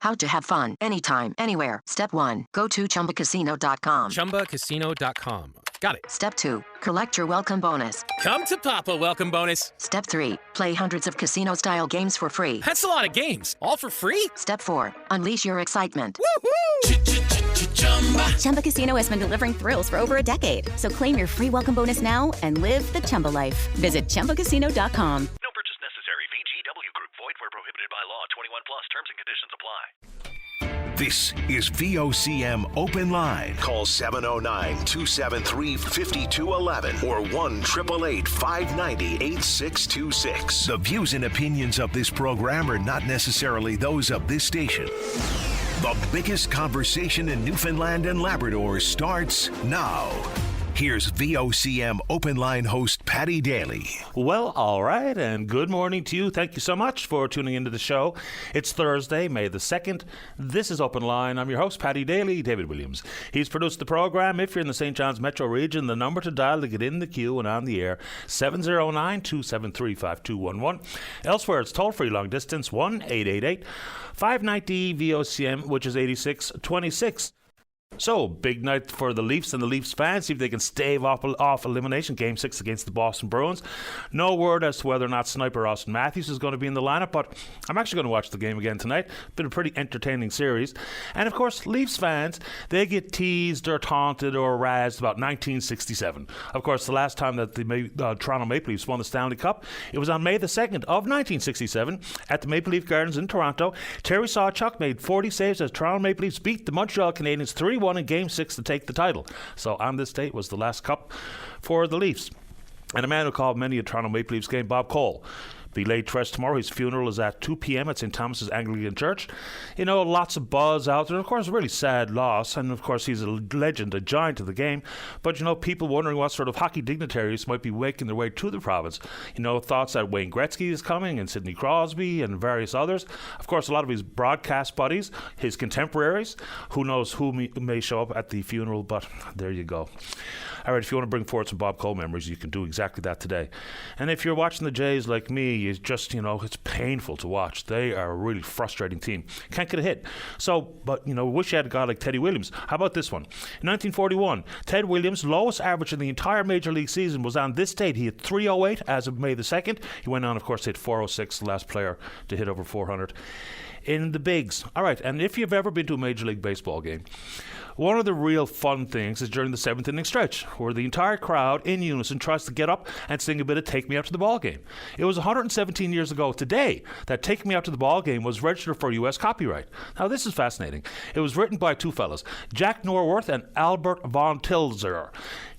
How to have fun anytime, anywhere. Step 1. Go to ChumbaCasino.com. ChumbaCasino.com. Got it. Step 2. Collect your welcome bonus. Come to Papa welcome bonus. Step 3. Play hundreds of casino-style games for free. That's a lot of games. All for free? Step 4. Unleash your excitement. Woohoo! Chumba Casino has been delivering thrills for over a decade. So claim your free welcome bonus now and live the Chumba life. Visit ChumbaCasino.com. No purchase necessary. VGW Group. Void where prohibited by law. 21 plus. Terms and conditions apply. This is VOCM Open Line. Call 709-273-5211 or 1-888-590-8626. The views and opinions of this program are not necessarily those of this station. The biggest conversation in Newfoundland and Labrador starts now. Here's VOCM Open Line host Paddy Daly. Well, all right, and good morning to you. Thank you so much for tuning into the show. It's Thursday, May the 2nd. This is Open Line. I'm your host, Paddy Daly, David Williams. He's produced the program. If you're in the St. John's metro region, the number to dial to get in the queue and on the air, 709-273-5211. Elsewhere, it's toll-free long distance, 1-888-590-VOCM, which is 8626. So, big night for the Leafs and the Leafs fans. See if they can stave off elimination Game 6 against the Boston Bruins. No word as to whether or not sniper Austin Matthews is going to be in the lineup, but I'm actually going to watch the game again tonight. Been a pretty entertaining series. And, of course, Leafs fans, they get teased or taunted or razzed about 1967. Of course, the last time that the Toronto Maple Leafs won the Stanley Cup, it was on May the 2nd of 1967 at the Maple Leaf Gardens in Toronto. Terry Sawchuk made 40 saves as Toronto Maple Leafs beat the Montreal Canadiens 3-1 in Game 6 to take the title. So on this date was the last cup for the Leafs. And a man who called many a Toronto Maple Leafs game, Bob Cole. Be laid to rest tomorrow. His funeral is at 2 p.m. at St. Thomas's Anglican Church. You know, lots of buzz out there. Of course, a really sad loss. And, of course, he's a legend, a giant of the game. But, you know, people wondering what sort of hockey dignitaries might be making their way to the province. You know, thoughts that Wayne Gretzky is coming and Sidney Crosby and various others. Of course, a lot of his broadcast buddies, his contemporaries. Who knows who may show up at the funeral, but there you go. All right, if you want to bring forward some Bob Cole memories, you can do exactly that today. And if you're watching the Jays like me, it's just, you know, it's painful to watch. They are a really frustrating team. Can't get a hit. So, but, you know, wish you had a guy like Teddy Williams. How about this one? In 1941, Ted Williams' lowest average in the entire Major League season was on this date. He hit .308 as of May the 2nd. He went on, of course, to hit .406, the last player to hit over 400. In the bigs. All right, and if you've ever been to a Major League Baseball game, one of the real fun things is during the 7th inning stretch, where the entire crowd in unison tries to get up and sing a bit of Take Me Out to the Ball Game. It was 117 years ago today that Take Me Out to the Ball Game was registered for U.S. copyright. Now, this is fascinating. It was written by two fellas, Jack Norworth and Albert von Tilzer.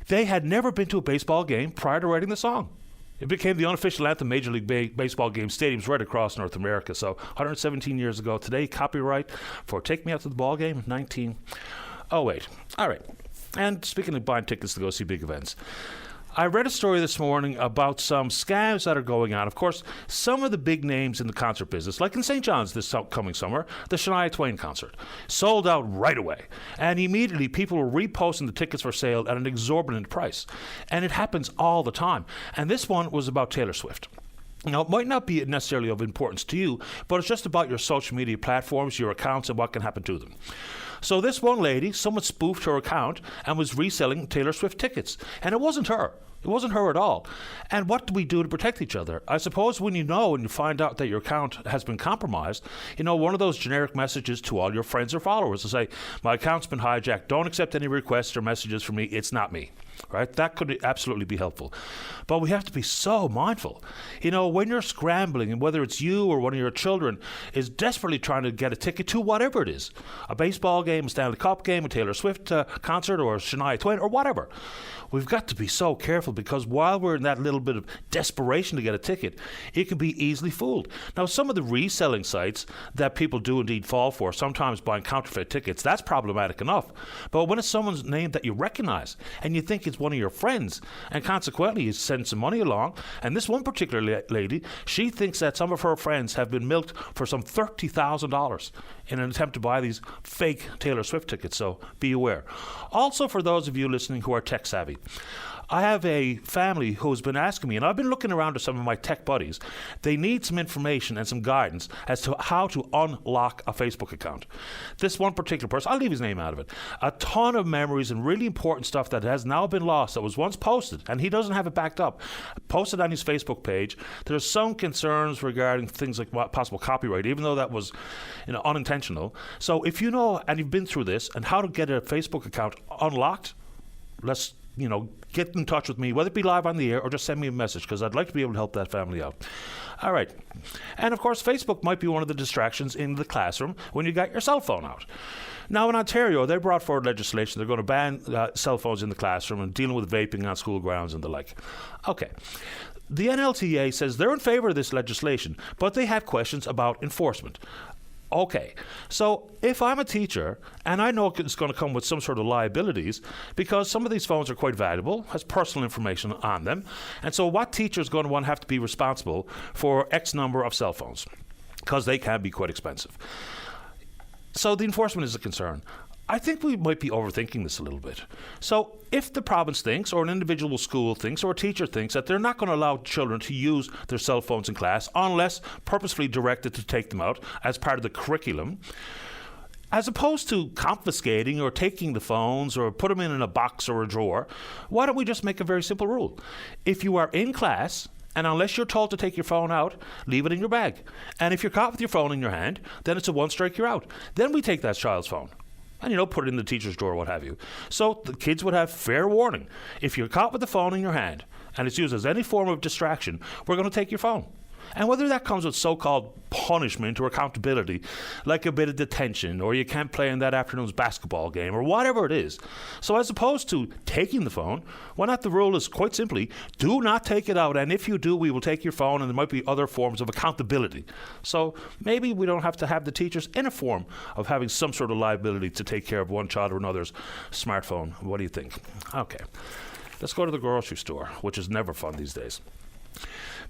They had never been to a baseball game prior to writing the song. It became the unofficial anthem Major League Baseball game stadiums right across North America. So 117 years ago today, copyright for Take Me Out to the Ball Game, 1908. All right. And speaking of buying tickets to go see big events, I read a story this morning about some scams that are going on. Of course, some of the big names in the concert business, like in St. John's this coming summer, the Shania Twain concert, sold out right away. And immediately people were reposting the tickets for sale at an exorbitant price. And it happens all the time. And this one was about Taylor Swift. Now, it might not be necessarily of importance to you, but it's just about your social media platforms, your accounts, and what can happen to them. So this one lady, someone spoofed her account and was reselling Taylor Swift tickets. And it wasn't her. It wasn't her at all. And what do we do to protect each other? I suppose when you know and you find out that your account has been compromised, you know, one of those generic messages to all your friends or followers to say, my account's been hijacked. Don't accept any requests or messages from me. It's not me. Right? That could absolutely be helpful. But we have to be so mindful. You know, when you're scrambling, and whether it's you or one of your children is desperately trying to get a ticket to whatever it is, a baseball game, a Stanley Cup game, a Taylor Swift concert, or a Shania Twain, or whatever, we've got to be so careful because while we're in that little bit of desperation to get a ticket, it can be easily fooled. Now, some of the reselling sites that people do indeed fall for, sometimes buying counterfeit tickets, that's problematic enough. But when it's someone's name that you recognize and you think it's one of your friends, and consequently you send some money along, and this one particular lady, she thinks that some of her friends have been milked for some $30,000 in an attempt to buy these fake Taylor Swift tickets, so be aware. Also, for those of you listening who are tech savvy, I have a family who's been asking me, and I've been looking around to some of my tech buddies. They need some information and some guidance as to how to unlock a Facebook account. This one particular person, I'll leave his name out of it, a ton of memories and really important stuff that has now been lost that was once posted, and he doesn't have it backed up, posted on his Facebook page. There's some concerns regarding things like possible copyright, even though that was unintentional. So if you know, and you've been through this, and how to get a Facebook account unlocked, let's get in touch with me, whether it be live on the air or just send me a message, because I'd like to be able to help that family out. All right. And of course, Facebook might be one of the distractions in the classroom when you got your cell phone out. Now in Ontario, they brought forward legislation. They're going to ban cell phones in the classroom and dealing with vaping on school grounds and the like. Okay. The NLTA says they're in favor of this legislation, but they have questions about enforcement. Okay, so if I'm a teacher and I know it's going to come with some sort of liabilities because some of these phones are quite valuable, has personal information on them, and so what teacher is going to have to be responsible for X number of cell phones because they can be quite expensive. So the enforcement is a concern. I think we might be overthinking this a little bit. So if the province thinks, or an individual school thinks, or a teacher thinks that they're not going to allow children to use their cell phones in class unless purposefully directed to take them out as part of the curriculum, as opposed to confiscating or taking the phones or put them in a box or a drawer, why don't we just make a very simple rule? If you are in class, and unless you're told to take your phone out, leave it in your bag. And if you're caught with your phone in your hand, then it's a one strike, you're out. Then we take that child's phone and, put it in the teacher's drawer, what have you. So the kids would have fair warning. If you're caught with the phone in your hand and it's used as any form of distraction, we're going to take your phone. And whether that comes with so-called punishment or accountability, like a bit of detention, or you can't play in that afternoon's basketball game, or whatever it is. So as opposed to taking the phone, why not the rule is quite simply, do not take it out, and if you do, we will take your phone, and there might be other forms of accountability. So maybe we don't have to have the teachers in a form of having some sort of liability to take care of one child or another's smartphone. What do you think? Okay, let's go to the grocery store, which is never fun these days.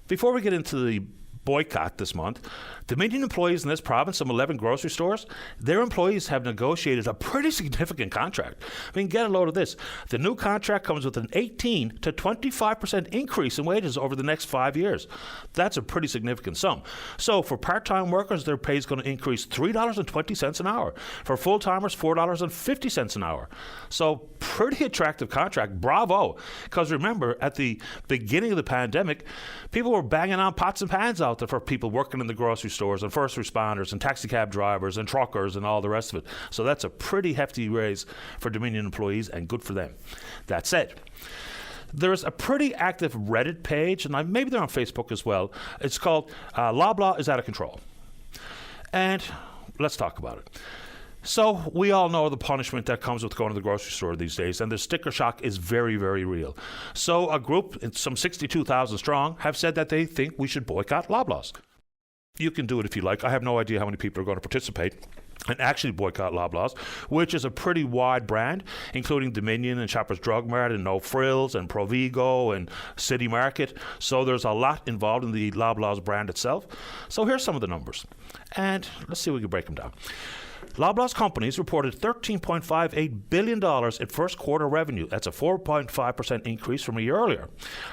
Before we get into the boycott this month, Dominion employees in this province, some 11 grocery stores, their employees have negotiated a pretty significant contract. I mean, get a load of this. The new contract comes with an 18 to 25% increase in wages over the next 5 years. That's a pretty significant sum. So for part-time workers, their pay is going to increase $3.20 an hour. For full-timers, $4.50 an hour. So pretty attractive contract. Bravo. Because remember, at the beginning of the pandemic, people were banging on pots and pans out there for people working in the grocery stores and first responders and taxi cab drivers and truckers and all the rest of it. So that's a pretty hefty raise for Dominion employees, and good for them. That said, there's a pretty active Reddit page, and maybe they're on Facebook as well. It's called Loblaw is Out of Control. And let's talk about it. So we all know the punishment that comes with going to the grocery store these days, and the sticker shock is very, very real. So a group, some 62,000 strong, have said that they think we should boycott Loblaws. You can do it if you like. I have no idea how many people are going to participate and actually boycott Loblaws, which is a pretty wide brand, including Dominion and Shoppers Drug Mart and No Frills and Provigo and City Market. So there's a lot involved in the Loblaws brand itself. So here's some of the numbers, and let's see if we can break them down. Loblaw's companies reported $13.58 billion in first quarter revenue. That's a 4.5% increase from a year earlier.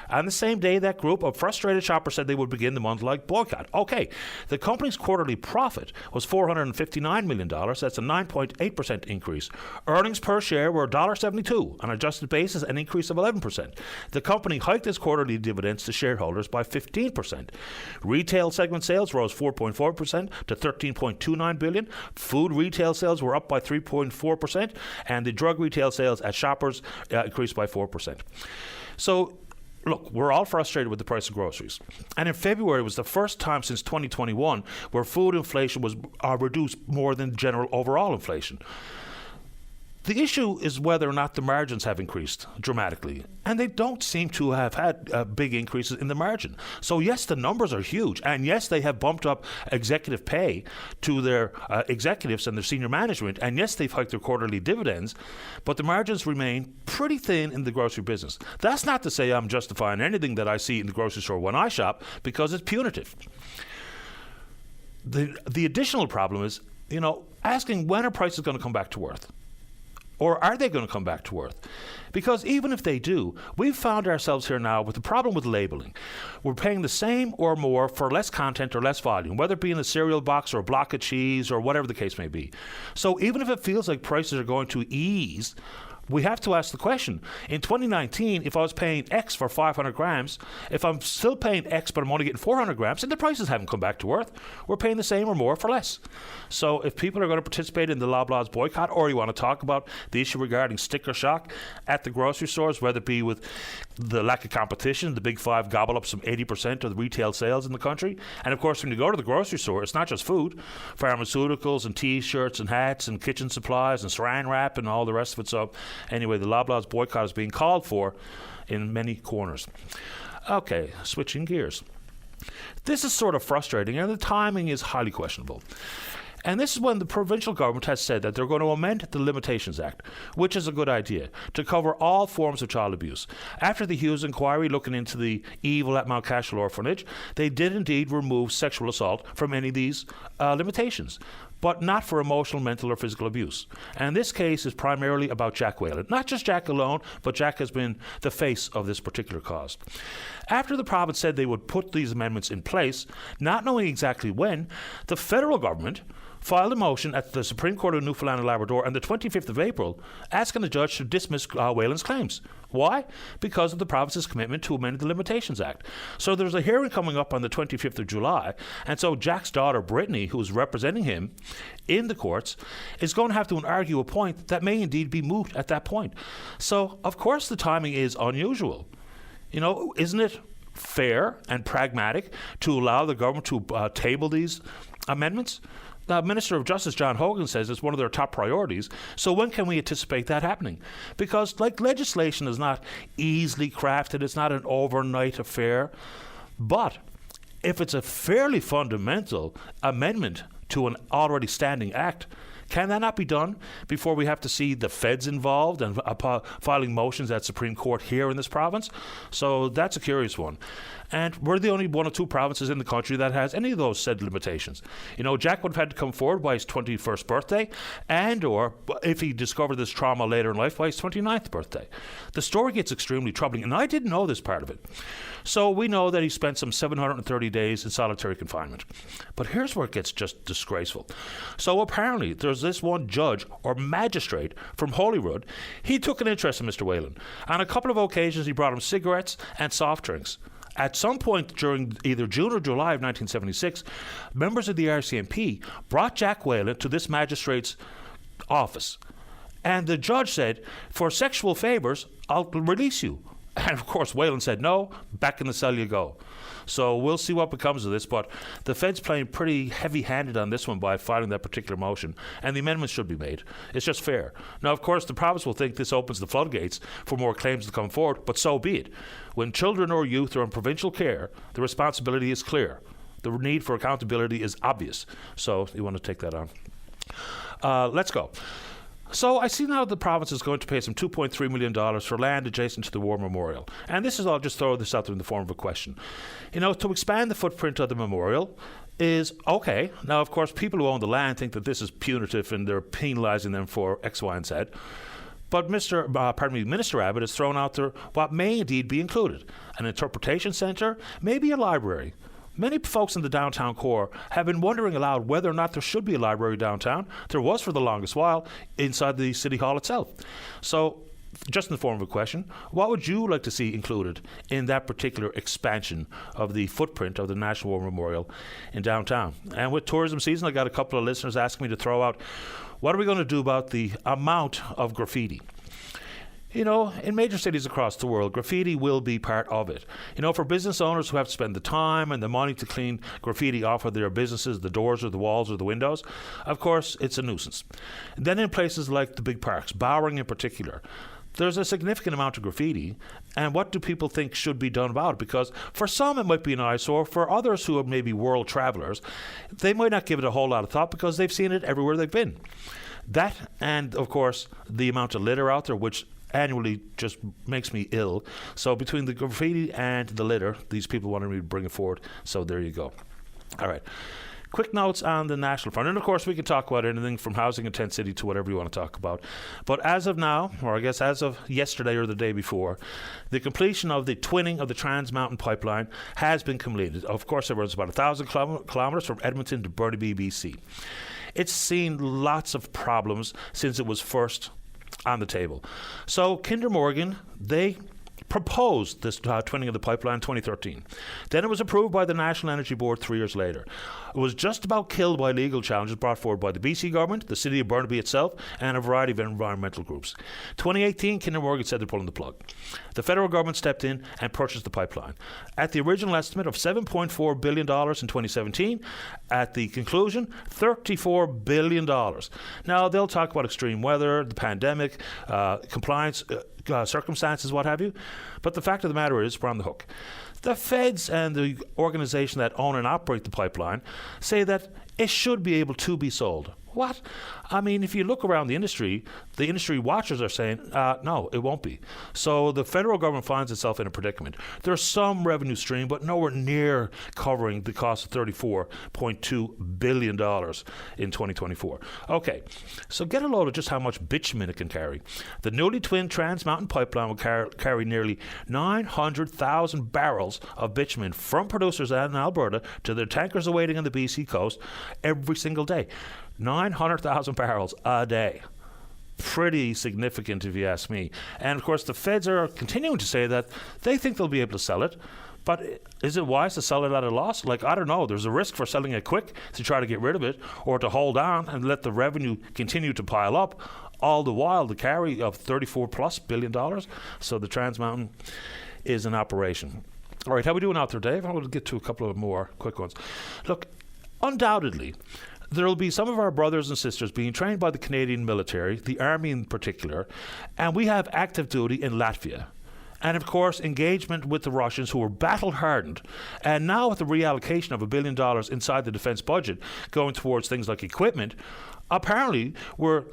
On the same day, that group of frustrated shoppers said they would begin the month-like boycott. Okay, the company's quarterly profit was $459 million. That's a 9.8% increase. Earnings per share were $1.72. On an adjusted basis, an increase of 11%. The company hiked its quarterly dividends to shareholders by 15%. Retail segment sales rose 4.4% to $13.29 billion. Food retail sales were up by 3.4%, and the drug retail sales at Shoppers increased by 4%. So, look, we're all frustrated with the price of groceries. And in February was the first time since 2021 where food inflation was reduced more than general overall inflation. The issue is whether or not the margins have increased dramatically, and they don't seem to have had big increases in the margin. So yes, the numbers are huge, and yes, they have bumped up executive pay to their executives and their senior management, and yes, they've hiked their quarterly dividends, but the margins remain pretty thin in the grocery business. That's not to say I'm justifying anything that I see in the grocery store when I shop, because it's punitive. The additional problem is, asking when are prices going to come back to earth? Or are they going to come back to earth? Because even if they do, we've found ourselves here now with the problem with labeling. We're paying the same or more for less content or less volume, whether it be in a cereal box or a block of cheese or whatever the case may be. So even if it feels like prices are going to ease, we have to ask the question, in 2019, if I was paying X for 500 grams, if I'm still paying X but I'm only getting 400 grams, and the prices haven't come back to earth, we're paying the same or more for less. So if people are going to participate in the Loblaws boycott, or you want to talk about the issue regarding sticker shock at the grocery stores, whether it be with the lack of competition, the big five gobble up some 80% of the retail sales in the country. And of course, when you go to the grocery store, it's not just food, pharmaceuticals and T-shirts and hats and kitchen supplies and saran wrap and all the rest of it. So anyway, the Loblaws boycott is being called for in many corners. Okay, switching gears. This is sort of frustrating, and the timing is highly questionable. And this is when the provincial government has said that they're going to amend the Limitations Act, which is a good idea, to cover all forms of child abuse. After the Hughes inquiry looking into the evil at Mount Cashel Orphanage, they did indeed remove sexual assault from any of these limitations, but not for emotional, mental, or physical abuse. And this case is primarily about Jack Whalen. Not just Jack alone, but Jack has been the face of this particular cause. After the province said they would put these amendments in place, not knowing exactly when, the federal government filed a motion at the Supreme Court of Newfoundland and Labrador on the 25th of April asking the judge to dismiss Whalen's claims. Why? Because of the province's commitment to amend the Limitations Act. So there's a hearing coming up on the 25th of July, and so Jack's daughter, Brittany, who is representing him in the courts, is going to have to argue a point that may indeed be moot at that point. So, of course, the timing is unusual. You know, isn't it fair and pragmatic to allow the government to table these amendments? The Minister of Justice, John Hogan, says it's one of their top priorities. So when can we anticipate that happening? Because, like, legislation is not easily crafted. It's not an overnight affair. But if it's a fairly fundamental amendment to an already standing act, can that not be done before we have to see the feds involved and filing motions at Supreme Court here in this province? So that's a curious one. And we're the only one or two provinces in the country that has any of those said limitations. You know, Jack would have had to come forward by his 21st birthday, and or if he discovered this trauma later in life, by his 29th birthday. The story gets extremely troubling, and I didn't know this part of it. So we know that he spent some 730 days in solitary confinement. But here's where it gets just disgraceful. So apparently there's this one judge or magistrate from Holyrood. He took an interest in Mr. Whalen. On a couple of occasions he brought him cigarettes and soft drinks. At some point during either June or July of 1976, members of the RCMP brought Jack Whalen to this magistrate's office. And the judge said, for sexual favors, I'll release you. And of course, Whalen said, no, back in the cell you go. So we'll see what becomes of this, but the Fed's playing pretty heavy-handed on this one by filing that particular motion, and the amendments should be made. It's just fair. Now, of course, the province will think this opens the floodgates for more claims to come forward, but so be it. When children or youth are in provincial care, the responsibility is clear. The need for accountability is obvious. So you want to take that on. Let's go. So I see now the province is going to pay some $2.3 million for land adjacent to the War Memorial. And this is, I'll just throw this out there in the form of a question. You know, to expand the footprint of the memorial is okay. Now, of course, people who own the land think that this is punitive and they're penalising them for X, Y, and Z. But Minister Abbott has thrown out there what may indeed be included. An interpretation centre, maybe a library. Many folks in the downtown core have been wondering aloud whether or not there should be a library downtown. There was for the longest while inside the City Hall itself. So, just in the form of a question, what would you like to see included in that particular expansion of the footprint of the National War Memorial in downtown? And with tourism season, I got a couple of listeners asking me to throw out, what are we going to do about the amount of graffiti? You know, in major cities across the world, graffiti will be part of it. You know, for business owners who have to spend the time and the money to clean graffiti off of their businesses, the doors or the walls or the windows, of course, it's a nuisance. And then in places like the big parks, Bowring in particular, there's a significant amount of graffiti, and what do people think should be done about it? Because for some it might be an eyesore, for others who are maybe world travelers, they might not give it a whole lot of thought because they've seen it everywhere they've been. That, and of course, the amount of litter out there, which annually just makes me ill. So between the graffiti and the litter, these people wanted me to bring it forward. So there you go. All right. quick notes on the national front. And, of course, we can talk about anything from housing intensity to whatever you want to talk about. But as of now, or I guess as of yesterday or the day before, the completion of the twinning of the Trans Mountain Pipeline has been completed. Of course, it runs about 1,000 kilometres from Edmonton to Burnaby, BC. It's seen lots of problems since it was first on the table. So Kinder Morgan, they proposed this twinning of the pipeline in 2013. Then it was approved by the National Energy Board 3 years later. It was just about killed by legal challenges brought forward by the BC government, the city of Burnaby itself, and a variety of environmental groups. 2018, Kinder Morgan said they're pulling the plug. The federal government stepped in and purchased the pipeline. At the original estimate of $7.4 billion in 2017, at the conclusion, $34 billion. Now, they'll talk about extreme weather, the pandemic, compliance, circumstances, what have you. But the fact of the matter is, we're on the hook. The feds and the organization that own and operate the pipeline say that it should be able to be sold. What? I mean, if you look around the industry watchers are saying, no, it won't be. So the federal government finds itself in a predicament. There's some revenue stream, but nowhere near covering the cost of $34.2 billion in 2024. Okay, so get a load of just how much bitumen it can carry. The newly twinned Trans Mountain Pipeline will carry nearly 900,000 barrels of bitumen from producers in Alberta to their tankers awaiting on the BC coast every single day. 900,000 barrels a day. Pretty significant, if you ask me. And, of course, the feds are continuing to say that they think they'll be able to sell it. But is it wise to sell it at a loss? Like, I don't know. There's a risk for selling it quick to try to get rid of it, or to hold on and let the revenue continue to pile up, all the while the carry of $34+ billion. So the Trans Mountain is in operation. All right, how are we doing out there, Dave? I want to get to a couple of more quick ones. Look, undoubtedly, there will be some of our brothers and sisters being trained by the Canadian military, the Army in particular, and we have active duty in Latvia. And, of course, engagement with the Russians, who were battle-hardened. And now with the reallocation of $1 billion inside the defence budget going towards things like equipment, apparently we're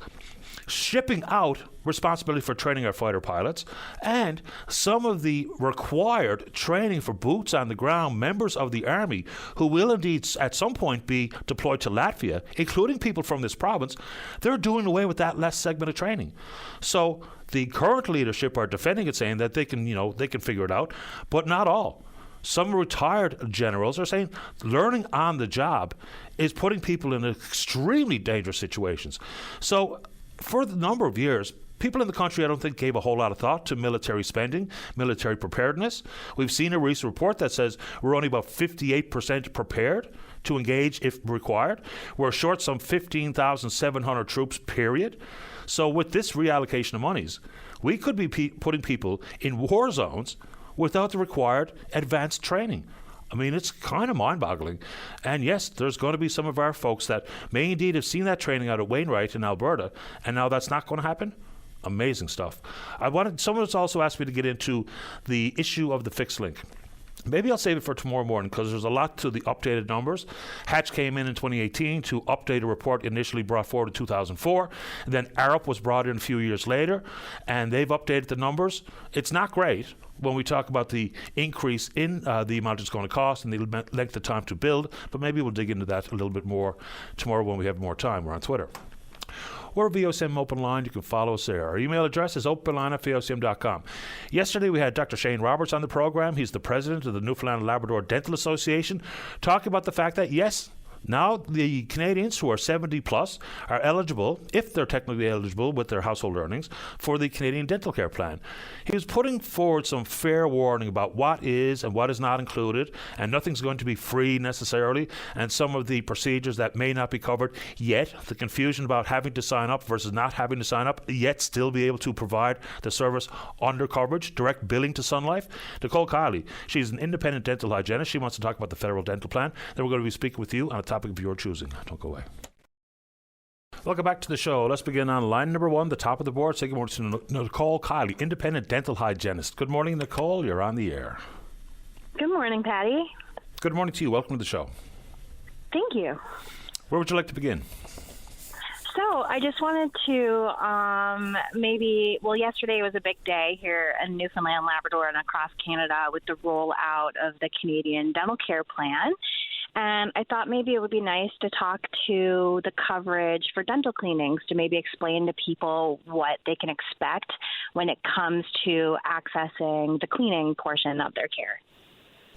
shipping out responsibility for training our fighter pilots, and some of the required training for boots on the ground members of the Army, who will indeed at some point be deployed to Latvia, including people from this province, they're doing away with that last segment of training. So the current leadership are defending it, saying that they can figure it out, but not all. Some retired generals are saying learning on the job is putting people in extremely dangerous situations. So for the number of years, people in the country, I don't think, gave a whole lot of thought to military spending, military preparedness. We've seen a recent report that says we're only about 58% prepared to engage if required. We're short some 15,700 troops, period. So with this reallocation of monies, we could be putting people in war zones without the required advanced training. I mean, it's kind of mind-boggling. And yes, there's going to be some of our folks that may indeed have seen that training out at Wainwright in Alberta, and now that's not going to happen. Amazing stuff. Someone's also asked me to get into the issue of the fixed link. Maybe I'll save it for tomorrow morning, because there's a lot to the updated numbers. Hatch came in 2018 to update a report initially brought forward in 2004. And then Arup was brought in a few years later, and they've updated the numbers. It's not great when we talk about the increase in the amount it's going to cost and the length of time to build, but maybe we'll dig into that a little bit more tomorrow when we have more time. We're on Twitter. Or VOCM Open Line. You can follow us there. Our email address is openline@vocm.com. Yesterday we had Dr. Shane Roberts on the program. He's the president of the Newfoundland and Labrador Dental Association, talking about the fact that, yes, now the Canadians who are 70 plus are eligible, if they're technically eligible with their household earnings, for the Canadian Dental Care Plan. He was putting forward some fair warning about what is and what is not included, and nothing's going to be free necessarily, and some of the procedures that may not be covered, yet the confusion about having to sign up versus not having to sign up, yet still be able to provide the service under coverage, direct billing to Sun Life. Nicole Kiley, she's an independent dental hygienist. She wants to talk about the federal dental plan. Then we're going to be speaking with you on a topic of your choosing. Don't go away. Welcome back to the show. Let's begin on line number one, the top of the board. Say good morning to Nicole Kiley, independent dental hygienist. Good morning, Nicole. You're on the air. Good morning, Patty. Good morning to you. Welcome to the show. Thank you. Where would you like to begin? So I just wanted to yesterday was a big day here in Newfoundland, Labrador, and across Canada with the rollout of the Canadian Dental Care Plan. And I thought maybe it would be nice to talk to the coverage for dental cleanings to maybe explain to people what they can expect when it comes to accessing the cleaning portion of their care.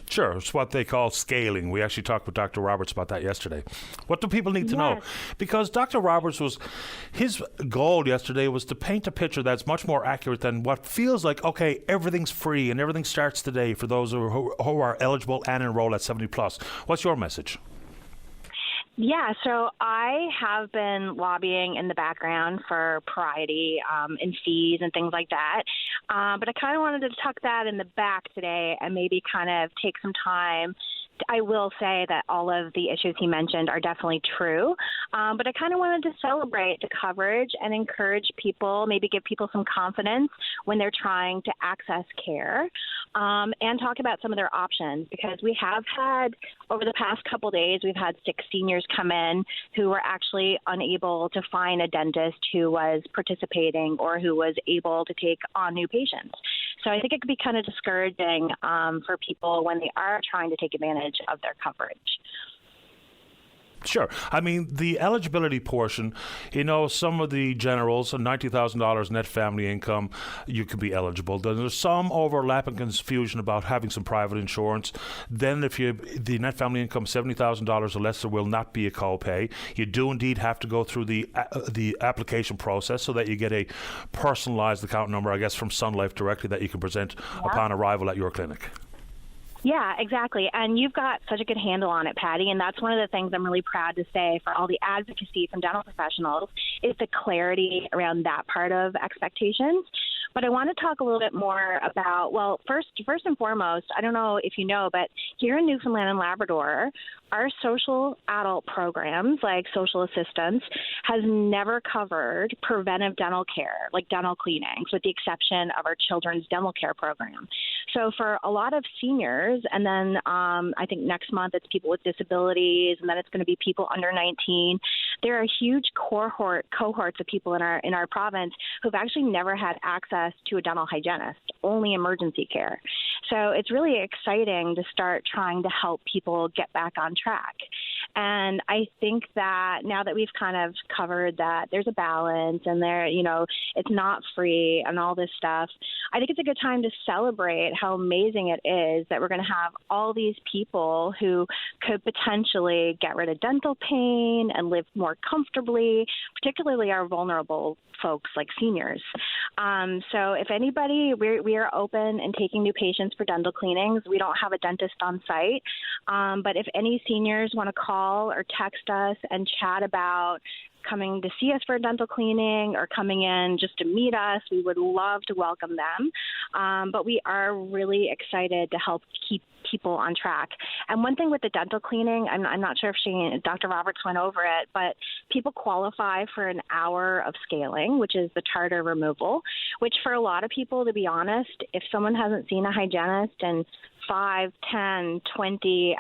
Sure, it's what they call scaling. We actually talked with Dr. Roberts about that yesterday. What do people need to know? Because Dr. Roberts his goal yesterday was to paint a picture that's much more accurate than what feels like, okay, everything's free and everything starts today for those who are eligible and enroll at 70 plus. What's your message? Yeah, so I have been lobbying in the background for priority in fees and things like that. But I kind of wanted to tuck that in the back today and maybe kind of take some time. I will say that all of the issues he mentioned are definitely true, but I kind of wanted to celebrate the coverage and encourage people, maybe give people some confidence when they're trying to access care, and talk about some of their options, because we have had, over the past couple days, we've had 6 seniors come in who were actually unable to find a dentist who was participating or who was able to take on new patients. So I think it could be kind of discouraging for people when they are trying to take advantage of their coverage. Sure. I mean, the eligibility portion, some of the generals, $90,000 net family income, you could be eligible. There's some overlap and confusion about having some private insurance. Then if the net family income $70,000 or less, there will not be a copay. You do indeed have to go through the application process so that you get a personalized account number, I guess, from Sun Life directly that you can present upon arrival at your clinic. Yeah, exactly. And you've got such a good handle on it, Patty. And that's one of the things I'm really proud to say for all the advocacy from dental professionals is the clarity around that part of expectations. But I want to talk a little bit more about, well, first and foremost, I don't know if you know, but here in Newfoundland and Labrador, our social adult programs, like social assistance, has never covered preventive dental care, like dental cleanings, with the exception of our children's dental care program. So for a lot of seniors, and then I think next month it's people with disabilities, and then it's going to be people under 19. There are huge cohorts of people in our province who've actually never had access to a dental hygienist, only emergency care. So it's really exciting to start trying to help people get back on track. And I think that now that we've kind of covered that there's a balance and it's not free and all this stuff, I think it's a good time to celebrate how amazing it is that we're going to have all these people who could potentially get rid of dental pain and live more comfortably, particularly our vulnerable folks like seniors. So if anybody, we are open and taking new patients for dental cleanings. We don't have a dentist on site, but if any seniors want to call or text us and chat about coming to see us for a dental cleaning or coming in just to meet us, we would love to welcome them. But we are really excited to help keep people on track. And one thing with the dental cleaning, I'm not sure if Dr. Roberts went over it, but people qualify for an hour of scaling, which is the tartar removal, which for a lot of people, to be honest, if someone hasn't seen a hygienist in 5, 10, 20,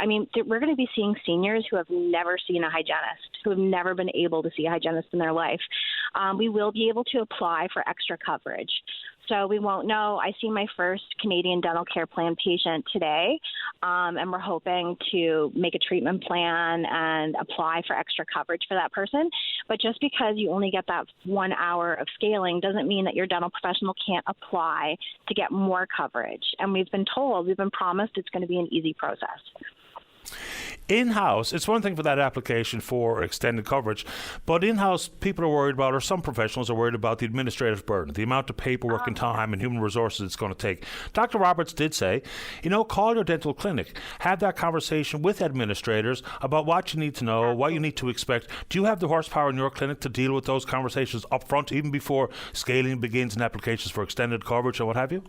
we're going to be seeing seniors who have never seen a hygienist, who have never been able to see a hygienist in their life. We will be able to apply for extra coverage. So we won't know. I see my first Canadian Dental Care Plan patient today, and we're hoping to make a treatment plan and apply for extra coverage for that person. But just because you only get that 1 hour of scaling doesn't mean that your dental professional can't apply to get more coverage. And we've been promised it's going to be an easy process. In-house, it's one thing for that application for extended coverage, but in-house people are worried about, or some professionals are worried about, the administrative burden, the amount of paperwork and time and human resources it's going to take. Dr. Roberts did say, call your dental clinic, have that conversation with administrators about what you need to know, what you need to expect. Do you have the horsepower in your clinic to deal with those conversations up front, even before scaling begins and applications for extended coverage and what have you?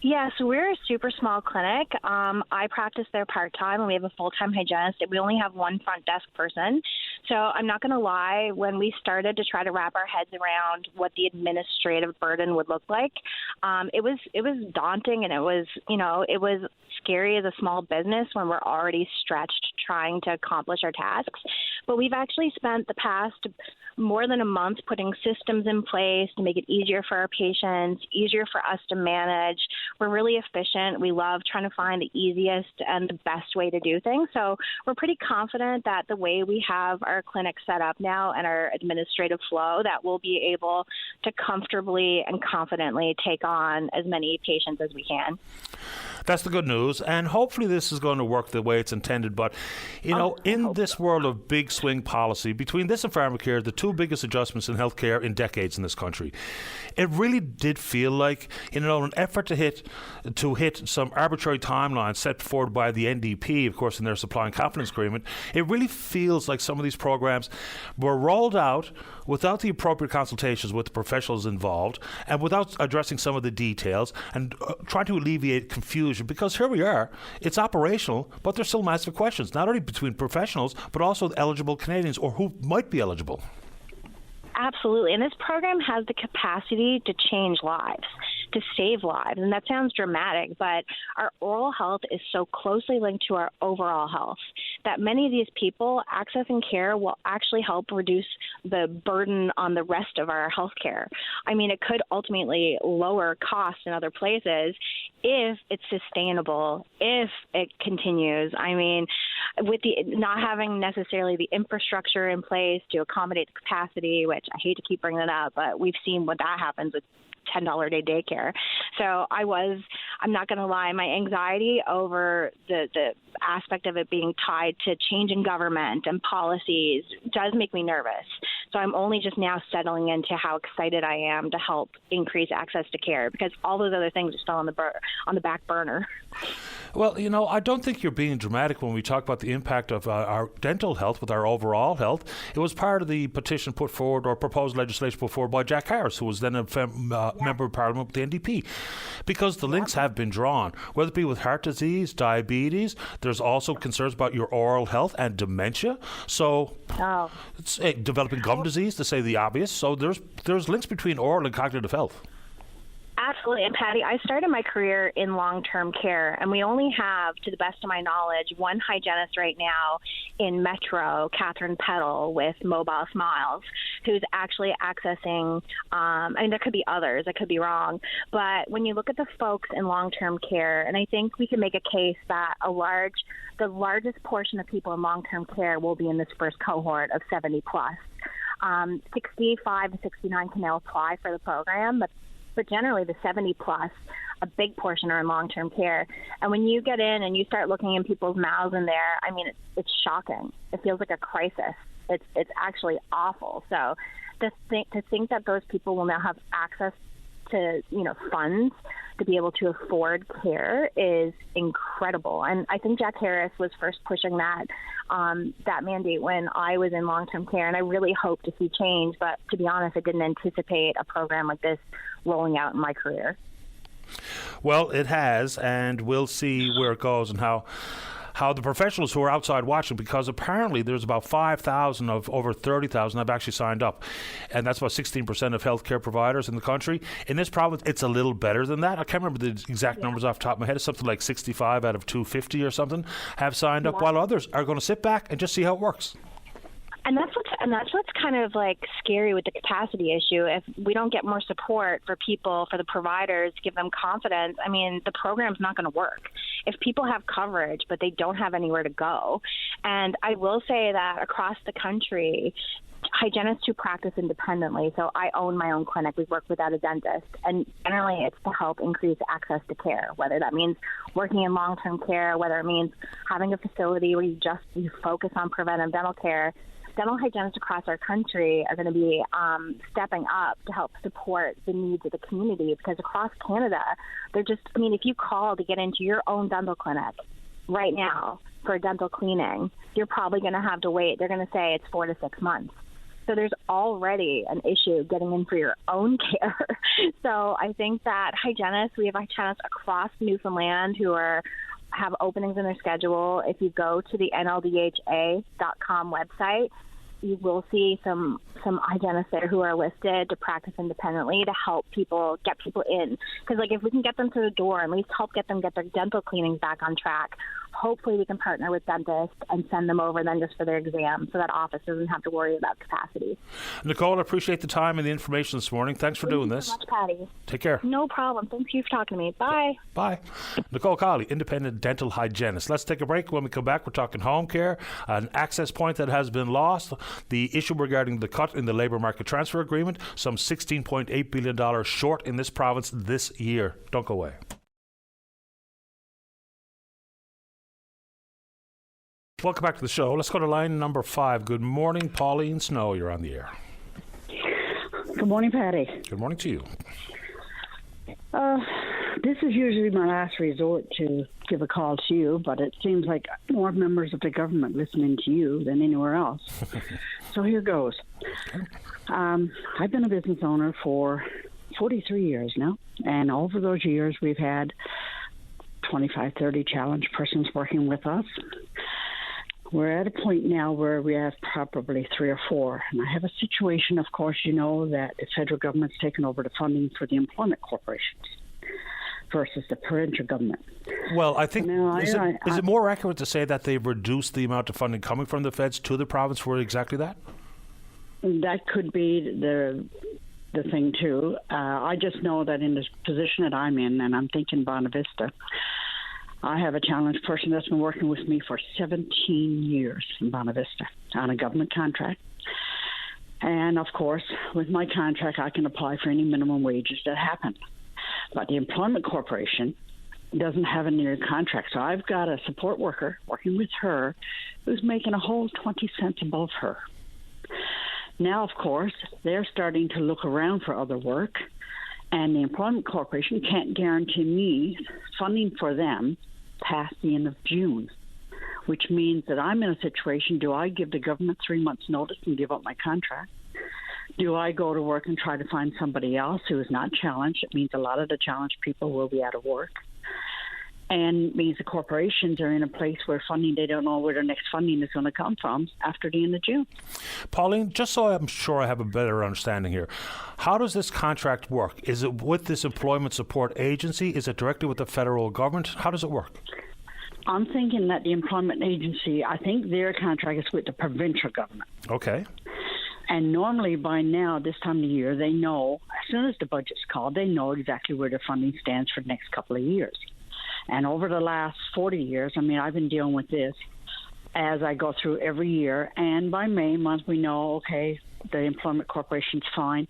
Yeah, so we're a super small clinic. I practice there part-time, and we have a full-time hygienist. We only have one front desk person. So I'm not going to lie, when we started to try to wrap our heads around what the administrative burden would look like, it was daunting, and it was scary as a small business when we're already stretched trying to accomplish our tasks. But we've actually spent the past more than a month putting systems in place to make it easier for our patients, easier for us to manage. We're really efficient. We love trying to find the easiest and the best way to do things. So we're pretty confident that the way we have our clinic set up now and our administrative flow, that we'll be able to comfortably and confidently take on as many patients as we can. That's the good news, and hopefully this is going to work the way it's intended. But, in this world of big swing policy, between this and pharmacare, the two biggest adjustments in healthcare in decades in this country, it really did feel like, in an effort to hit some arbitrary timeline set forward by the NDP, of course, in their supply and confidence agreement, it really feels like some of these programs were rolled out without the appropriate consultations with the professionals involved and without addressing some of the details and trying to alleviate confusion, because here we are, it's operational, but there's still massive questions, not only between professionals, but also eligible Canadians or who might be eligible. Absolutely. And this program has the capacity to change lives, to save lives. And that sounds dramatic, but our oral health is so closely linked to our overall health that many of these people accessing care will actually help reduce the burden on the rest of our health care. I mean, it could ultimately lower costs in other places if it's sustainable, if it continues. I mean, with the not having necessarily the infrastructure in place to accommodate the capacity, which I hate to keep bringing it up, but we've seen what that happens with $10 a day daycare. So I'm not going to lie, my anxiety over the aspect of it being tied to change in government and policies does make me nervous. So I'm only just now settling into how excited I am to help increase access to care, because all those other things are still on the back burner. Well, I don't think you're being dramatic when we talk about the impact of our dental health with our overall health. It was part of the petition put forward, or proposed legislation put forward by Jack Harris, who was then a member of Parliament with the NDP, because the links have been drawn, whether it be with heart disease, diabetes. There's also concerns about your oral health and dementia. So it's developing gum disease, to say the obvious. So there's links between oral and cognitive health. Absolutely. And Patty, I started my career in long-term care, and we only have, to the best of my knowledge, one hygienist right now in Metro, Catherine Peddle, with Mobile Smiles, who's actually accessing, there could be others, I could be wrong, but when you look at the folks in long-term care, and I think we can make a case that the largest portion of people in long-term care will be in this first cohort of 70 plus. 65 to 69 can now apply for the program, but generally the 70 plus, a big portion are in long-term care. And when you get in and you start looking in people's mouths in there, I mean, it's shocking. It feels like a crisis. It's actually awful. So to think that those people will now have access to, funds to be able to afford care is incredible. And I think Jack Harris was first pushing that mandate when I was in long-term care, and I really hope to see change. But to be honest, I didn't anticipate a program like this rolling out in my career. Well, it has, and we'll see where it goes and how the professionals who are outside watching, because apparently there's about 5,000 of over 30,000 have actually signed up, and that's about 16% of healthcare providers in the country. In this province, it's a little better than that. I can't remember the exact numbers off the top of my head. It's something like 65 out of 250 or something have signed up, while others are going to sit back and just see how it works. And that's what's kind of like scary with the capacity issue. If we don't get more support for people, for the providers, give them confidence, I mean, the program's not going to work. If people have coverage, but they don't have anywhere to go. And I will say that across the country, hygienists who practice independently, so I own my own clinic, we work without a dentist, and generally it's to help increase access to care, whether that means working in long-term care, whether it means having a facility where you focus on preventive dental care. Dental hygienists across our country are going to be stepping up to help support the needs of the community, because across Canada, if you call to get into your own dental clinic right now for dental cleaning, you're probably going to have to wait. They're going to say it's 4 to 6 months. So there's already an issue getting in for your own care. So I think that we have hygienists across Newfoundland who have openings in their schedule. If you go to the NLDHA.com website, you will see some hygienists there who are listed to practice independently to help get people in. Because, like, if we can get them to the door and at least help get their dental cleanings back on track, hopefully we can partner with dentists and send them over then just for their exam so that office doesn't have to worry about capacity. Nicole, I appreciate the time and the information this morning. Thanks for doing this. Thank you so much, Patty. Take care. No problem. Thank you for talking to me. Bye. Bye. Nicole Colley, independent dental hygienist. Let's take a break. When we come back, we're talking home care, an access point that has been lost, the issue regarding the cut in the labour market transfer agreement, some $16.8 billion short in this province this year. Don't go away. Welcome back to the show. Let's go to line number 5. Good morning, Pauline Snow. You're on the air. Good morning, Patty. Good morning to you. This is usually my last resort to give a call to you, but it seems like more members of the government listening to you than anywhere else. So here goes. I've been a business owner for 43 years now, and over those years we've had 25, 30 challenge persons working with us. We're at a point now where we have probably 3 or 4. And I have a situation, of course, you know, that the federal government's taken over the funding for the employment corporations versus the provincial government. Well, I think, is it more accurate to say that they've reduced the amount of funding coming from the feds to the province for exactly that? That could be the thing, too. I just know that in the position that I'm in, and I'm thinking Bonavista, I have a challenge person that's been working with me for 17 years in Bonavista on a government contract. And, of course, with my contract, I can apply for any minimum wages that happen. But the employment corporation doesn't have a near contract. So I've got a support worker working with her who's making a whole 20 cents above her. Now, of course, they're starting to look around for other work, and the employment corporation can't guarantee me funding for them past the end of June, which means that I'm in a situation, do I give the government 3 months' notice and give up my contract? Do I go to work and try to find somebody else who is not challenged? It means a lot of the challenged people will be out of work. And it means the corporations are in a place where funding, they don't know where their next funding is going to come from after the end of June. Pauline, just so I'm sure I have a better understanding here, how does this contract work? Is it with this employment support agency? Is it directly with the federal government? How does it work? I'm thinking that the employment agency, I think their contract is with the provincial government. Okay. And normally by now, this time of the year, they know, as soon as the budget's called, they know exactly where their funding stands for the next couple of years. And over the last 40 years, I mean, I've been dealing with this as I go through every year. And by May month, we know, okay, the employment corporation's fine.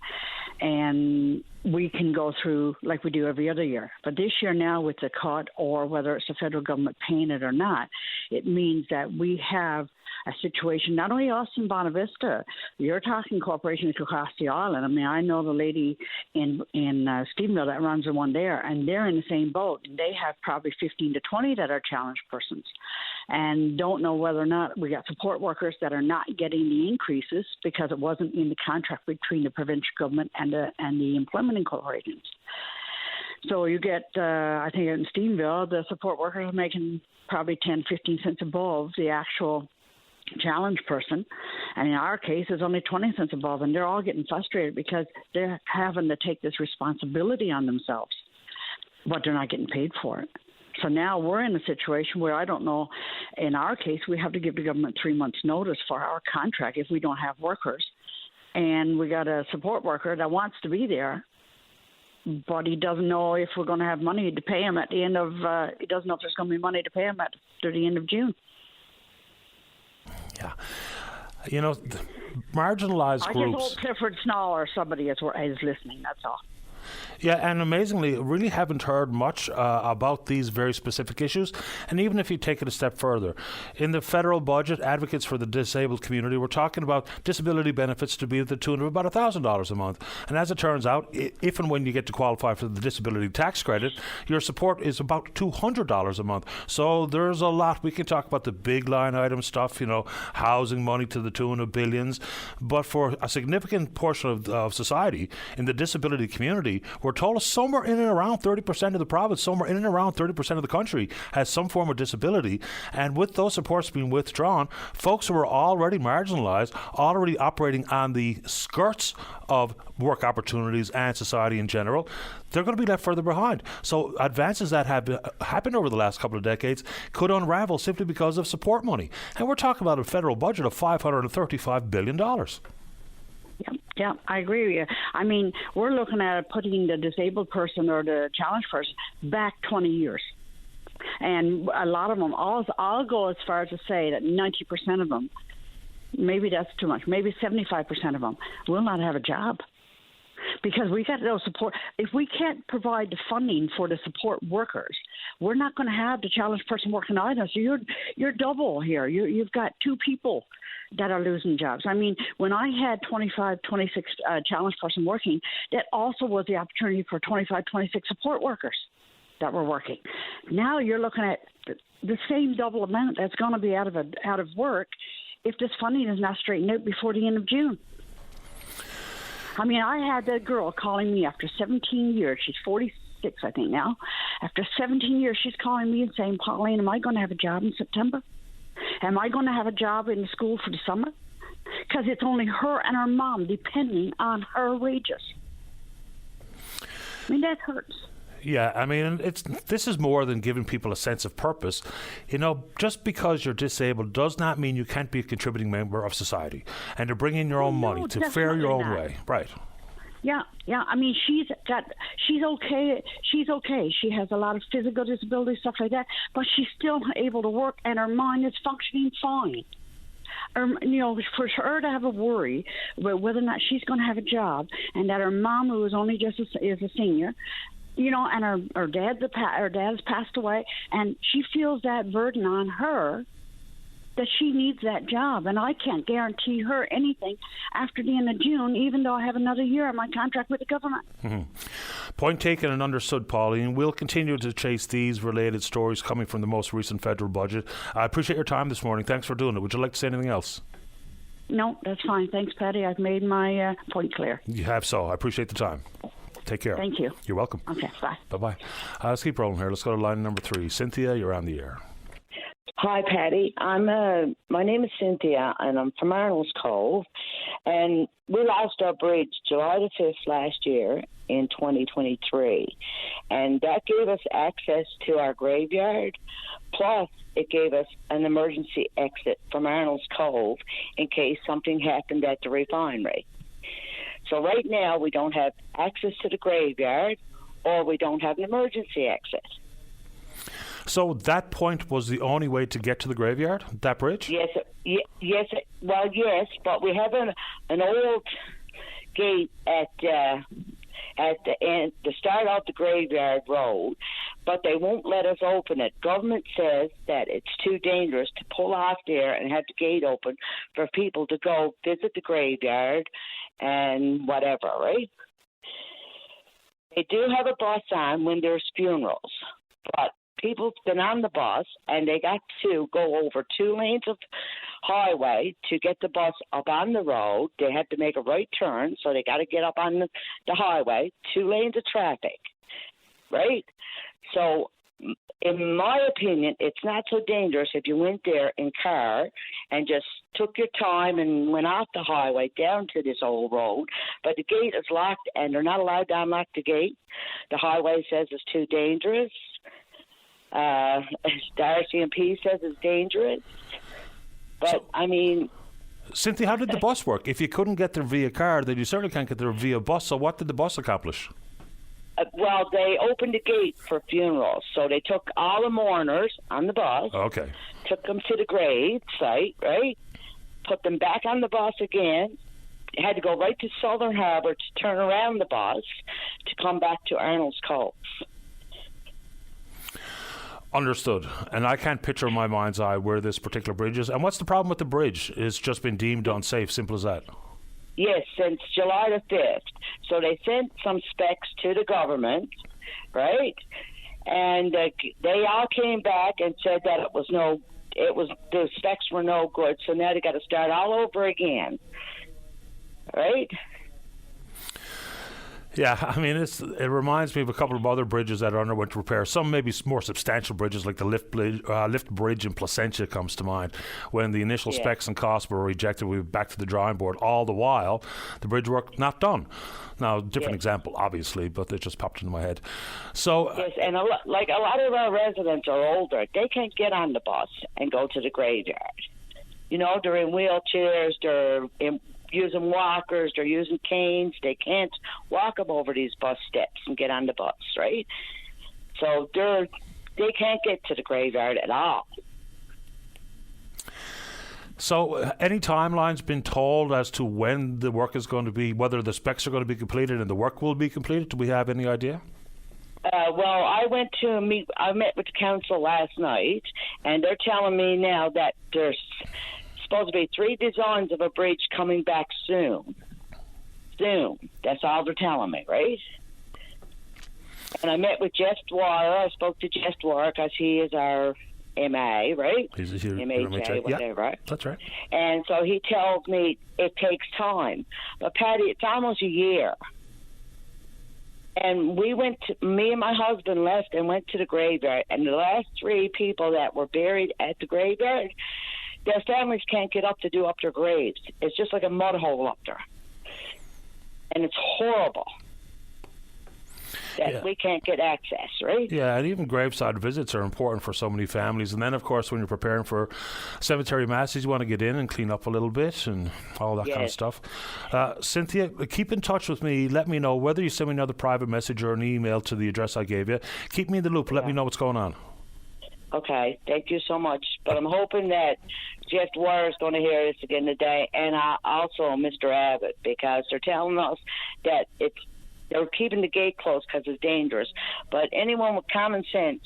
And we can go through like we do every other year. But this year now with the cut, or whether it's the federal government paying it or not, it means that we have a situation, not only us in Bonavista, you're talking corporations across the island. I mean, I know the lady in Stephenville that runs the one there, and they're in the same boat. And they have probably 15 to 20 that are challenged persons and don't know whether or not we got support workers that are not getting the increases because it wasn't in the contract between the provincial government and the employment corporations. So you get, I think in Stephenville, the support workers are making probably 10, 15 cents above the actual challenge person, and in our case it's only 20 cents above, and they're all getting frustrated because they're having to take this responsibility on themselves, but they're not getting paid for it. So now we're in a situation where I don't know, in our case we have to give the government 3 months notice for our contract if we don't have workers, and we got a support worker that wants to be there, but he doesn't know if we're going to have money to pay him at the end of he doesn't know if there's going to be money to pay him after the end of June. Yeah. You know, marginalised groups. I just hope Clifford Snall or somebody is listening, that's all. Yeah, and amazingly, really haven't heard much about these very specific issues. And even if you take it a step further, in the federal budget, advocates for the disabled community were talking about disability benefits to be at the tune of about $1,000 a month. And as it turns out, if and when you get to qualify for the disability tax credit, your support is about $200 a month. So there's a lot. We can talk about the big line item stuff, you know, housing money to the tune of billions. But for a significant portion of society in the disability community, We're told somewhere in and around 30% of the province, somewhere in and around 30% of the country has some form of disability. And with those supports being withdrawn, folks who are already marginalised, already operating on the skirts of work opportunities and society in general, they're going to be left further behind. So advances that have happened over the last couple of decades could unravel simply because of support money. And we're talking about a federal budget of $535 billion. Yeah, I agree with you. I mean, we're looking at putting the disabled person or the challenged person back 20 years. And a lot of them, I'll go as far as to say that 90% of them, maybe that's too much, maybe 75% of them will not have a job. Because we got no support. If we can't provide the funding for the support workers, we're not going to have the challenged person working either. So you're double here. You've got two people that are losing jobs. I mean, when I had 25, 26 challenged person working, that also was the opportunity for 25, 26 support workers that were working. Now you're looking at the same double amount that's going to be out of work if this funding is not straightened out before the end of June. I mean, I had that girl calling me after 17 years. She's 46, I think, now. After 17 years, she's calling me and saying, Pauline, am I going to have a job in September? Am I going to have a job in the school for the summer? Because it's only her and her mom depending on her wages. I mean, that hurts. Yeah, I mean, this is more than giving people a sense of purpose. You know, just because you're disabled does not mean you can't be a contributing member of society and to bring in your own money, to fare your own way. Right. Yeah. I mean, she's okay. She's okay. She has a lot of physical disability, stuff like that, but she's still able to work and her mind is functioning fine. You know, for her to have a worry about whether or not she's going to have a job and that her mom, who is only just is a senior, you know, and her dad has passed away, and she feels that burden on her that she needs that job, and I can't guarantee her anything after the end of June, even though I have another year on my contract with the government. Mm-hmm. Point taken and understood, Pauline. We'll continue to chase these related stories coming from the most recent federal budget. I appreciate your time this morning. Thanks for doing it. Would you like to say anything else? No, that's fine. Thanks, Patty. I've made my point clear. You have so. I appreciate the time. Take care. Thank you. You're welcome. Okay, bye. Bye-bye. Let's keep rolling here. Let's go to line number 3. Cynthia, you're on the air. Hi, Patty. My name is Cynthia, and I'm from Arnold's Cove. And we lost our bridge July the 5th last year in 2023. And that gave us access to our graveyard. Plus, it gave us an emergency exit from Arnold's Cove in case something happened at the refinery. So right now, we don't have access to the graveyard, or we don't have an emergency exit. So that point was the only way to get to the graveyard, that bridge? Yes. Yes. Well, yes, but we have an old gate at the end, the start of the graveyard road, but they won't let us open it. Government says that it's too dangerous to pull off there and have the gate open for people to go visit the graveyard and whatever, right? They do have a bus on when there's funerals, but people's been on the bus and they got to go over 2 lanes of highway to get the bus up on the road. They had to make a right turn, so they got to get up on the highway, 2 lanes of traffic, right? So in my opinion, it's not so dangerous if you went there in car and just took your time and went off the highway down to this old road. But the gate is locked and they're not allowed to unlock the gate. The highway says it's too dangerous. The RCMP says it's dangerous. But, I mean... Cynthia, how did the bus work? If you couldn't get there via car, then you certainly can't get there via bus. So what did the bus accomplish? Well, they opened the gate for funerals. So they took all the mourners on the bus. Okay. Took them to the grave site, right? Put them back on the bus again. Had to go right to Southern Harbour to turn around the bus to come back to Arnold's Cove. Understood. And I can't picture in my mind's eye where this particular bridge is. And what's the problem with the bridge? It's just been deemed unsafe, simple as that. Yes, since July the 5th. So they sent some specs to the government, right? And they all came back and said that the specs were no good. So now they got to start all over again, right? Yeah, I mean, it reminds me of a couple of other bridges that underwent repair. Some maybe more substantial bridges, like the lift bridge in Placentia comes to mind. When the initial specs and costs were rejected, we were back to the drawing board. All the while, the bridge work not done. Now, different example, obviously, but it just popped into my head. So yes, and a lot of our residents are older. They can't get on the bus and go to the graveyard. You know, they're in wheelchairs, they're using walkers, they're using canes. They can't walk up over these bus steps and get on the bus, right? So they can't get to the graveyard at all. So any timelines been told as to when the work is going to be, whether the specs are going to be completed and the work will be completed? Do we have any idea? Well, I met with the council last night, and they're telling me now that there's supposed to be 3 designs of a bridge coming back soon. Soon. That's all they're telling me, right? And I met with Jeff Dwyer. I spoke to Jeff Dwyer because he is our MA, right? He's here. MHA, whatever. Yeah, that's right. And so he tells me it takes time. But, Patty, it's almost a year. And me and my husband left and went to the graveyard. And the last 3 people that were buried at the graveyard, their families can't get up to do up their graves. It's just like a mud hole up there. And it's horrible that we can't get access, right? Yeah, and even graveside visits are important for so many families. And then, of course, when you're preparing for cemetery masses, you want to get in and clean up a little bit and all that kind of stuff. Cynthia, keep in touch with me. Let me know whether you send me another private message or an email to the address I gave you. Keep me in the loop. Let me know what's going on. Okay, thank you so much. But I'm hoping that Jeff Dwyer is going to hear this again today, and also Mr. Abbott, because they're telling us that they're keeping the gate closed because it's dangerous. But anyone with common sense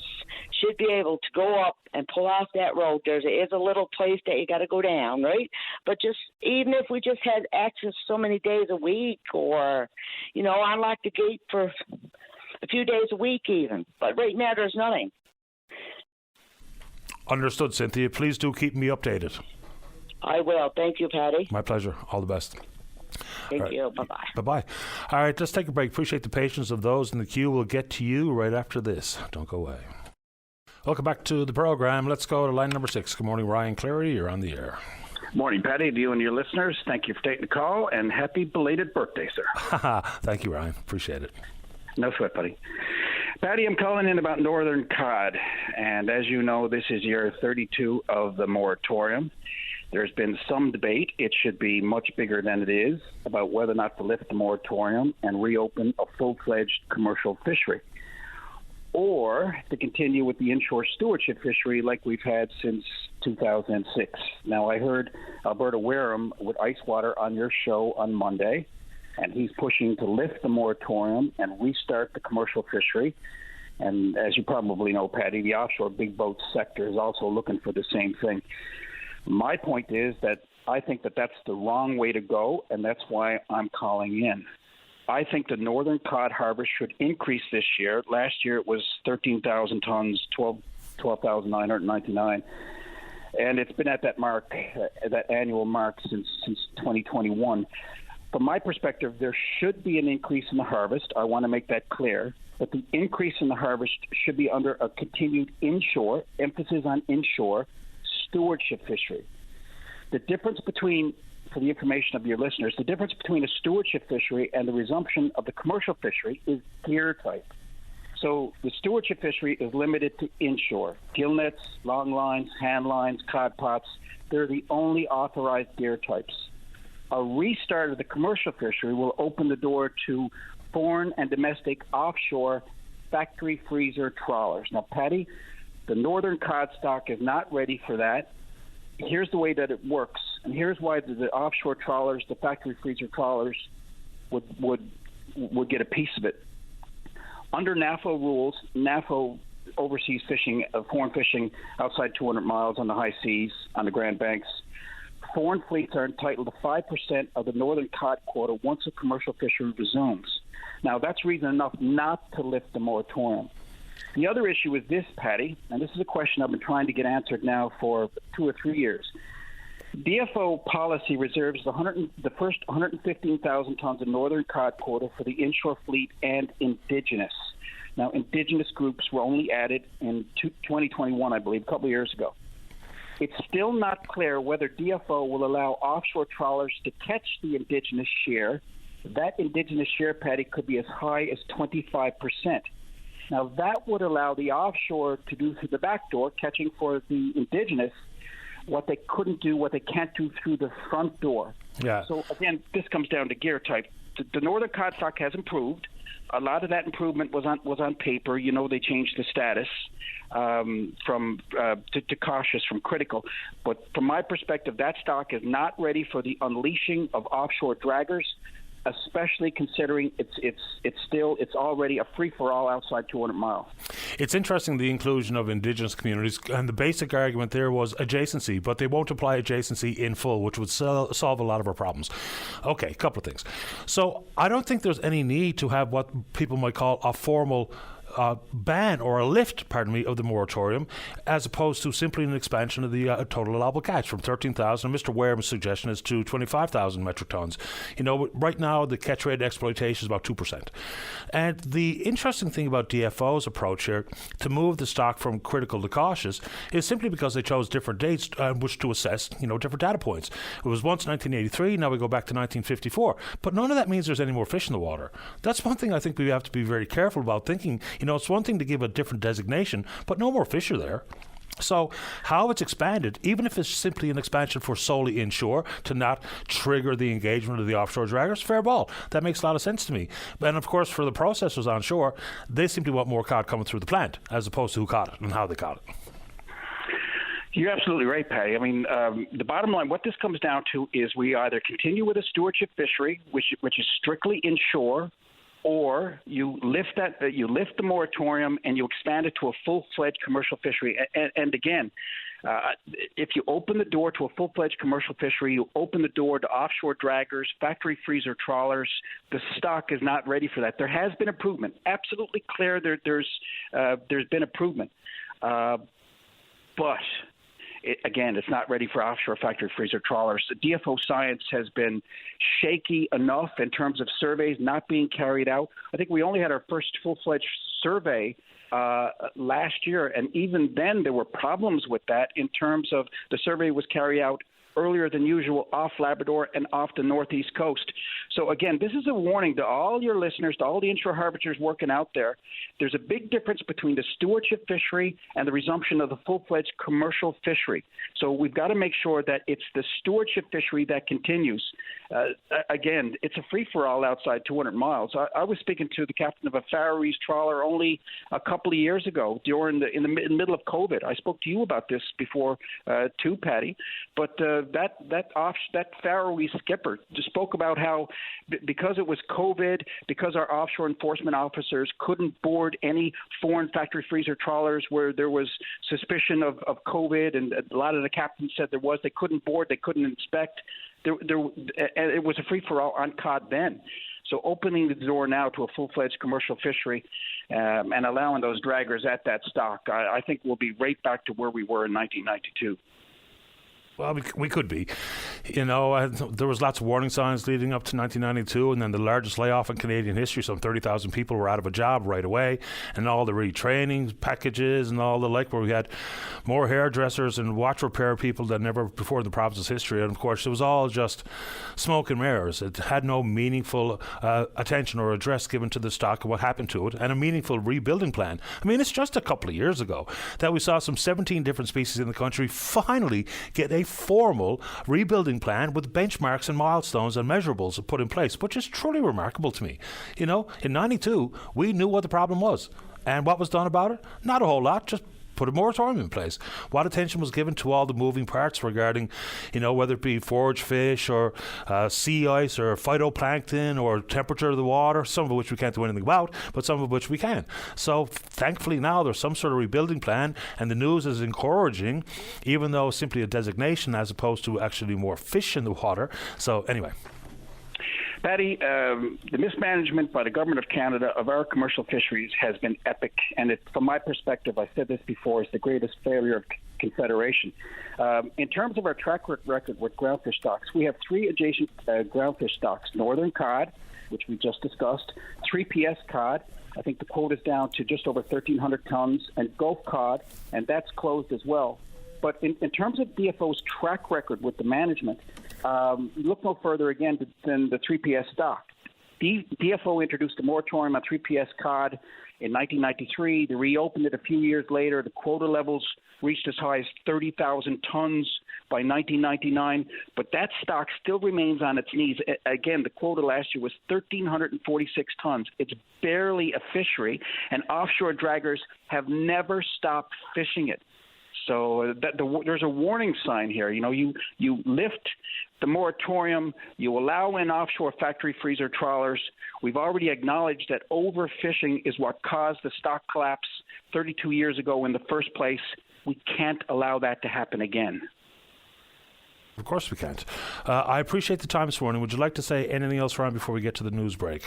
should be able to go up and pull off that road. There is a little place that you got to go down, right? But just even if we just had access so many days a week, or unlock the gate for a few days a week even. But right now there's nothing. Understood, Cynthia. Please do keep me updated. I will. Thank you, Patty. My pleasure. All the best. Thank you. Bye-bye. Bye-bye. All right, let's take a break. Appreciate the patience of those in the queue. We'll get to you right after this. Don't go away. Welcome back to the program. Let's go to line number 6. Good morning, Ryan Clary. You're on the air. Morning, Patty, to you and your listeners. Thank you for taking the call, and happy belated birthday, sir. Thank you, Ryan. Appreciate it. No sweat, buddy. Patty, I'm calling in about northern cod, and as you know, this is year 32 of the moratorium. There's been some debate, it should be much bigger than it is, about whether or not to lift the moratorium and reopen a full-fledged commercial fishery, or to continue with the inshore stewardship fishery like we've had since 2006. Now, I heard Alberta Wareham with Ice Water on your show on Monday, and he's pushing to lift the moratorium and restart the commercial fishery. And as you probably know, Patty, the offshore big boat sector is also looking for the same thing. My point is that I think that that's the wrong way to go, and that's why I'm calling in. I think the northern cod harvest should increase this year. Last year it was 13,000 tons, 12,999. And it's been at that mark, that annual mark since 2021. From my perspective, there should be an increase in the harvest. I want to make that clear. But the increase in the harvest should be under a continued inshore, emphasis on inshore, stewardship fishery. The difference between, for the information of your listeners, the difference between a stewardship fishery and the resumption of the commercial fishery is gear type. So the stewardship fishery is limited to inshore. Gill nets, long lines, hand lines, cod pots, they're the only authorized gear types. A restart of the commercial fishery will open the door to foreign and domestic offshore factory freezer trawlers. Now, Patty, the northern cod stock is not ready for that. Here's the way that it works, and here's why the offshore trawlers, the factory freezer trawlers, would get a piece of it. Under NAFO rules, NAFO oversees fishing, foreign fishing outside 200 miles on the high seas, on the Grand Banks. Foreign fleets are entitled to 5% of the northern cod quota once a commercial fishery resumes. Now, that's reason enough not to lift the moratorium. The other issue is this, Patty, and this is a question I've been trying to get answered now for 2 or 3 years. DFO policy reserves the first 115,000 tons of northern cod quota for the inshore fleet and indigenous. Now, indigenous groups were only added in 2021, I believe, a couple of years ago. It's still not clear whether DFO will allow offshore trawlers to catch the indigenous share. That indigenous share, Patty, could be as high as 25%. Now, that would allow the offshore to do through the back door, catching for the indigenous, what they can't do through the front door. Yeah. So, again, this comes down to gear type. The northern cod stock has improved. A lot of that improvement was on paper. You know, they changed the status to cautious from critical. But from my perspective, that stock is not ready for the unleashing of offshore draggers, especially considering it's already a free-for-all outside 200 miles. It's interesting, the inclusion of indigenous communities, and the basic argument there was adjacency, but they won't apply adjacency in full, which would solve a lot of our problems. Okay, a couple of things. So I don't think there's any need to have what people might call a formal ban or a lift, of the moratorium, as opposed to simply an expansion of the total allowable catch from 13,000. Mr. Wareham's suggestion is to 25,000 metric tons. You know, right now the catch rate exploitation is about 2%. And the interesting thing about DFO's approach here to move the stock from critical to cautious is simply because they chose different dates which to assess, different data points. It was once 1983, now we go back to 1954. But none of that means there's any more fish in the water. That's one thing I think we have to be very careful about thinking. It's one thing to give a different designation, but no more fish are there. So how it's expanded, even if it's simply an expansion for solely inshore to not trigger the engagement of the offshore draggers, fair ball. That makes a lot of sense to me. And of course, for the processors onshore, they simply want more cod coming through the plant as opposed to who caught it and how they caught it. You're absolutely right, Patty. I mean, the bottom line, what this comes down to is we either continue with a stewardship fishery, which is strictly inshore, or you lift the moratorium and you expand it to a full-fledged commercial fishery. And again, if you open the door to a full-fledged commercial fishery, you open the door to offshore draggers, factory freezer trawlers. The stock is not ready for that. There has been improvement. Absolutely clear there's been improvement. But it's not ready for offshore factory freezer trawlers. The DFO science has been shaky enough in terms of surveys not being carried out. I think we only had our first full-fledged survey last year, and even then there were problems with that in terms of the survey was carried out earlier than usual off Labrador and off the northeast coast. So again, this is a warning to all your listeners, to all the inshore harbingers working out there. There's a big difference between the stewardship fishery and the resumption of the full-fledged commercial fishery. So we've got to make sure that it's the stewardship fishery that continues. Again, it's a free-for-all outside 200 miles. I was speaking to the captain of a Faroese trawler only a couple of years ago in the middle of COVID. I spoke to you about this before too, Patty. But that Faroese skipper just spoke about how because it was COVID, because our offshore enforcement officers couldn't board any foreign factory freezer trawlers where there was suspicion of COVID, and a lot of the captains said they couldn't board, they couldn't inspect. It was a free-for-all on cod then. So opening the door now to a full-fledged commercial fishery and allowing those draggers at that stock, I think we'll be right back to where we were in 1992. Well, we could be. There was lots of warning signs leading up to 1992, and then the largest layoff in Canadian history. Some 30,000 people were out of a job right away, and all the retraining packages and all the like, where we had more hairdressers and watch repair people than ever before in the province's history. And of course, it was all just smoke and mirrors. It had no meaningful attention or address given to the stock and what happened to it, and a meaningful rebuilding plan. I mean, it's just a couple of years ago that we saw some 17 different species in the country finally get a formal rebuilding plan with benchmarks and milestones and measurables put in place, which is truly remarkable to me. In 92, we knew what the problem was. And what was done about it? Not a whole lot, just put a moratorium in place. What attention was given to all the moving parts regarding, whether it be forage fish or sea ice or phytoplankton or temperature of the water, some of which we can't do anything about, but some of which we can. So thankfully now there's some sort of rebuilding plan, and the news is encouraging, even though simply a designation as opposed to actually more fish in the water. So anyway. Patty, the mismanagement by the Government of Canada of our commercial fisheries has been epic, and from my perspective, I said this before, it's the greatest failure of Confederation. In terms of our track record with groundfish stocks, we have 3 adjacent groundfish stocks: northern cod, which we just discussed, 3PS cod. I think the quota is down to just over 1,300 tons, and Gulf cod, and that's closed as well. But in terms of DFO's track record with the management, look no further again than the 3PS stock. DFO introduced a moratorium on 3PS cod in 1993. They reopened it a few years later. The quota levels reached as high as 30,000 tons by 1999, but that stock still remains on its knees. Again, the quota last year was 1,346 tons. It's barely a fishery, and offshore draggers have never stopped fishing it. So there's a warning sign here. You know, you lift the moratorium, you allow in offshore factory freezer trawlers. We've already acknowledged that overfishing is what caused the stock collapse 32 years ago in the first place. We can't allow that to happen again. Of course we can't. I appreciate the time this morning. Would you like to say anything else, Ryan, before we get to the news break?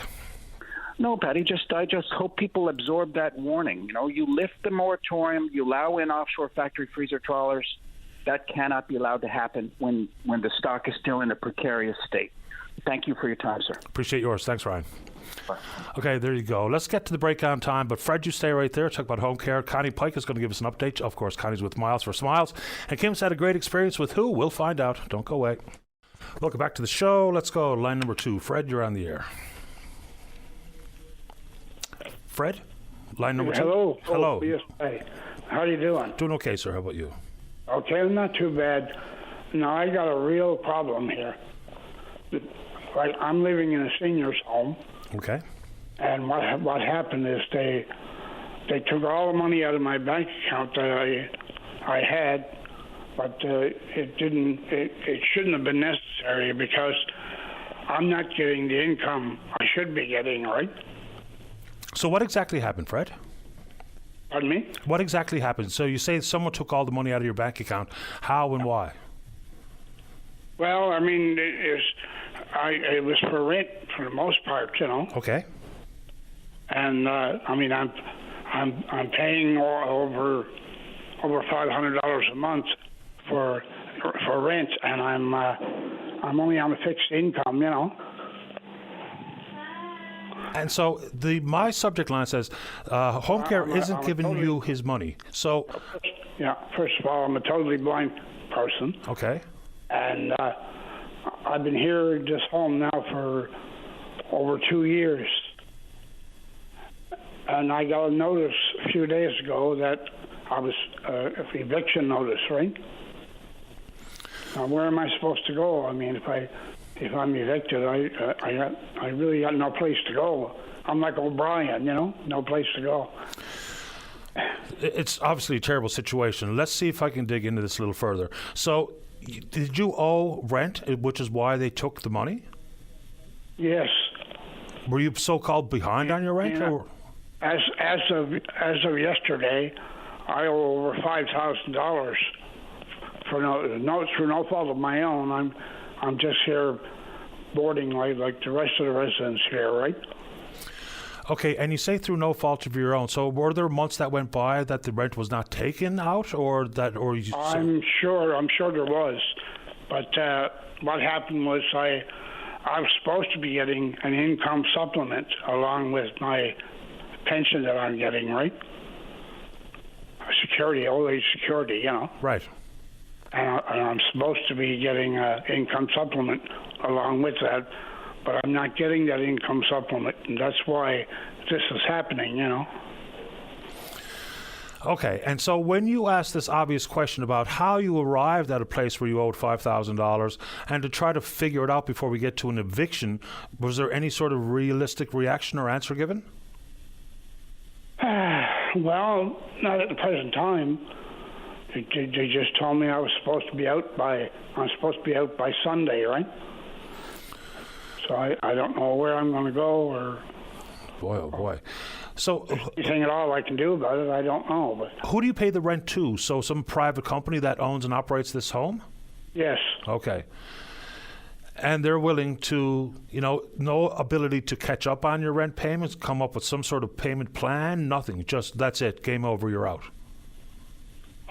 No, Patty, I just hope people absorb that warning. You know, you lift the moratorium, you allow in offshore factory freezer trawlers. That cannot be allowed to happen when the stock is still in a precarious state. Thank you for your time, sir. Appreciate yours. Thanks, Ryan. Okay, there you go. Let's get to the breakdown time. But Fred, you stay right there. Talk about home care. Connie Pike is going to give us an update. Of course, Connie's with Miles for Smiles. And Kim's had a great experience with who? We'll find out. Don't go away. Welcome back to the show. Let's go. Line number 2. Fred, you're on the air. Fred? Line number 2. Hello. Hello. Oh, yes. Hi. How are you doing? Doing okay, sir. How about you? Okay, not too bad. Now, I got a real problem here. Right, I'm living in a senior's home. Okay. And what happened is they took all the money out of my bank account that I had, but it shouldn't have been necessary because I'm not getting the income I should be getting, right? So what exactly happened, Fred? Pardon me? What exactly happened? So you say someone took all the money out of your bank account. How and why? Well, I mean, it was for rent for the most part, you know. Okay. And I mean, I'm paying over $500 a month for rent, and I'm only on a fixed income, you know. And so my subject line says, home care isn't giving you his money. So, yeah. First of all, I'm a totally blind person. Okay. And I've been here at this home now for over 2 years. And I got a notice a few days ago that I was eviction notice, right? Now, where am I supposed to go? I mean, if I'm evicted, I really got no place to go. I'm like O'Brien, you know, no place to go. It's obviously a terrible situation. Let's see if I can dig into this a little further. So, did you owe rent, which is why they took the money? Yes. Were you so-called behind on your rent? Or? As of yesterday, I owe over $5,000 for no fault of my own. I'm just here boarding like the rest of the residents here, right? Okay, and you say through no fault of your own. So were there months that went by that the rent was not taken out, or that, or you? I'm sure there was, but what happened was I was supposed to be getting an income supplement along with my pension that I'm getting, right? Security, old age security, you know. Right. And I'm supposed to be getting an income supplement along with that, but I'm not getting that income supplement, and that's why this is happening, you know. Okay, and so when you asked this obvious question about how you arrived at a place where you owed $5,000 and to try to figure it out before we get to an eviction, was there any sort of realistic reaction or answer given? Well, not at the present time. They just told me I'm supposed to be out by Sunday, right? So I don't know where I'm going to go or. Boy, oh boy. So anything at all I can do about it, I don't know. But who do you pay the rent to? So some private company that owns and operates this home? Yes. Okay. and they're willing to, no ability to catch up on your rent payments, come up with some sort of payment plan, nothing, just that's it, game over, you're out.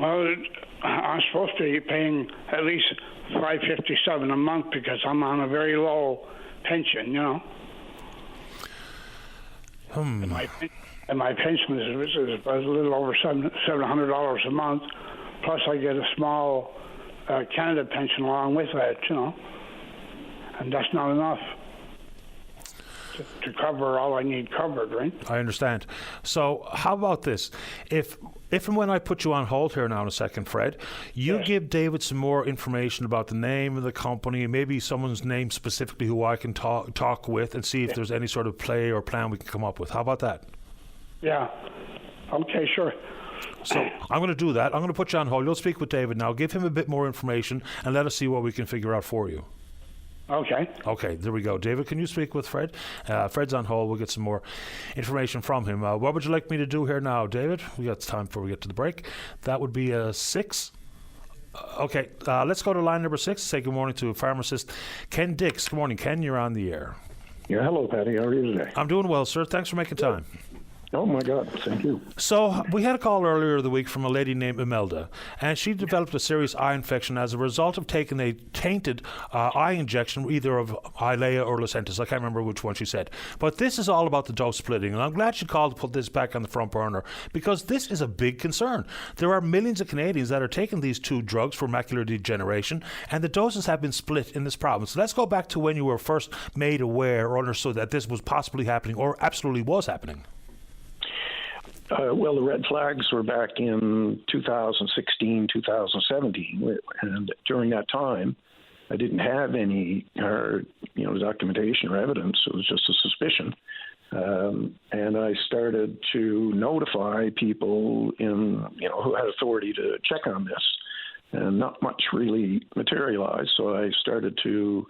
Well, I'm supposed to be paying at least $557 a month because I'm on a very low pension, And my pension is a little over $700 a month. Plus, I get a small Canada pension along with that, and that's not enough to cover all I need covered, right? I understand. So how about this? If and when I put you on hold here now in a second, Fred, you give David some more information about the name of the company, maybe someone's name specifically who I can talk with and see if there's any sort of play or plan we can come up with. How about that? Yeah. Okay, sure. So I'm going to do that. I'm going to put you on hold. You'll speak with David now. Give him a bit more information and let us see what we can figure out for you. Okay, there we go. David, can you speak with Fred? Fred's on hold. We'll get some more information from him. What would you like me to do here now, David? We got time before we get to the break. That would be 6. Okay, let's go to line number 6. Say good morning to pharmacist Ken Dix. Good morning, Ken. You're on the air. Yeah, hello, Patty. How are you today? I'm doing well, sir. Thanks for making time. Oh, my God. Thank you. So we had a call earlier the week from a lady named Imelda, and she developed a serious eye infection as a result of taking a tainted eye injection, either of Eylea or Lucentis. I can't remember which one she said. But this is all about the dose splitting, and I'm glad she called to put this back on the front burner, because this is a big concern. There are millions of Canadians that are taking these two drugs for macular degeneration, and the doses have been split in this province. So let's go back to when you were first made aware or understood that this was possibly happening or absolutely was happening. Well, the red flags were back in 2016, 2017, and during that time, I didn't have any, documentation or evidence. It was just a suspicion, and I started to notify people who had authority to check on this, and not much really materialized. So I started to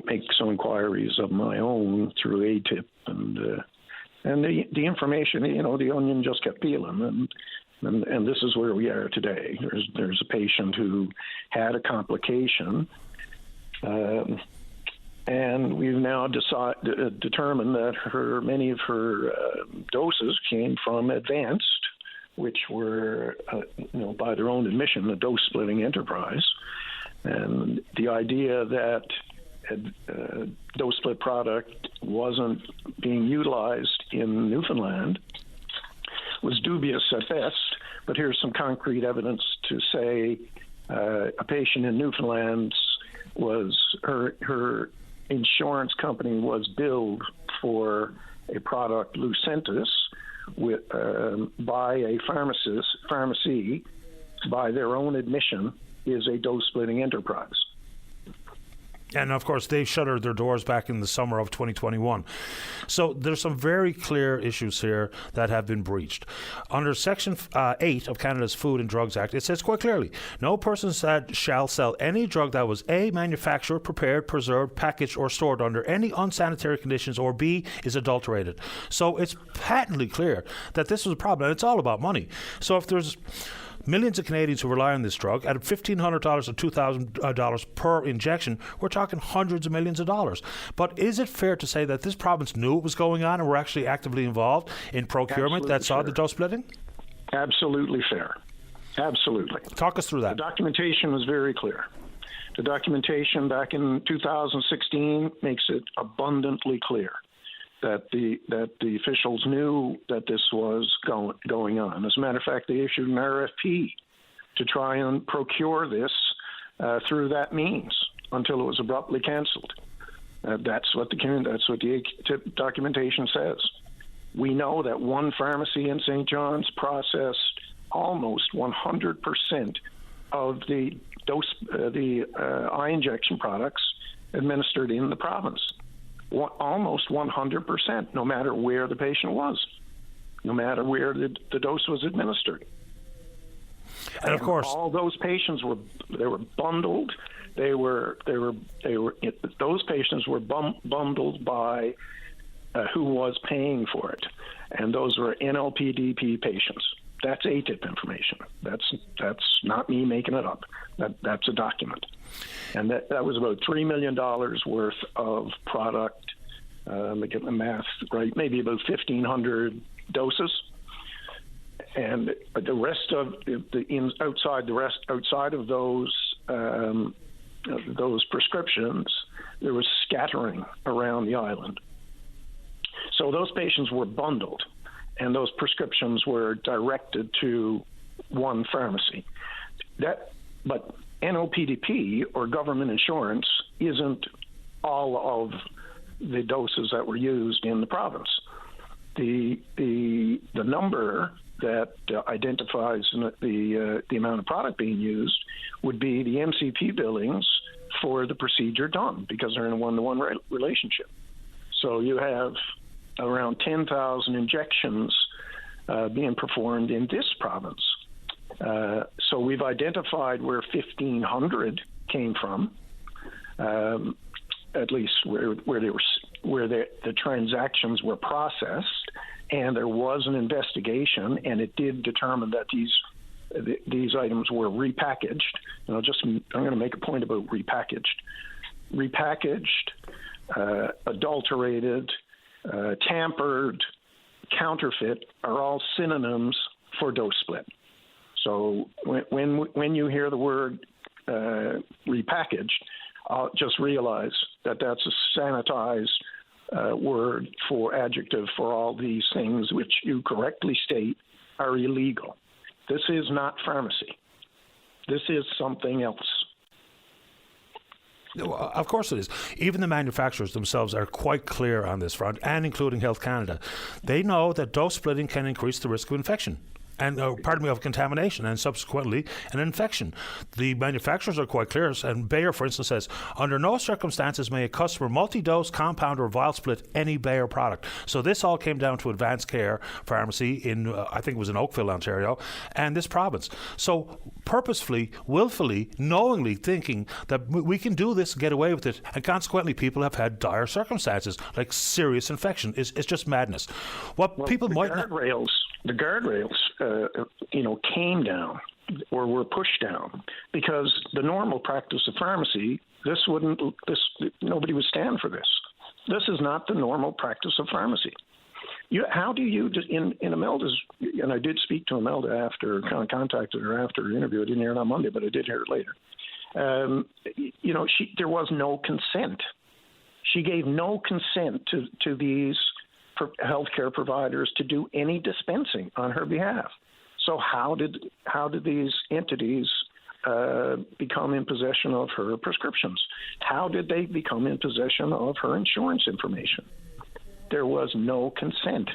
make some inquiries of my own through ATIP and the information, the onion just kept peeling, and this is where we are today. There's a patient who had a complication, and we've now determined that many of her doses came from Advanced, which were, by their own admission, a dose-splitting enterprise, and the idea that dose split product wasn't being utilized in Newfoundland was dubious at best, but here's some concrete evidence to say a patient in Newfoundland was her insurance company was billed for a product Lucentis by a pharmacy by their own admission is a dose splitting enterprise. And, of course, they shuttered their doors back in the summer of 2021. So there's some very clear issues here that have been breached. Under Section 8 of Canada's Food and Drugs Act, it says quite clearly, no person shall sell any drug that was A, manufactured, prepared, preserved, packaged, or stored under any unsanitary conditions, or B, is adulterated. So it's patently clear that this was a problem, and it's all about money. So if there's millions of Canadians who rely on this drug at $1,500 or $2,000 per injection, we're talking hundreds of millions of dollars. But is it fair to say that this province knew it was going on and were actually actively involved in procurement that saw the dose splitting? Absolutely fair. Absolutely. Talk us through that. The documentation was very clear. The documentation back in 2016 makes it abundantly clear that the officials knew that this was going on. As a matter of fact, they issued an RFP to try and procure this through that means until it was abruptly canceled. That's what the documentation says. We know that one pharmacy in St. John's processed almost 100% of the eye injection products administered in the province. Almost 100%, no matter where the patient was, no matter where the dose was administered. And of course, all those patients were bundled. Those patients were bundled by who was paying for it, and those were NLPDP patients. That's ATIP information. That's not me making it up. That's a document. And that was about $3 million worth of product. Let me get my math right. Maybe about 1,500 doses. And the rest of outside of those prescriptions, there was scattering around the island. So those patients were bundled, and those prescriptions were directed to one pharmacy. But NOPDP, or government insurance, isn't all of the doses that were used in the province. The number that identifies the amount of product being used would be the MCP billings for the procedure done, because they're in a one-to-one relationship. So you have around 10,000 injections being performed in this province. So we've identified where 1,500 came from, at least where the transactions were processed, and there was an investigation, and it did determine that these items were repackaged. And I'm going to make a point about repackaged, adulterated, tampered, counterfeit are all synonyms for dose split. So when you hear the word repackaged, just realize that that's a sanitized word for adjective for all these things which you correctly state are illegal. This is not pharmacy. This is something else. Of course it is. Even the manufacturers themselves are quite clear on this front, and including Health Canada. They know that dose splitting can increase the risk of infection. And of contamination and subsequently an infection. The manufacturers are quite clear, and Bayer, for instance, says, under no circumstances may a customer multi-dose, compound or vial split any Bayer product. So this all came down to Advanced Care Pharmacy in, I think it was in Oakville, Ontario, and this province. So purposefully, willfully, knowingly thinking that we can do this, get away with it, and consequently people have had dire circumstances, like serious infection. It's just madness. People might not... The guardrails, came down or were pushed down because the normal practice of pharmacy, nobody would stand for this. This is not the normal practice of pharmacy. How do you, in Imelda's, and I did speak to Imelda after, kind of contacted her after her interview. I didn't hear it on Monday, but I did hear it later. There was no consent. She gave no consent to these healthcare providers to do any dispensing on her behalf. So how did these entities become in possession of her prescriptions? How did they become in possession of her insurance information? There was no consent.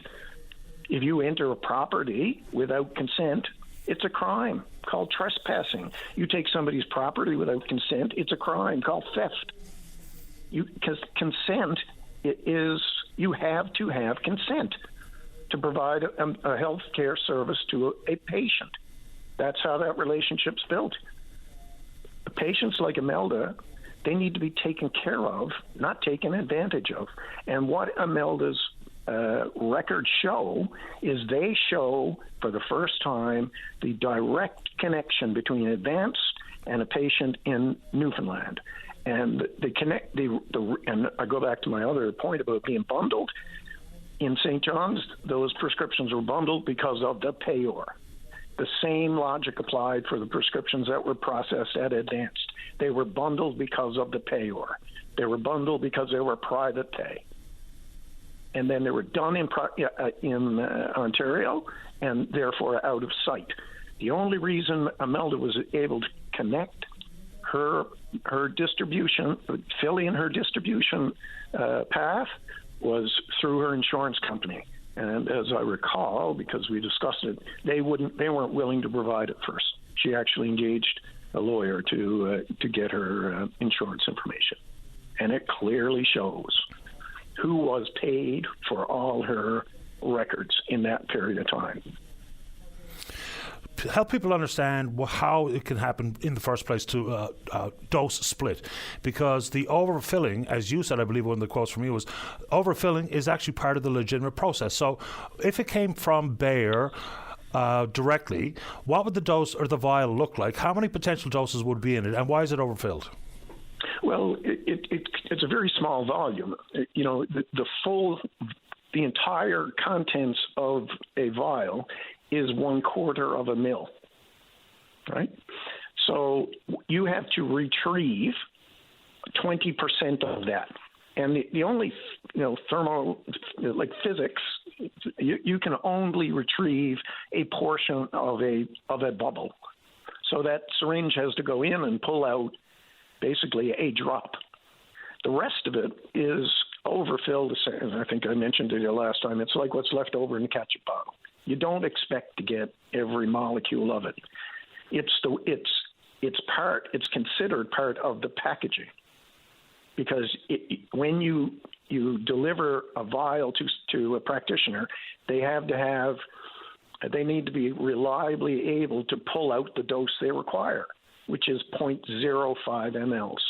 If you enter a property without consent, it's a crime called trespassing. You take somebody's property without consent, it's a crime called theft. Because consent is, you have to have consent to provide a health care service to a patient. That's how that relationship's built. Patients like Imelda, they need to be taken care of, not taken advantage of. And what Imelda's records show is they show for the first time the direct connection between Advanced and a patient in Newfoundland. And and I go back to my other point about being bundled. In St. John's, those prescriptions were bundled because of the payor. The same logic applied for the prescriptions that were processed at Advanced. They were bundled because of the payor. They were bundled because they were private pay. And then they were done in Ontario and therefore out of sight. The only reason Imelda was able to connect her distribution, fill in her distribution path, was through her insurance company. And as I recall, because we discussed it, they weren't willing to provide it first. She actually engaged a lawyer to get her insurance information, and it clearly shows who was paid for all her records in that period of time. Help people understand how it can happen in the first place to dose split, because the overfilling, as you said, I believe one of the quotes from you was, overfilling is actually part of the legitimate process. So if it came from Bayer, directly, what would the dose or the vial look like? How many potential doses would be in it, and why is it overfilled? Well, it's a very small volume. You know, the entire contents of a vial is 1/4 of a mil, right? So you have to retrieve 20% of that. And the only, like physics, you can only retrieve a portion of a bubble. So that syringe has to go in and pull out basically a drop. The rest of it is overfilled. I think I mentioned to you last time. It's like what's left over in the ketchup bottle. You don't expect to get every molecule of it. It's considered part of the packaging, because when you deliver a vial to a practitioner, they need to be reliably able to pull out the dose they require, which is 0.05 mLs.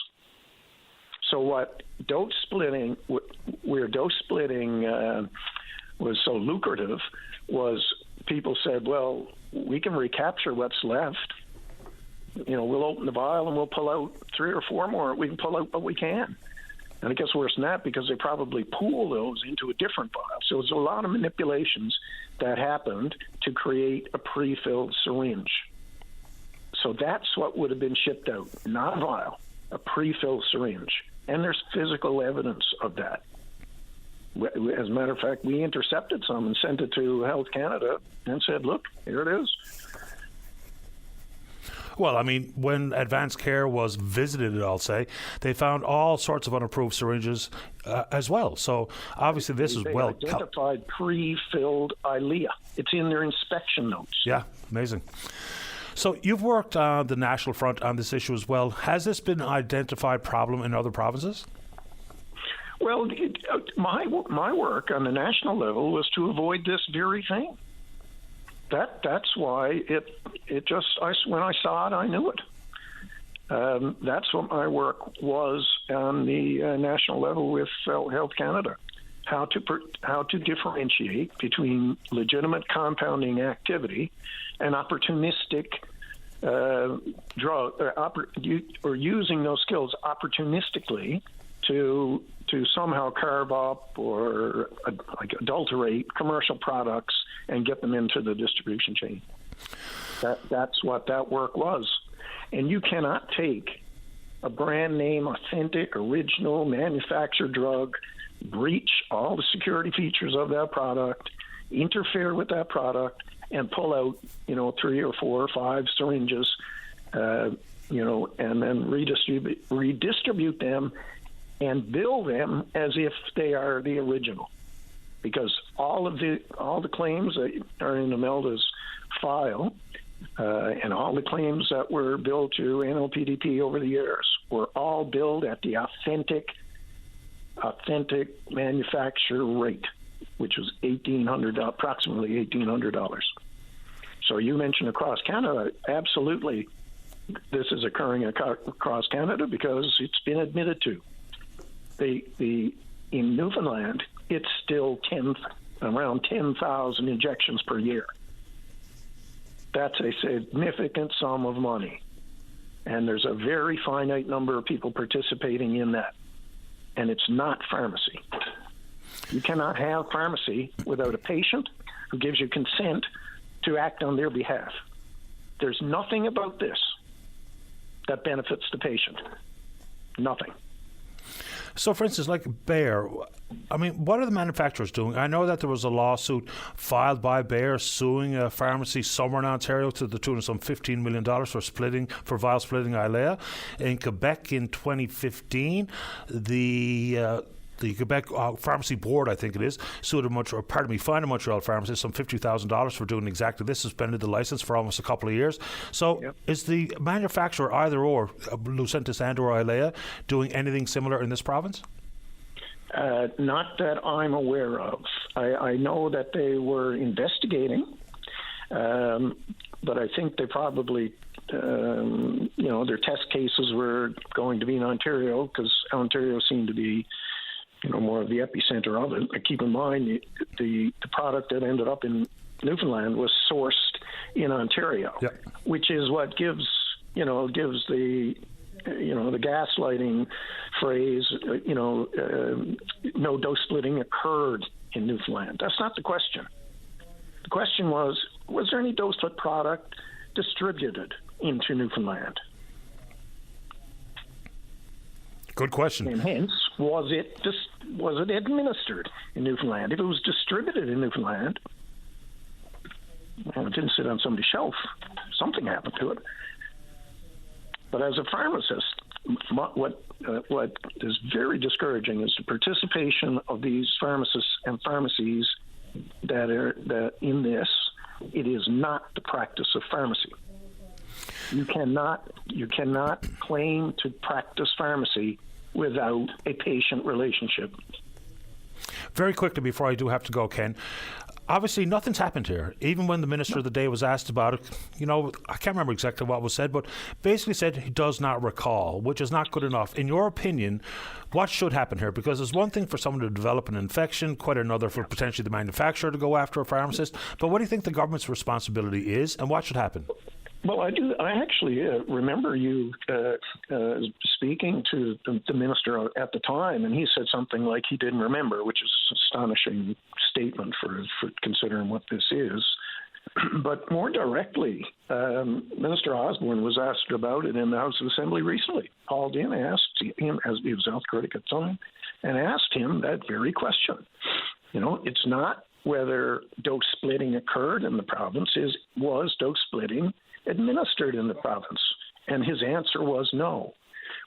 So where dose splitting was so lucrative was people said, well, we can recapture what's left. We'll open the vial and we'll pull out 3 or 4 more. We can pull out what we can. And it gets worse than that because they probably pool those into a different vial. So there's a lot of manipulations that happened to create a pre-filled syringe. So that's what would have been shipped out, not a vial, a pre-filled syringe. And there's physical evidence of that. As a matter of fact, we intercepted some and sent it to Health Canada and said, look, here it is. Well, I mean, when Advanced Care was visited, I'll say, they found all sorts of unapproved syringes as well. So obviously this is well identified pre-filled Eylea. It's in their inspection notes. Yeah, amazing. So you've worked on the national front on this issue as well. Has this been an identified problem in other provinces? Well, my work on the national level was to avoid this very thing. That's why when I saw it, I knew it. That's what my work was on the national level with Health Canada, how to differentiate between legitimate compounding activity and opportunistic drug, or using those skills opportunistically to somehow carve up or adulterate commercial products and get them into the distribution chain. That's what that work was. And you cannot take a brand name, authentic, original, manufactured drug, breach all the security features of that product, interfere with that product, and pull out, 3 or 4 or 5 syringes, and then redistribute them and bill them as if they are the original, because all the claims that are in Imelda's file and all the claims that were billed to NOPDP over the years were all billed at the authentic manufacturer rate, which was approximately $1,800. So you mentioned across Canada, absolutely, this is occurring across Canada because it's been admitted to. In Newfoundland, it's still around 10,000 injections per year. That's a significant sum of money. And there's a very finite number of people participating in that. And it's not pharmacy. You cannot have pharmacy without a patient who gives you consent to act on their behalf. There's nothing about this that benefits the patient. Nothing. So, for instance, like Bayer, I mean, what are the manufacturers doing? I know that there was a lawsuit filed by Bayer suing a pharmacy somewhere in Ontario to the tune of some $15 million for vial splitting Eylea. In Quebec in 2015, the Quebec Pharmacy Board, I think it is, fined a Montreal pharmacist some $50,000 for doing exactly this, suspended the license for almost a couple of years. So is the manufacturer either or, Lucentis and or Eylea, doing anything similar in this province? Not that I'm aware of. I know that they were investigating, but I think they probably, their test cases were going to be in Ontario because Ontario seemed to be more of the epicenter of it. Keep in mind the product that ended up in Newfoundland was sourced in Ontario, which is what gives the gaslighting phrase, no dose splitting occurred in Newfoundland. That's not the question. The question was there any dose split product distributed into Newfoundland? Good question. And hence, was it administered in Newfoundland? If it was distributed in Newfoundland, well, it didn't sit on somebody's shelf. Something happened to it. But as a pharmacist, what is very discouraging is the participation of these pharmacists and pharmacies that in this. It is not the practice of pharmacy. You cannot claim to practice pharmacy without a patient relationship. Very quickly before I do have to go, Ken, obviously nothing's happened here. Even when the Minister of the Day was asked about it, I can't remember exactly what was said, but basically said he does not recall, which is not good enough. In your opinion, what should happen here? Because there's one thing for someone to develop an infection, quite another for potentially the manufacturer to go after a pharmacist. But what do you think the government's responsibility is, and what should happen? Well, I do. I actually remember you speaking to the minister at the time, and he said something like he didn't remember, which is an astonishing statement for considering what this is. But more directly, Minister Osborne was asked about it in the House of Assembly recently. Called in, asked him, as he was health critic at the time, and asked him that very question. It's not whether dose splitting occurred in the province, was dose splitting administered in the province? And his answer was no.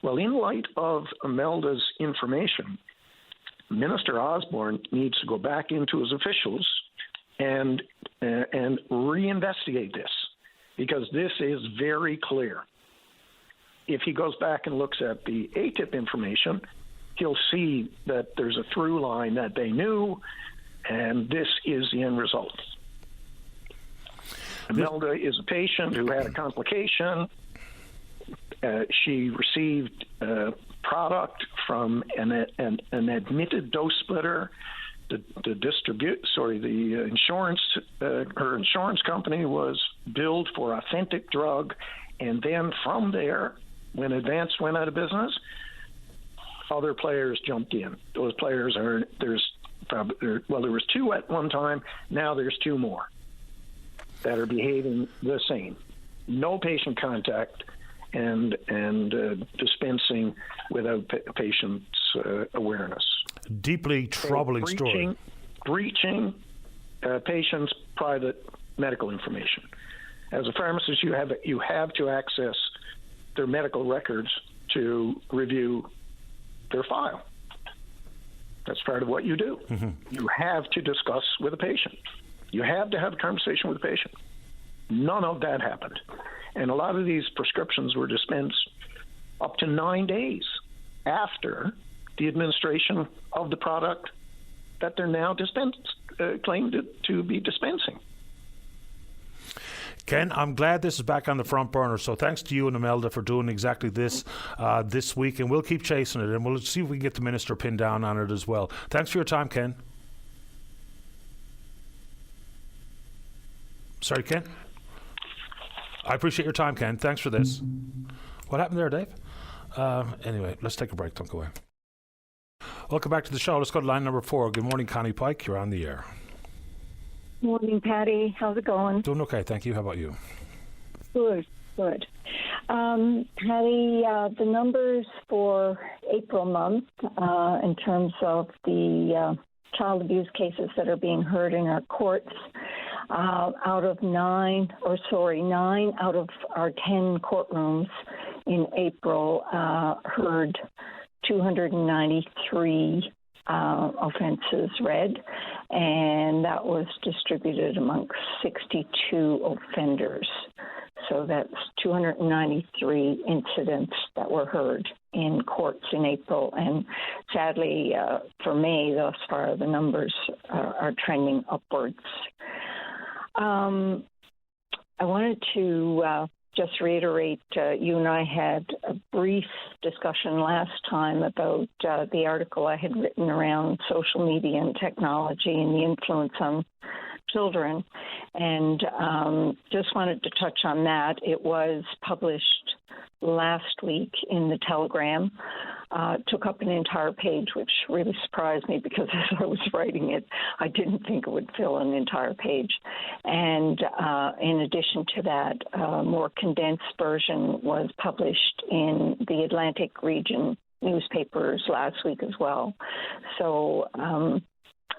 Well, in light of Imelda's information, Minister Osborne needs to go back into his officials and reinvestigate this, because this is very clear. If he goes back and looks at the ATIP information, he'll see that there's a through line that they knew, and this is the end result. Imelda is a patient who had a complication. She received product from an admitted dose splitter. The insurance, her insurance company was billed for authentic drug, and then from there, when Advance went out of business, other players jumped in. Those players there was two at one time. Now there's two more that are behaving the same. No patient contact and dispensing without patient's awareness. Deeply troubling story. Breaching patients' private medical information. As a pharmacist, you have to access their medical records to review their file. That's part of what you do. Mm-hmm. You have to discuss with a patient. You have to have a conversation with the patient. None of that happened. And a lot of these prescriptions were dispensed up to 9 days after the administration of the product that they're now claimed to be dispensing. Ken, I'm glad this is back on the front burner. So thanks to you and Imelda for doing exactly this this week. And we'll keep chasing it. And we'll see if we can get the minister pinned down on it as well. Thanks for your time, Ken. Sorry, Ken? I appreciate your time, Ken. Thanks for this. What happened there, Dave? Anyway, let's take a break. Don't go away. Welcome back to the show. Let's go to line number 4. Good morning, Connie Pike. You're on the air. Morning, Patty. How's it going? Doing okay, thank you. How about you? Good. Patty, the numbers for April month in terms of the child abuse cases that are being heard in our courts, 9 out of our 10 courtrooms in April heard 293 offenses read, and that was distributed amongst 62 offenders. So that's 293 incidents that were heard in courts in April. And sadly, for May, thus far, the numbers are trending upwards. I wanted to just reiterate, you and I had a brief discussion last time about the article I had written around social media and technology and the influence on children. And just wanted to touch on that. It was published last week in the Telegram. Took up an entire page, which really surprised me because as I was writing it, I didn't think it would fill an entire page. And in addition to that, a more condensed version was published in the Atlantic region newspapers last week as well. So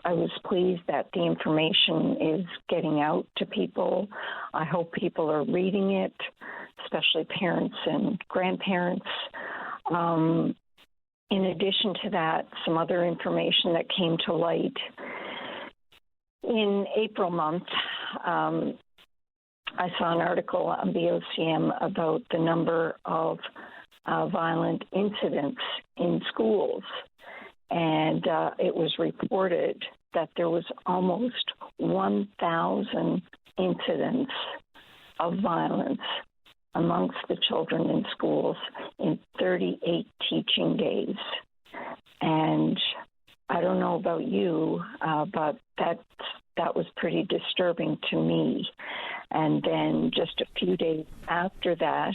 I was pleased that the information is getting out to people. I hope people are reading it, especially parents and grandparents. In addition to that, some other information that came to light. In April month, I saw an article on the OCM about the number of violent incidents in schools. And it was reported that there was almost 1,000 incidents of violence amongst the children in schools in 38 teaching days. And I don't know about you, but that was pretty disturbing to me. And then just a few days after that,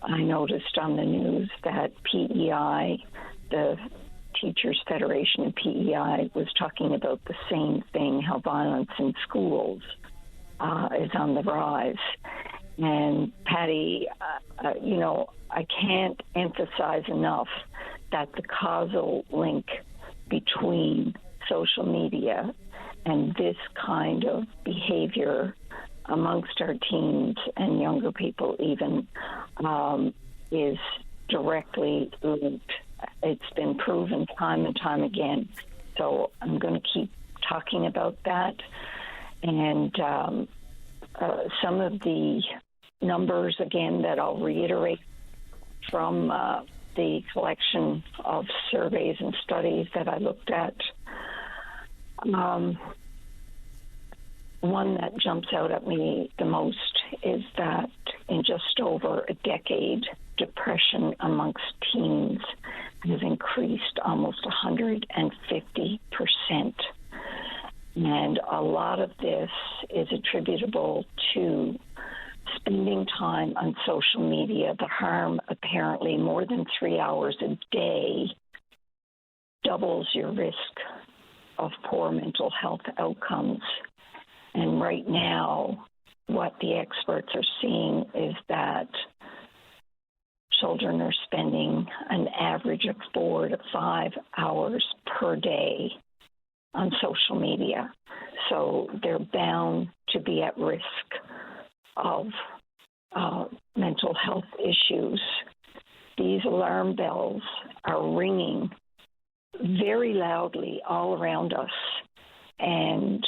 I noticed on the news that PEI, the Teachers Federation and PEI, was talking about the same thing, how violence in schools is on the rise. And Patty, I can't emphasize enough that the causal link between social media and this kind of behavior amongst our teens and younger people even is directly linked. It's been proven time and time again. So I'm going to keep talking about that. And some of the numbers, again, that I'll reiterate from the collection of surveys and studies that I looked at. One that jumps out at me the most is that in just over a decade, depression amongst teens has increased almost 150%. And a lot of this is attributable to spending time on social media. The harm, apparently, more than 3 hours a day doubles your risk of poor mental health outcomes. And right now, what the experts are seeing is that children are spending an average of 4 to 5 hours per day on social media. So they're bound to be at risk of mental health issues. These alarm bells are ringing very loudly all around us, and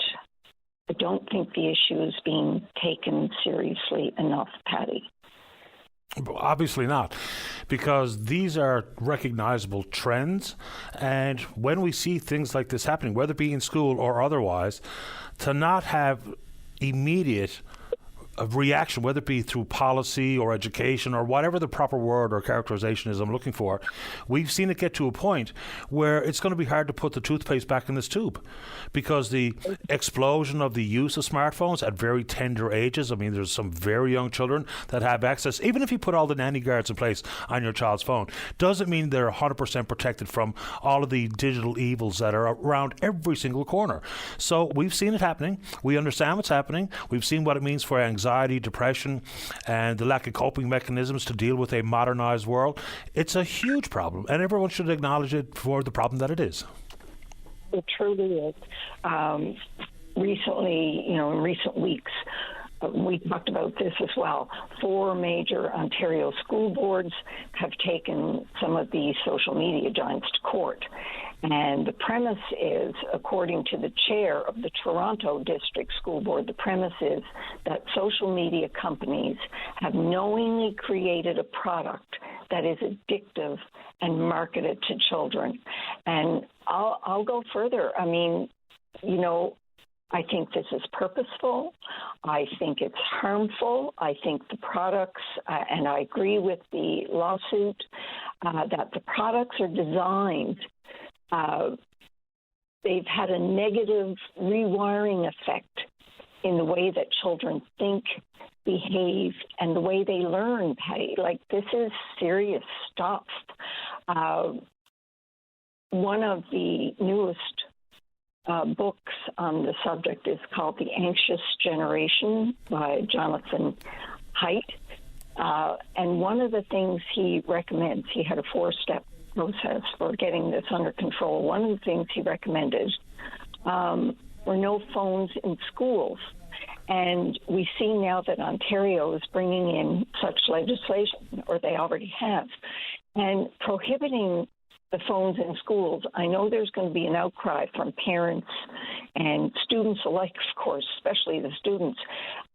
I don't think the issue is being taken seriously enough, Patty. Obviously not, because these are recognizable trends, and when we see things like this happening, whether it be in school or otherwise, to not have immediate reaction, whether it be through policy or education or whatever the proper word or characterization is I'm looking for, we've seen it get to a point where it's going to be hard to put the toothpaste back in this tube, because the explosion of the use of smartphones at very tender ages, I mean, there's some very young children that have access, even if you put all the nanny guards in place on your child's phone, doesn't mean they're 100% protected from all of the digital evils that are around every single corner. So we've seen it happening. We understand what's happening. We've seen what it means for anxiety, depression, and the lack of coping mechanisms to deal with a modernized world. It's a huge problem, and everyone should acknowledge it for the problem that it is. It truly is. Recently, in recent weeks, we talked about this as well. 4 major Ontario school boards have taken some of these social media giants to court. And the premise is, according to the chair of the Toronto District School Board, the premise is that social media companies have knowingly created a product that is addictive and marketed to children. And I'll go further. I mean, I think this is purposeful. I think it's harmful. I think the products, and I agree with the lawsuit, that the products are designed, they've had a negative rewiring effect in the way that children think, behave, and the way they learn, Patty. Like, this is serious stuff. One of the newest books on the subject is called The Anxious Generation by Jonathan Haidt. And one of the things he recommends, he had a 4-step process for getting this under control. One of the things he recommended were no phones in schools. And we see now that Ontario is bringing in such legislation, or they already have, and prohibiting the phones in schools. I know there's going to be an outcry from parents and students alike, of course, especially the students.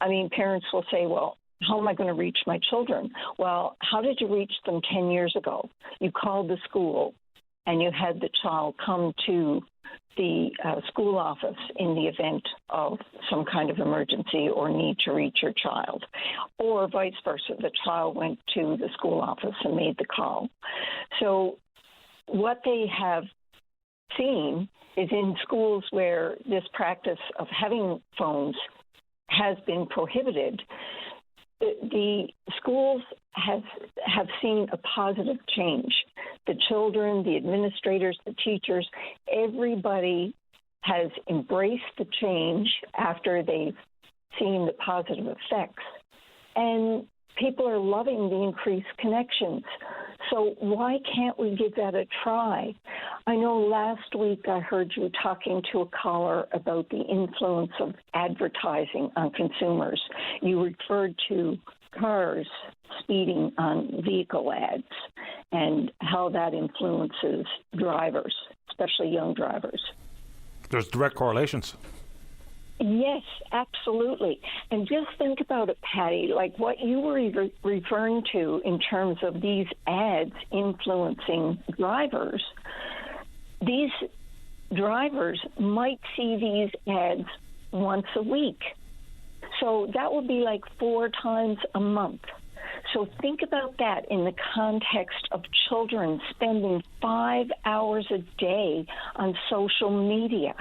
I mean, parents will say, well, how am I going to reach my children? Well, how did you reach them 10 years ago? You called the school and you had the child come to the school office in the event of some kind of emergency or need to reach your child, or vice versa. The child went to the school office and made the call. So what they have seen is in schools where this practice of having phones has been prohibited, the schools have seen a positive change. The children, the administrators, the teachers, everybody has embraced the change after they've seen the positive effects. And people are loving the increased connections. So why can't we give that a try? I know last week I heard you talking to a caller about the influence of advertising on consumers. You referred to cars speeding on vehicle ads and how that influences drivers, especially young drivers. There's direct correlations. Yes, absolutely. And just think about it, Patty, like what you were referring to in terms of these ads influencing drivers. These drivers might see these ads once a week. So that would be like 4 times a month. So think about that in the context of children spending 5 hours a day on social media.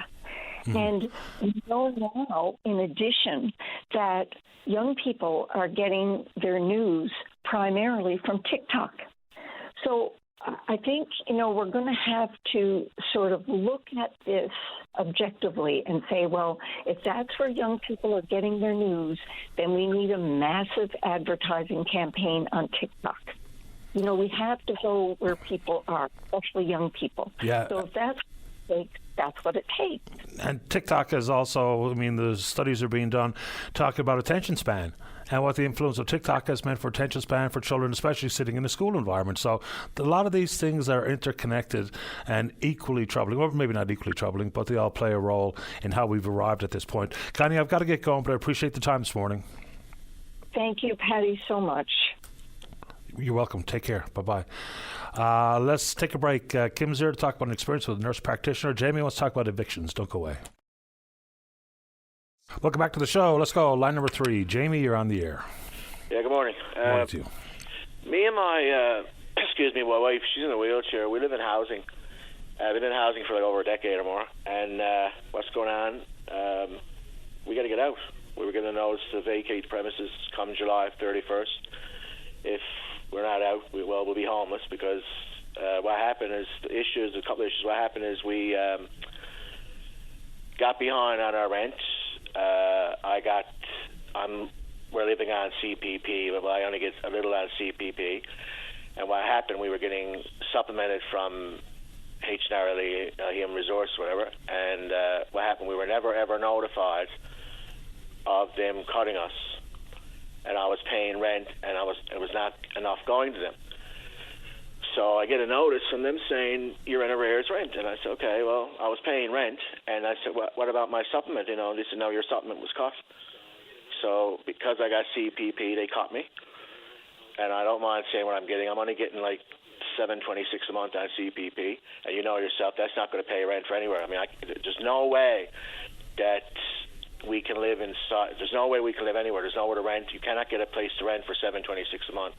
And we know now, in addition, that young people are getting their news primarily from TikTok. So I think, we're going to have to sort of look at this objectively and say, well, if that's where young people are getting their news, then we need a massive advertising campaign on TikTok. We have to go where people are, especially young people. Yeah. So if that's what it takes. And TikTok is also, the studies are being done talking about attention span and what the influence of TikTok has meant for attention span for children, especially sitting in a school environment. So a lot of these things are interconnected and equally troubling, or maybe not equally troubling, but they all play a role in how we've arrived at this point. Connie, I've got to get going, but I appreciate the time this morning. Thank you, Patty, so much. You're welcome. Take care. Bye-bye. Let's take a break. Kim's here to talk about an experience with a nurse practitioner. Jamie wants to talk about evictions. Don't go away. Welcome back to the show. Let's go. Line number 3. Jamie, you're on the air. Yeah, good morning. Morning to you. Me and my, my wife, she's in a wheelchair. We live in housing. I've been in housing for like over a decade or more. And what's going on? We got to get out. We were going to notice to vacate premises come July 31st. If we're not out, we'll be homeless because what happened is a couple of issues. What happened is we got behind on our rent. We're living on CPP, but I only get a little on CPP. And what happened, we were getting supplemented from HNRLE, Human Resource, whatever. And what happened, we were never ever notified of them cutting us. And I was paying rent, and it was not enough going to them. So I get a notice from them saying, you're in arrears rent. And I said, okay, well, I was paying rent. And I said, what about my supplement? And they said, no, your supplement was cut. So because I got CPP, they cut me. And I don't mind saying what I'm getting. I'm only getting like $7.26 a month on CPP. And you know yourself, that's not going to pay rent for anywhere. There's no way that we can live inside. There's no way we can live anywhere. There's nowhere to rent. You cannot get a place to rent for $7.26 a month.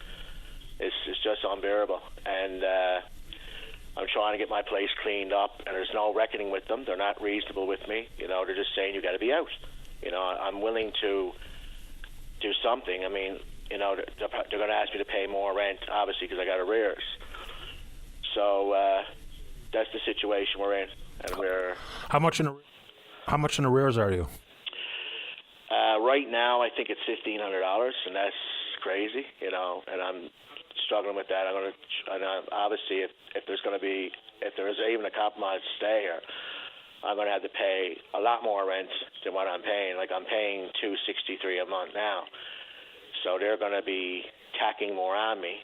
It's just unbearable. And I'm trying to get my place cleaned up, and there's no reckoning with them. They're not reasonable with me. They're just saying you got to be out. I'm willing to do something. I mean, they're going to ask me to pay more rent, obviously, because I got arrears. So that's the situation we're in, and we're. How much in arrears are you? Right now, I think it's $1,500, and that's crazy, and I'm struggling with that. Obviously, if there is even a compromise to stay here, I'm going to have to pay a lot more rent than what I'm paying. Like, I'm paying $263 a month now, so they're going to be tacking more on me,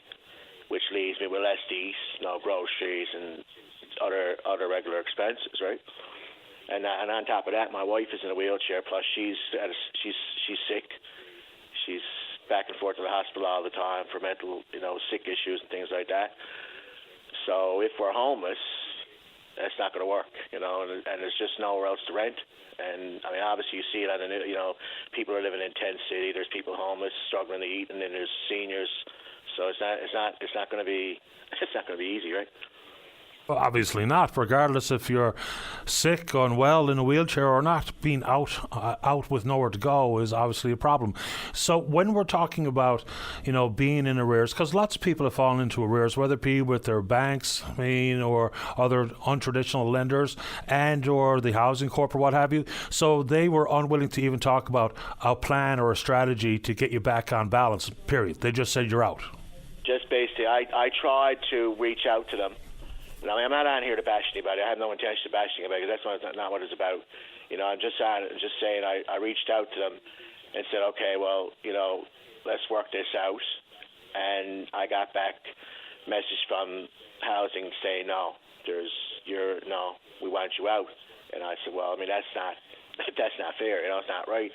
which leaves me with less to eat, no groceries and other regular expenses, right? And on top of that, my wife is in a wheelchair. Plus, she's sick. She's back and forth to the hospital all the time for mental, sick issues and things like that. So if we're homeless, that's not going to work, and there's just nowhere else to rent. And I mean, obviously, you see it on the people are living in tent city. There's people homeless, struggling to eat, and then there's seniors. So it's not going to be easy, right? Well, obviously not. Regardless if you're sick, unwell, in a wheelchair or not, being out with nowhere to go is obviously a problem. So when we're talking about, being in arrears, because lots of people have fallen into arrears, whether it be with their banks, or other untraditional lenders, and or the housing corp or what have you. So they were unwilling to even talk about a plan or a strategy to get you back on balance. Period. They just said you're out. Just basically, I tried to reach out to them. I mean, I'm not on here to bash anybody. I have no intention of bashing anybody, because that's not what it's about. I'm just saying I reached out to them and said, okay, well, let's work this out. And I got back a message from housing saying, no, we want you out. And I said, well, I mean, that's not fair. It's not right.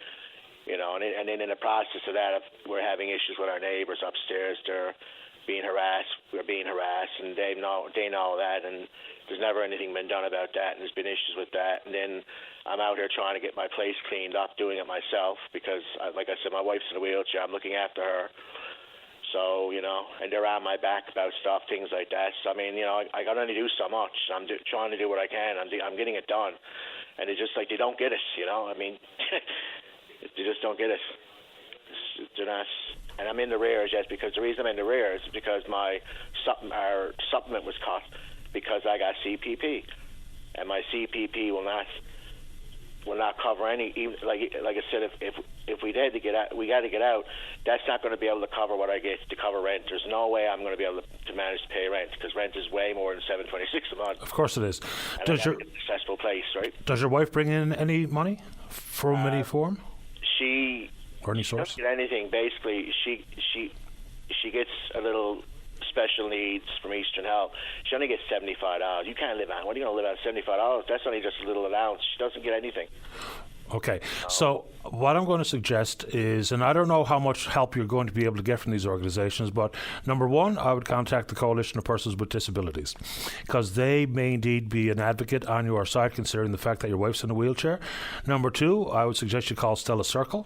And then in the process of that, we're having issues with our neighbors upstairs. They're being harassed. We're being harassed, and they know that, and there's never anything been done about that, and there's been issues with that. And then I'm out here trying to get my place cleaned up, doing it myself, because, like I said, my wife's in a wheelchair. I'm looking after her. So, and they're on my back about stuff, things like that. So, I mean, I can only do so much. I'm trying to do what I can. I'm getting it done. And it's just like they don't get us, I mean, they just don't get us. They're not. And I'm in the arrears, yes, because the reason I'm in the arrears is because our supplement was cut because I got CPP, and my CPP will not cover any. Even, like I said, if we had to get out, we got to get out. That's not going to be able to cover what I get to cover rent. There's no way I'm going to be able to manage to pay rent, because rent is way more than $726 a month. Of course it is. And a successful place, right? Does your wife bring in any money from any form? She. Or any source? She doesn't get anything. Basically, she gets a little special needs from Eastern Health. She only gets $75. You can't live on. What are you going to live on $75? That's only just a little allowance. She doesn't get anything. Okay, so what I'm going to suggest is, and I don't know how much help you're going to be able to get from these organizations, but number one, I would contact the Coalition of Persons with Disabilities, because they may indeed be an advocate on your side, considering the fact that your wife's in a wheelchair. Number two, I would suggest you call Stella Circle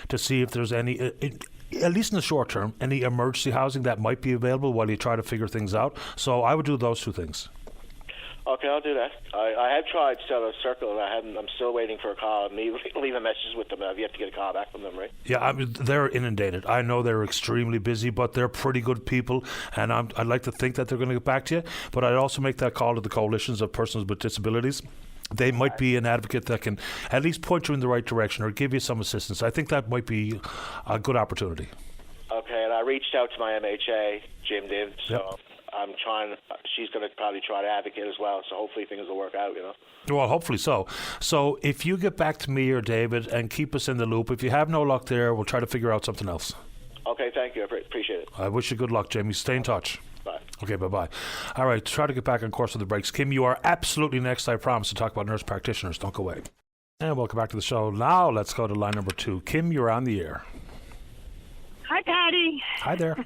to see if there's any, at least in the short term, any emergency housing that might be available while you try to figure things out. So I would do those two things. Okay, I'll do that. I have tried Stella Circle, and I'm still waiting for a call. Me leave a message with them. You have to get a call back from them, right? Yeah, I mean, they're inundated. I know they're extremely busy, but they're pretty good people, and I'd like to think that they're going to get back to you. But I'd also make that call to the Coalitions of Persons with Disabilities. They might be an advocate that can at least point you in the right direction or give you some assistance. I think that might be a good opportunity. Okay, and I reached out to my MHA, Jim did, so... Yep. I'm trying. She's going to probably try to advocate as well. So hopefully things will work out. Well, hopefully so. So if you get back to me or David and keep us in the loop, if you have no luck there, we'll try to figure out something else. Okay, thank you. I appreciate it. I wish you good luck, Jamie. Stay in touch. Bye. Okay, bye-bye. All right, try to get back on course with the breaks. Kim, you are absolutely next, I promise, to talk about nurse practitioners. Don't go away. And welcome back to the show. Now let's go to line number 2. Kim, you're on the air. Hi, Patty. Hi there.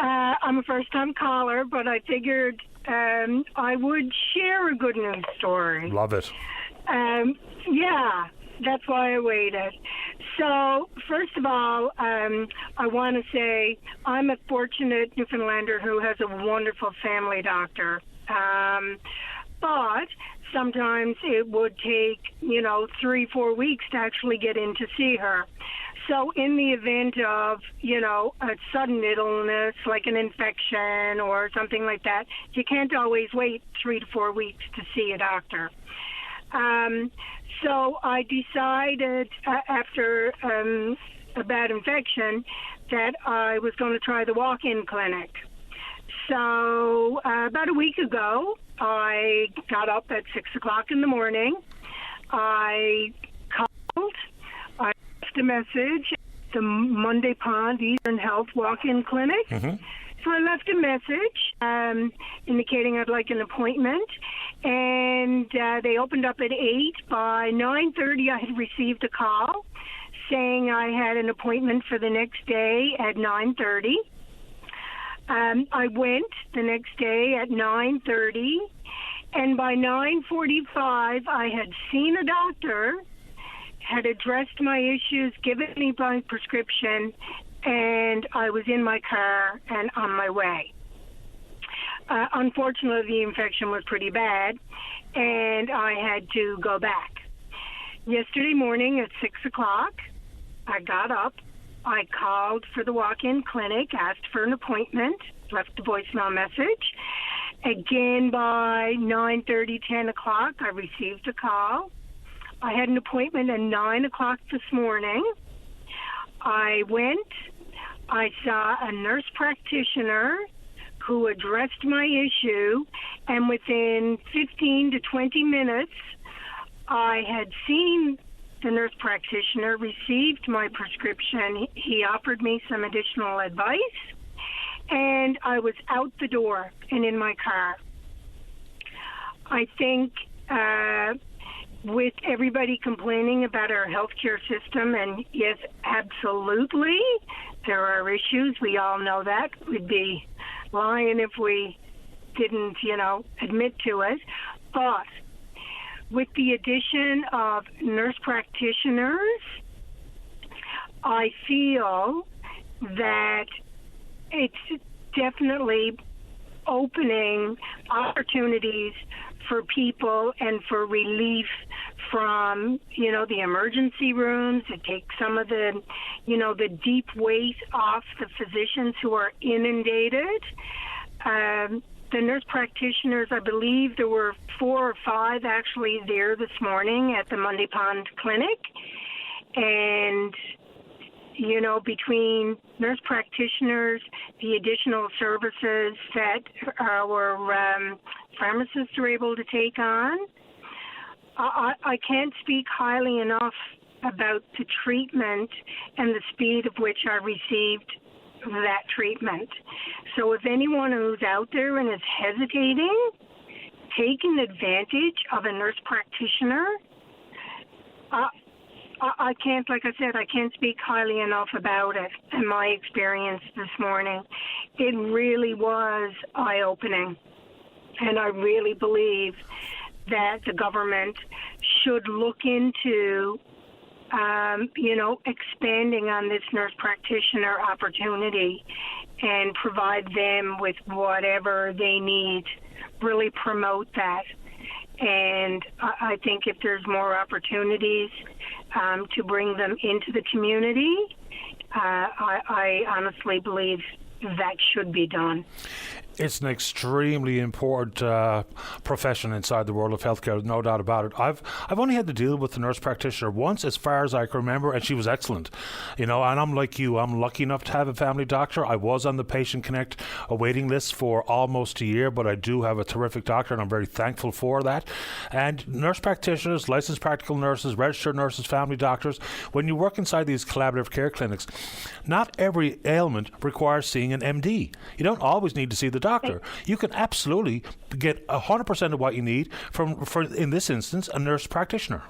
I'm a first-time caller, but I figured I would share a good news story. Love it. Yeah, that's why I waited. So, first of all, I want to say I'm a fortunate Newfoundlander who has a wonderful family doctor. But sometimes it would take, 3-4 weeks to actually get in to see her. So in the event of, a sudden illness like an infection or something like that, you can't always wait 3 to 4 weeks to see a doctor. So I decided after a bad infection that I was going to try the walk-in clinic. So about a week ago, I got up at 6 o'clock in the morning. I called. I left a message at the Monday Pond Eastern Health Walk-in Clinic. Mm-hmm. So I left a message indicating I'd like an appointment, and they opened up at 8. By 9:30, I had received a call saying I had an appointment for the next day at 9:30. I went the next day at 9:30, and by 9:45, I had seen a doctor, had addressed my issues, given me my prescription, and I was in my car and on my way. Unfortunately, the infection was pretty bad, and I had to go back. Yesterday morning at 6 o'clock, I got up. I called for the walk-in clinic, asked for an appointment, left a voicemail message. Again, by 9:30, 10 o'clock, I received a call. I had an appointment at 9 o'clock this morning. I went. I saw a nurse practitioner who addressed my issue, and within 15 to 20 minutes, I had seen the nurse practitioner, received my prescription. He offered me some additional advice, and I was out the door and in my car. I think with everybody complaining about our healthcare system, and yes, absolutely, there are issues. We all know that. We'd be lying if we didn't, admit to it. But with the addition of nurse practitioners, I feel that it's definitely opening opportunities for people and for relief from, the emergency rooms. It takes some of the, the deep weight off the physicians who are inundated. The nurse practitioners, I believe there were 4 or 5 actually there this morning at the Monday Pond Clinic. And, between nurse practitioners, the additional services that our pharmacists are able to take on, I can't speak highly enough about the treatment and the speed of which I received that treatment. So if anyone who's out there and is hesitating, taking advantage of a nurse practitioner, I can't, like I said, I can't speak highly enough about it and my experience this morning. It really was eye-opening. And I really believe that the government should look into, expanding on this nurse practitioner opportunity and provide them with whatever they need, really promote that. And I think if there's more opportunities to bring them into the community, I honestly believe that should be done. It's an extremely important profession inside the world of healthcare, no doubt about it. I've only had to deal with the nurse practitioner once, as far as I can remember, and she was excellent. And I'm like you. I'm lucky enough to have a family doctor. I was on the Patient Connect waiting list for almost a year, but I do have a terrific doctor, and I'm very thankful for that. And nurse practitioners, licensed practical nurses, registered nurses, family doctors, when you work inside these collaborative care clinics, not every ailment requires seeing an MD. You don't always need to see the doctor. You can absolutely get 100% of what you need from, in this instance, a nurse practitioner.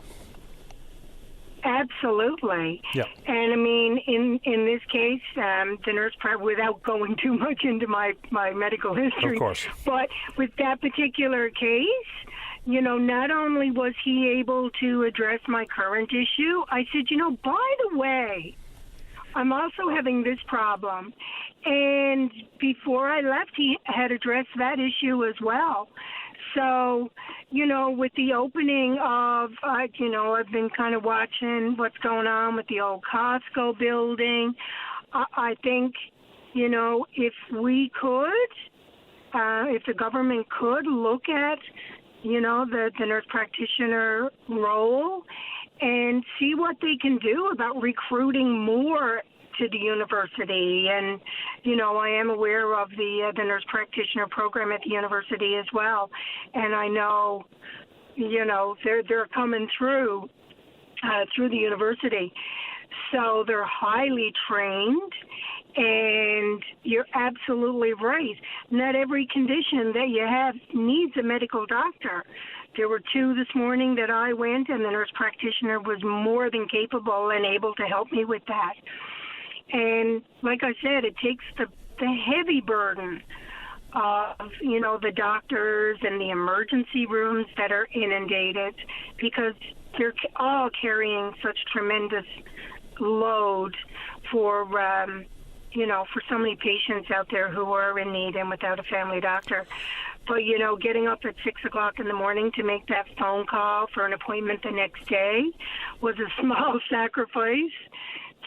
Absolutely. Yeah. And I mean, in this case, the nurse, without going too much into my medical history, of course, but with that particular case, not only was he able to address my current issue, I said, by the way, I'm also having this problem. And before I left, he had addressed that issue as well. So, with the opening of, I've been kind of watching what's going on with the old Costco building. I think, if we could, if the government could look at, the nurse practitioner role and see what they can do about recruiting more to the university. And, I am aware of the nurse practitioner program at the university as well. And I know, they're coming through the university. So they're highly trained. And you're absolutely right. Not every condition that you have needs a medical doctor. There were 2 this morning that I went, and the nurse practitioner was more than capable and able to help me with that. And like I said, it takes the heavy burden of, the doctors and the emergency rooms that are inundated, because they're all carrying such tremendous load for for so many patients out there who are in need and without a family doctor. But, getting up at 6 o'clock in the morning to make that phone call for an appointment the next day was a small sacrifice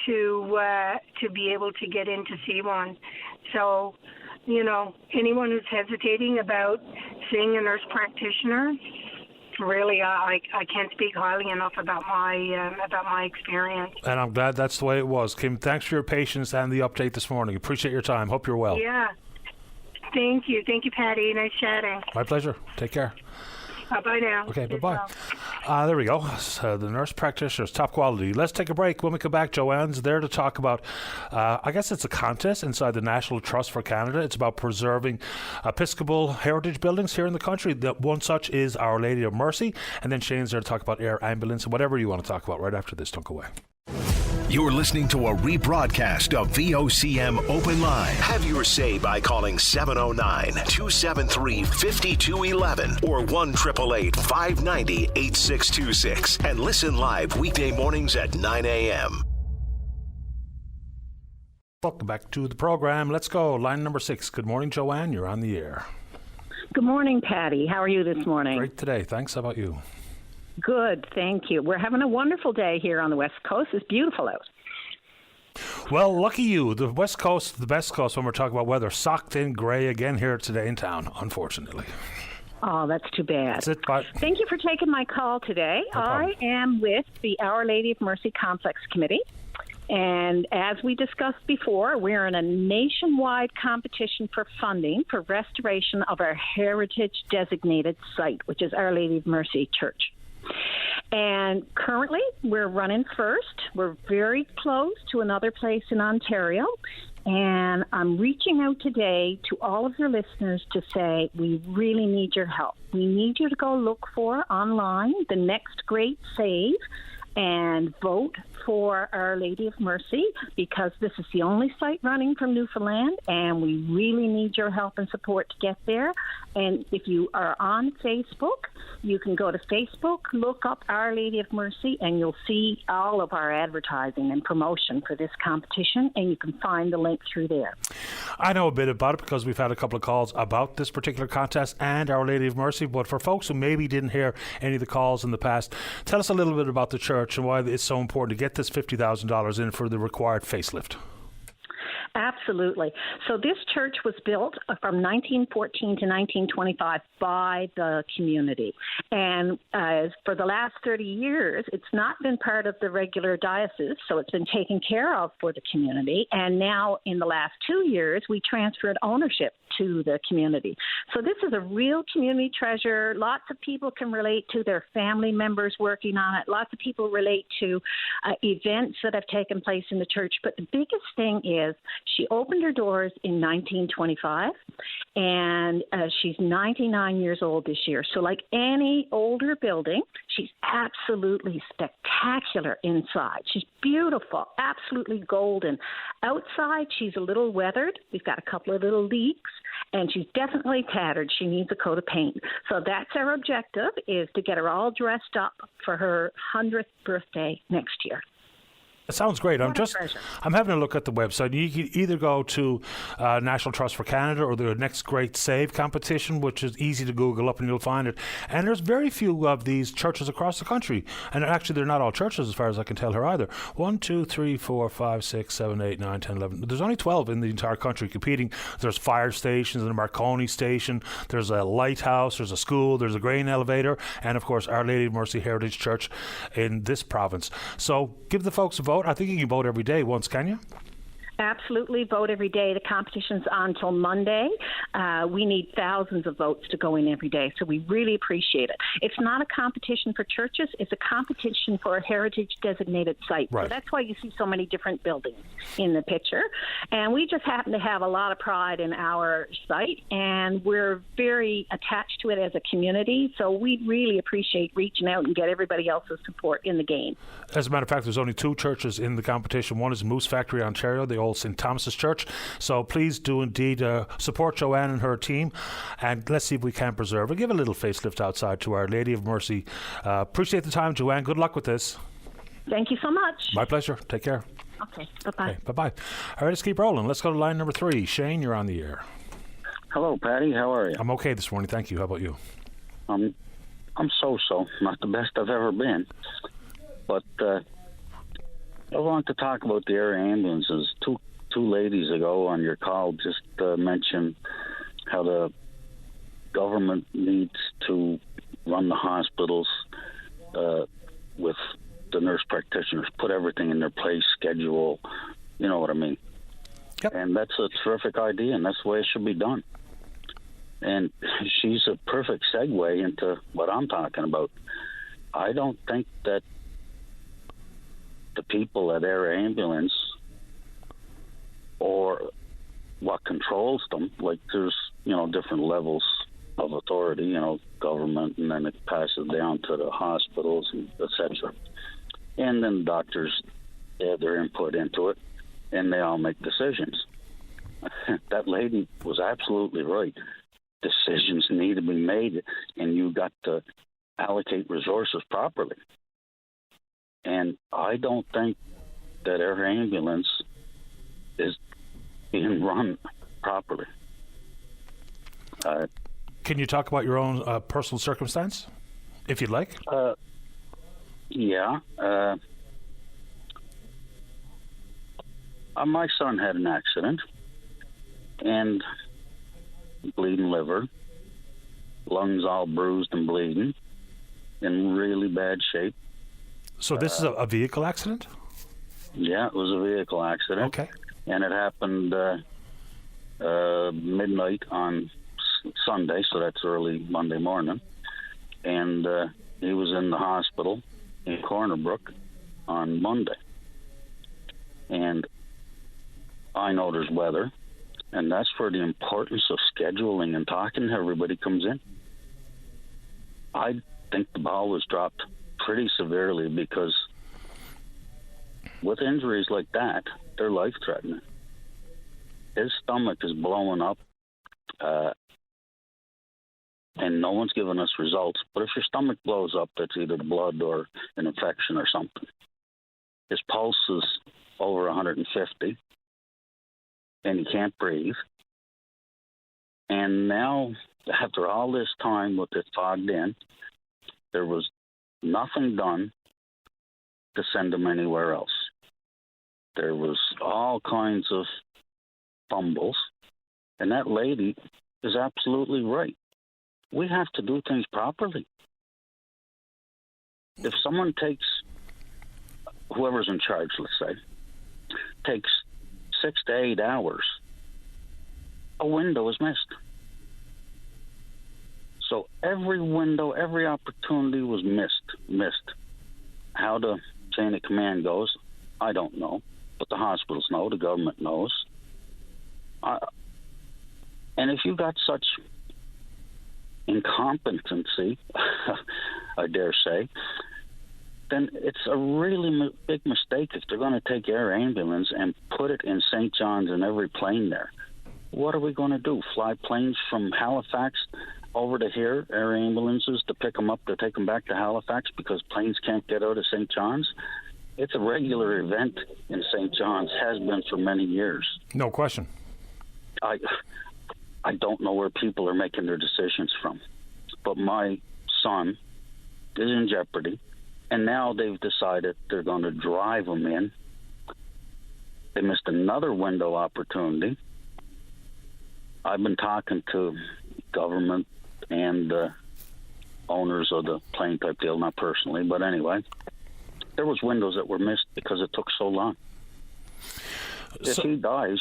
to be able to get in to see one. So, anyone who's hesitating about seeing a nurse practitioner, really, I can't speak highly enough about my experience. And I'm glad that's the way it was. Kim, thanks for your patience and the update this morning. Appreciate your time. Hope you're well. Yeah. Thank you. Thank you, Patty. Nice chatting. My pleasure. Take care. Bye now. Okay, bye-bye. There we go. So the nurse practitioners, top quality. Let's take a break. When we come back, Joanne's there to talk about, I guess it's a contest inside the National Trust for Canada. It's about preserving Episcopal heritage buildings here in the country. One such is Our Lady of Mercy. And then Shane's there to talk about air ambulance and whatever you want to talk about right after this. Don't go away. You're listening to a rebroadcast of VOCM Open Line. Have your say by calling 709-273-5211 or 1-888-590-8626 and listen live weekday mornings at 9 a.m. Welcome back to the program. Let's go. Line number 6. Good morning, Joanne. You're on the air. Good morning, Patty. How are you this morning? Great today. Thanks. How about you? Good, thank you. We're having a wonderful day here on the West Coast. It's beautiful out. Well, lucky you. The West Coast, the best coast when we're talking about weather, socked in grey again here today in town, unfortunately. Oh, that's too bad. That's it, bye. Thank you for taking my call today. No problem. I am with the Our Lady of Mercy Complex Committee. And as we discussed before, we're in a nationwide competition for funding for restoration of our heritage designated site, which is Our Lady of Mercy Church. And currently, we're running first. We're very close to another place in Ontario. And I'm reaching out today to all of your listeners to say we really need your help. We need you to go look for online the next great save and vote for Our Lady of Mercy, because this is the only site running from Newfoundland, and we really need your help and support to get there. And if you are on Facebook, you can go to Facebook, look up Our Lady of Mercy, and you'll see all of our advertising and promotion for this competition, and you can find the link through there. I know a bit about it because we've had a couple of calls about this particular contest and Our Lady of Mercy, but for folks who maybe didn't hear any of the calls in the past, tell us a little bit about the church and why it's so important to get this $50,000 in for the required facelift. Absolutely. So this church was built from 1914 to 1925 by the community. And for the last 30 years, it's not been part of the regular diocese, so it's been taken care of for the community. And now in the last 2 years, we transferred ownership to the community. So this is a real community treasure. Lots of people can relate to their family members working on it. Lots of people relate to events that have taken place in the church. But the biggest thing is she opened her doors in 1925, and she's 99 years old this year. So like any older building, she's absolutely spectacular inside. She's beautiful, absolutely golden. Outside, she's a little weathered. We've got a couple of little leaks, and she's definitely tattered. She needs a coat of paint. So that's our objective, is to get her all dressed up for her 100th birthday next year. It sounds great. What a treasure. I'm having a look at the website. You can either go to National Trust for Canada or the Next Great Save competition, which is easy to Google up and you'll find it. And there's very few of these churches across the country. And actually, they're not all churches as far as I can tell here either. 1, 2, 3, 4, 5, 6, 7, 8, 9, 10, 11. There's only 12 in the entire country competing. There's fire stations, a Marconi station, there's a lighthouse, there's a school, there's a grain elevator, and of course Our Lady of Mercy Heritage Church in this province. So give the folks a vote. I think you can vote every day once, can you? Absolutely. Vote every day. The competition's on until Monday. We need thousands of votes to go in every day, so we really appreciate it. It's not a competition for churches. It's a competition for a heritage-designated site. Right. So that's why you see so many different buildings in the picture. And we just happen to have a lot of pride in our site, and we're very attached to it as a community, so we really appreciate reaching out and get everybody else's support in the game. As a matter of fact, there's only 2 churches in the competition. One is Moose Factory, Ontario, the old St. Thomas's Church. So please do indeed support Joanne and her team, and let's see if we can preserve and give a little facelift outside to Our Lady of Mercy. Appreciate the time, Joanne. Good luck with this. Thank you so much. My pleasure. Take care. Okay, bye-bye. Okay, bye-bye. All right, let's keep rolling. Let's go to line number 3. Shane, you're on the air. Hello, Patty. How are you? I'm okay this morning, thank you. How about you? I'm so-so. Not the best I've ever been. But I want to talk about the air ambulances. Two ladies ago on your call just mentioned how the government needs to run the hospitals with the nurse practitioners, put everything in their place, schedule, you know what I mean. Yep. And that's a terrific idea, and that's the way it should be done. And she's a perfect segue into what I'm talking about. I don't think that the people at Air Ambulance or what controls them, like there's, different levels of authority, government, and then it passes down to the hospitals, and et cetera. And then doctors add their input into it, and they all make decisions. That lady was absolutely right. Decisions need to be made, and you got to allocate resources properly. And I don't think that Air Ambulance is being run properly. Can you talk about your own personal circumstance, if you'd like? Yeah. My son had an accident and bleeding liver, lungs all bruised and bleeding, in really bad shape. So this is a vehicle accident? Yeah, it was a vehicle accident. Okay. And it happened midnight on Sunday, so that's early Monday morning. And he was in the hospital in Corner Brook on Monday. And I know there's weather, and that's where the importance of scheduling and talking to everybody comes in. I think the ball was dropped pretty severely because with injuries like that, they're life-threatening. His stomach is blowing up, and no one's giving us results. But if your stomach blows up, that's either blood or an infection or something. His pulse is over 150, and he can't breathe. And now, after all this time with it fogged in, there was nothing done to send him anywhere else. There was all kinds of fumbles, and that lady is absolutely right. We have to do things properly. If someone takes, whoever's in charge, let's say, takes 6 to 8 hours, a window is missed. So every window, every opportunity was missed. How the chain of command goes, I don't know. But the hospitals know, the government knows. And if you've got such incompetency, I dare say, then it's a really big mistake if they're going to take Air Ambulance and put it in St. John's in every plane there. What are we going to do? Fly planes from Halifax over to here, Air Ambulances, to pick them up, to take them back to Halifax because planes can't get out of St. John's? It's a regular event in St. John's, has been for many years. No question. I don't know where people are making their decisions from, but my son is in jeopardy, and now they've decided they're going to drive him in. They missed another window opportunity. I've been talking to government and owners of the plane type deal, not personally, but anyway, there was windows that were missed because it took so long. If he dies,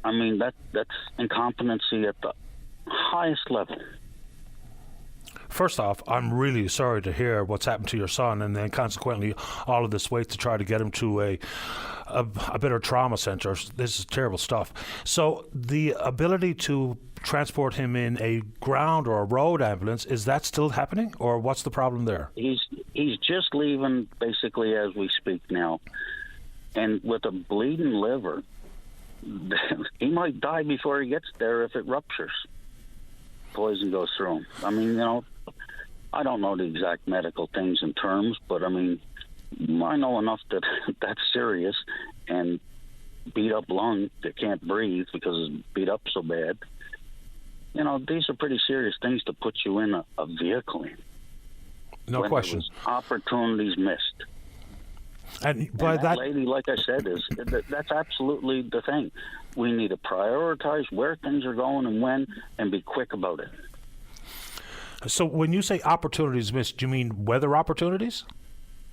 I mean, that's incompetency at the highest level. First off, I'm really sorry to hear what's happened to your son, and then consequently all of this wait to try to get him to a better trauma center. This is terrible stuff. So the ability to transport him in a ground or a road ambulance, is that still happening, or what's the problem there? He's just leaving basically as we speak now, and with a bleeding liver, he might die before he gets there if it ruptures. Poison goes through him. I mean, I don't know the exact medical things and terms, but I mean, I know enough that that's serious, and beat up lung that can't breathe because it's beat up so bad. These are pretty serious things to put you in a vehicle in. No question. Opportunities missed. And by that lady, like I said, that's absolutely the thing. We need to prioritize where things are going and when, and be quick about it. So when you say opportunities missed, do you mean weather opportunities?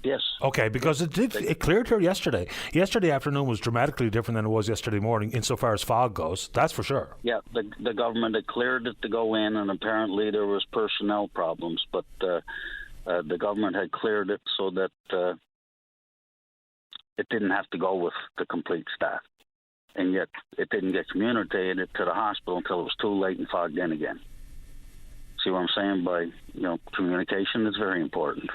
Yes. Okay, because it cleared here yesterday. Yesterday afternoon was dramatically different than it was yesterday morning insofar as fog goes. That's for sure. Yeah, the government had cleared it to go in, and apparently there was personnel problems, but the government had cleared it so that it didn't have to go with the complete staff. And yet it didn't get communicated to the hospital until it was too late and fogged in again. See what I'm saying? By, communication is very important.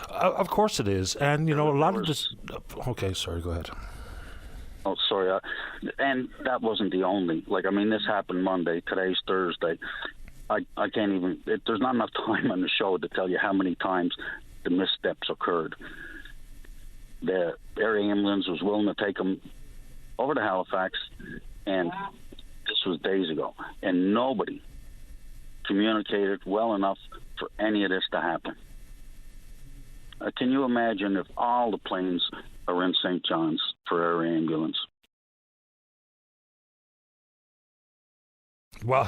Of course it is. And, a lot of this... Okay, sorry, go ahead. Oh, sorry. And that wasn't the only... this happened Monday. Today's Thursday. I can't even... there's not enough time on the show to tell you how many times the missteps occurred. The area ambulance was willing to take them over to Halifax, and this was days ago, and nobody communicated well enough for any of this to happen. Can you imagine if all the planes are in St. John's for area ambulance? Well,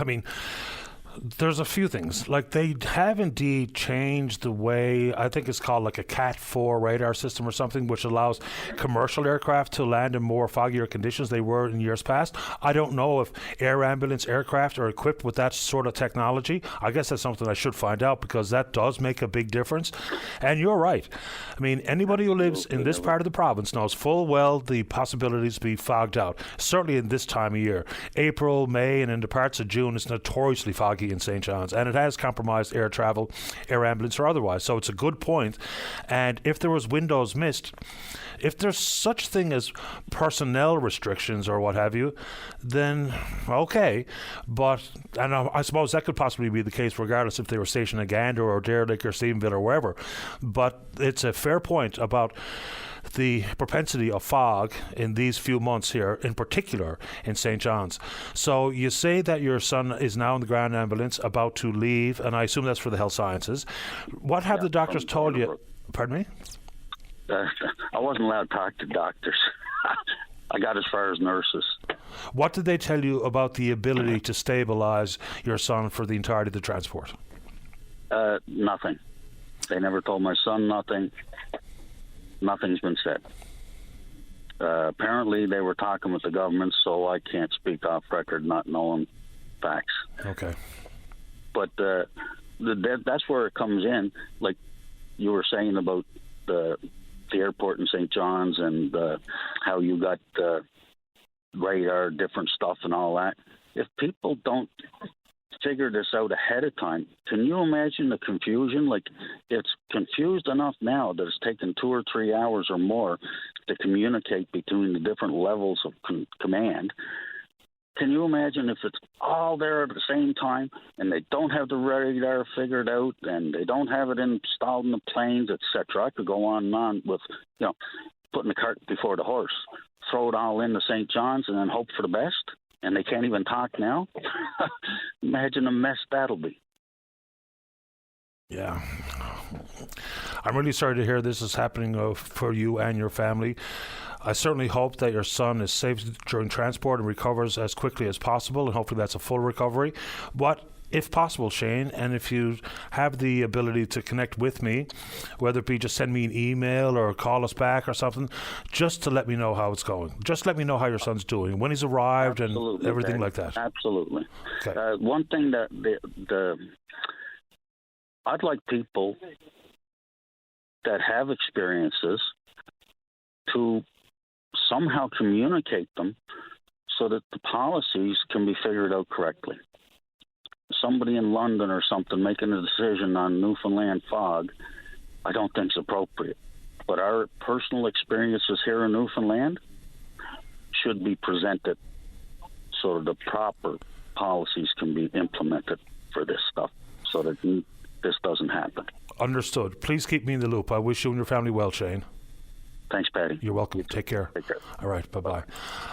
there's a few things. They have indeed changed the way, I think it's called a Cat 4 radar system or something, which allows commercial aircraft to land in more foggier conditions they were in years past. I don't know if air ambulance aircraft are equipped with that sort of technology. I guess that's something I should find out, because that does make a big difference. And you're right. Anybody who lives in this part of the province knows full well the possibilities to be fogged out. Certainly in this time of year. April, May, and into parts of June, it's notoriously foggy in St. John's, and it has compromised air travel, air ambulance or otherwise. So it's a good point. And if there was windows missed, if there's such thing as personnel restrictions or what have you, then okay. But, and I suppose that could possibly be the case regardless if they were stationed in Gander or Derelict or Stephenville or wherever. But it's a fair point about the propensity of fog in these few months here, in particular in St. John's. So you say that your son is now in the ground ambulance about to leave, and I assume that's for the health sciences. What have the doctors told you? Pardon me? I wasn't allowed to talk to doctors. I got as far as nurses. What did they tell you about the ability to stabilize your son for the entirety of the transport? Nothing. They never told my son nothing. Nothing's been said. Apparently, they were talking with the government, so I can't speak off record not knowing facts. Okay. But that's where it comes in. Like you were saying about the airport in St. John's and how you got radar, different stuff and all that. If people don't figure this out ahead of time, can you imagine the confusion? It's confused enough now that it's taken 2 or 3 hours or more to communicate between the different levels of command. Can you imagine if it's all there at the same time and they don't have the radar figured out and they don't have it installed in the planes, etc.? I could go on and on with, putting the cart before the horse. Throw it all into St. John's and then hope for the best, and they can't even talk now? Imagine the mess that'll be. Yeah. I'm really sorry to hear this is happening for you and your family. I certainly hope that your son is safe during transport and recovers as quickly as possible, and hopefully that's a full recovery. But if possible, Shane, and if you have the ability to connect with me, whether it be just send me an email or call us back or something, just to let me know how it's going. Just let me know how your son's doing, when he's arrived, and everything like that. Absolutely. Okay. One thing that I'd like people that have experiences to somehow communicate them so that the policies can be figured out correctly. Somebody in London or something making a decision on Newfoundland fog, I don't think is appropriate. But our personal experiences here in Newfoundland should be presented so that the proper policies can be implemented for this stuff so that this doesn't happen. Understood. Please keep me in the loop. I wish you and your family well, Shane. Thanks, Patty. You're welcome. Take care. Take care. All right. Bye-bye.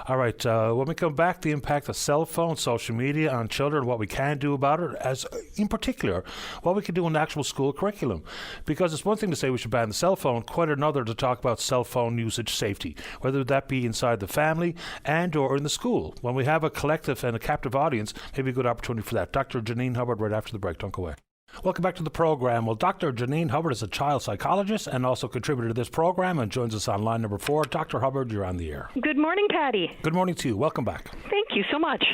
All right. When we come back, the impact of cell phones, social media on children, what we can do about it, as in particular, what we can do in the actual school curriculum. Because it's one thing to say we should ban the cell phone, quite another to talk about cell phone usage safety, whether that be inside the family and or in the school. When we have a collective and a captive audience, maybe a good opportunity for that. Dr. Janine Hubbard right after the break. Don't go away. Welcome back to the program. Well, Dr. Janine Hubbard is a child psychologist and also contributor to this program and joins us on line number 4. Dr. Hubbard, you're on the air. Good morning, Patty. Good morning to you. Welcome back. Thank you so much.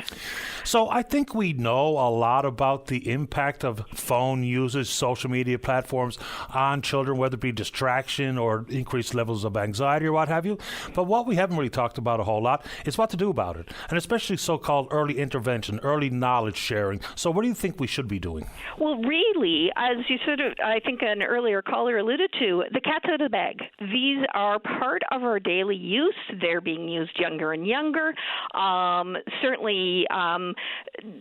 So I think we know a lot about the impact of phone usage, social media platforms on children, whether it be distraction or increased levels of anxiety or what have you. But what we haven't really talked about a whole lot is what to do about it, and especially so-called early intervention, early knowledge sharing. So what do you think we should be doing? Well, really, as you sort of, I think an earlier caller alluded to, the cat's out of the bag. These are part of our daily use. They're being used younger and younger. Certainly,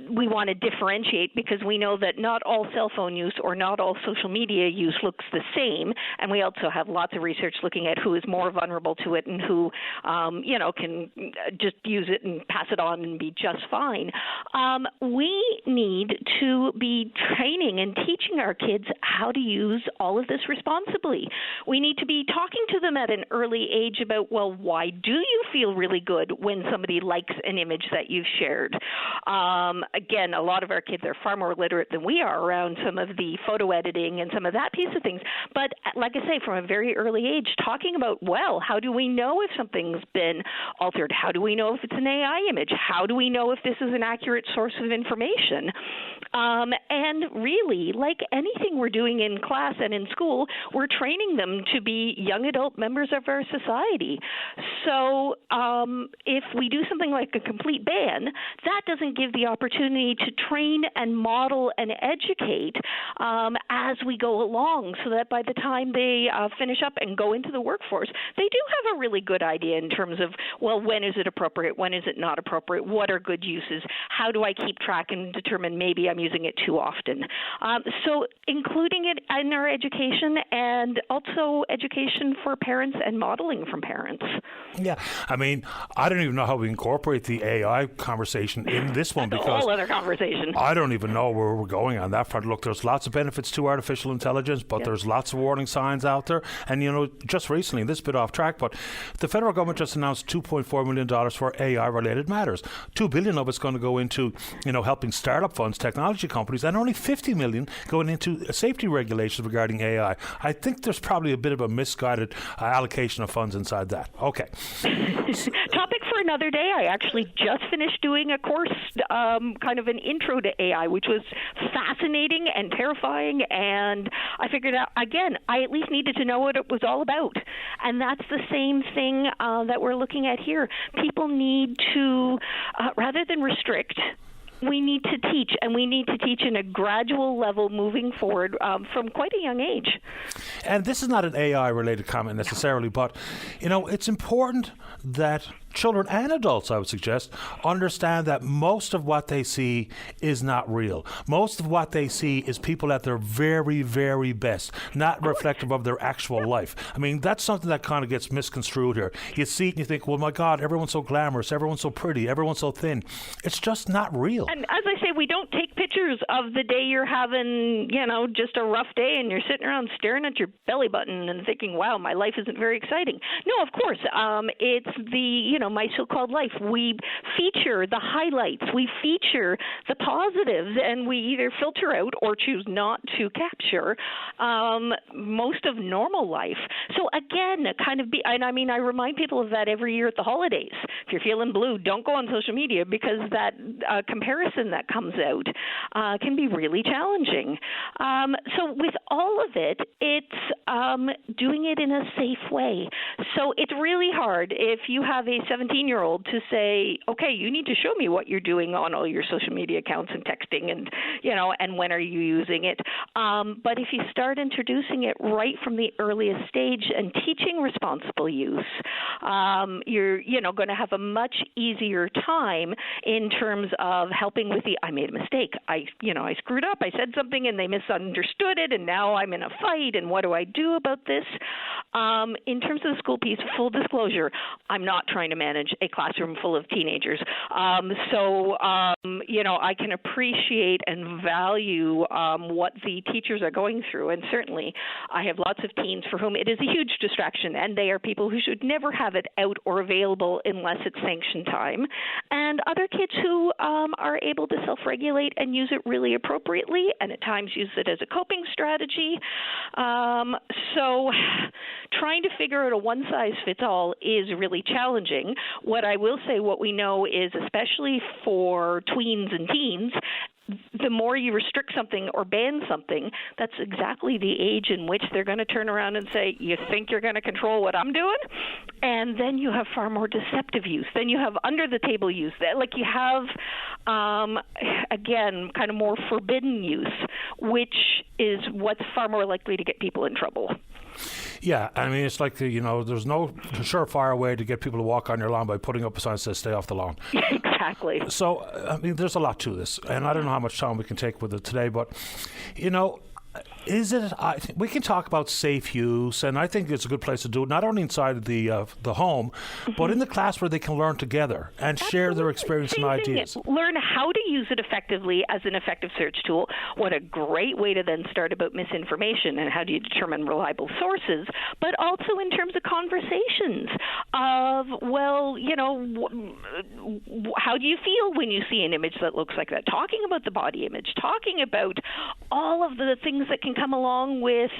we want to differentiate because we know that not all cell phone use or not all social media use looks the same. And we also have lots of research looking at who is more vulnerable to it and who, can just use it and pass it on and be just fine. We need to be training and teaching our kids how to use all of this responsibly. We need to be talking to them at an early age about, well, why do you feel really good when somebody likes an image that you've shared? Again, a lot of our kids are far more literate than we are around some of the photo editing and some of that piece of things. But like I say, from a very early age, talking about, well, how do we know if something's been altered? How do we know if it's an AI image? How do we know if this is an accurate source of information? And really, like anything we're doing in class and in school, we're training them to be young adult members of our society. So if we do something like a complete ban, that doesn't give the opportunity to train and model and educate as we go along so that by the time they finish up and go into the workforce, they do have a really good idea in terms of, well, when is it appropriate? When is it not appropriate? What are good uses? How do I keep track and determine maybe I'm using it too often? So including it in our education and also education for parents and modeling from parents. Yeah, I mean, I don't even know how we incorporate the AI conversation in this one because a whole other conversation. I don't even know where we're going on that front. Look, there's lots of benefits to artificial intelligence, but there's lots of warning signs out there. And, just recently, this is a bit off track, but the federal government just announced $2.4 million for AI-related matters. $2 billion of it's going to go into, helping startup funds, technology companies, and only $50 million going into safety regulations regarding AI. I think there's probably a bit of a misguided allocation of funds inside that. Okay. Topic for another day. I actually just finished doing a course, kind of an intro to AI, which was fascinating and terrifying. And I figured out, again, I at least needed to know what it was all about. And that's the same thing that we're looking at here. People need to, rather than restrict, we need to teach, and we need to teach in a gradual level moving forward from quite a young age. And this is not an AI-related comment necessarily, but, it's important that children and adults, I would suggest, understand that most of what they see is not real. Most of what they see is people at their very, very best, not reflective of their actual life. I mean, that's something that kind of gets misconstrued here. You see it and you think, well, my God, everyone's so glamorous, everyone's so pretty, everyone's so thin. It's just not real. And as I say, we don't take pictures of the day you're having, just a rough day and you're sitting around staring at your belly button and thinking, wow, my life isn't very exciting. No, of course. It's my so-called life. We feature the highlights. We feature the positives, and we either filter out or choose not to capture most of normal life. So again, I remind people of that every year at the holidays. If you're feeling blue, don't go on social media, because that comparison that comes out can be really challenging. So with all of it, it's doing it in a safe way. So it's really hard if you have a 17-year-old to say, okay, you need to show me what you're doing on all your social media accounts and texting and when are you using it. But if you start introducing it right from the earliest stage and teaching responsible use, you're going to have a much easier time in terms of helping with I made a mistake. I screwed up. I said something and they misunderstood it, and now I'm in a fight, and what do I do about this? In terms of the school piece, full disclosure, I'm not trying to manage a classroom full of teenagers. I can appreciate and value what the teachers are going through, and certainly I have lots of teens for whom it is a huge distraction, and they are people who should never have it out or available unless it's sanctioned time, and other kids who are able to self-regulate and use it really appropriately, and at times use it as a coping strategy. So trying to figure out a one-size-fits-all is really challenging. What I will say, what we know is, especially for tweens and teens, the more you restrict something or ban something, that's exactly the age in which they're going to turn around and say, you think you're going to control what I'm doing? And then you have far more deceptive use. Then you have under-the-table use. Like you have, again, kind of more forbidden use, which is what's far more likely to get people in trouble. Yeah, I mean, it's like, there's no surefire way to get people to walk on your lawn by putting up a sign that says stay off the lawn. Exactly. So, I mean, there's a lot to this, and I don't know how much time we can take with it today, but, we can talk about safe use, and I think it's a good place to do it, not only inside the home, but in the class where they can learn together and share their experience and ideas. Learn how to use it effectively as an effective search tool. What a great way to then start about misinformation and how do you determine reliable sources, but also in terms of conversations of, how do you feel when you see an image that looks like that? Talking about the body image, talking about all of the things that can come along with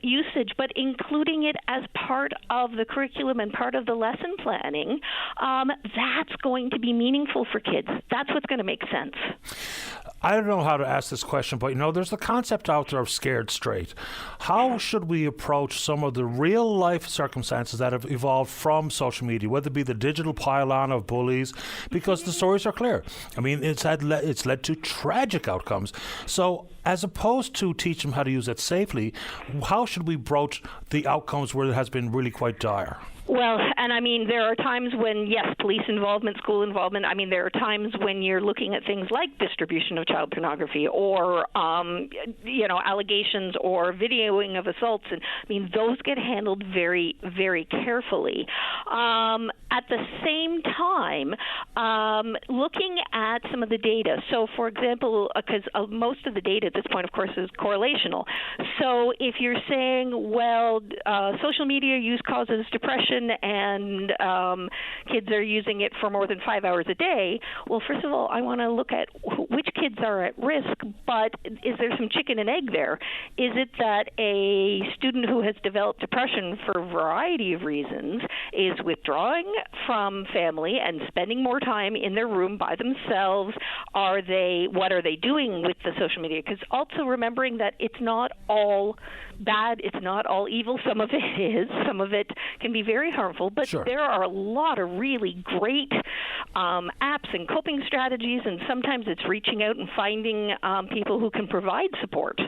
usage, but including it as part of the curriculum and part of the lesson planning, that's going to be meaningful for kids. That's what's going to make sense. I don't know how to ask this question, but there's the concept out there of scared straight. How should we approach some of the real life circumstances that have evolved from social media, whether it be the digital pile-on of bullies, because the stories are clear. I mean, it's led to tragic outcomes. So as opposed to teach them how to use it safely, how should we broach the outcomes where it has been really quite dire? Well, and I mean, there are times when, yes, police involvement, school involvement. I mean, there are times when you're looking at things like distribution of child pornography or, allegations or videoing of assaults. And I mean, those get handled very, very carefully. At the same time, looking at some of the data. So, for example, because most of the data at this point, of course, is correlational. So if you're saying, social media use causes depression, and kids are using it for more than 5 hours a day, well, first of all, I want to look at which kids are at risk, but is there some chicken and egg there? Is it that a student who has developed depression for a variety of reasons is withdrawing from family and spending more time in their room by themselves? What are they doing with the social media? Because also remembering that it's not all bad, it's not all evil. Some of it is. Some of it can be very harmful, but sure, there are a lot of really great apps and coping strategies, and sometimes it's reaching out and finding people who can provide support,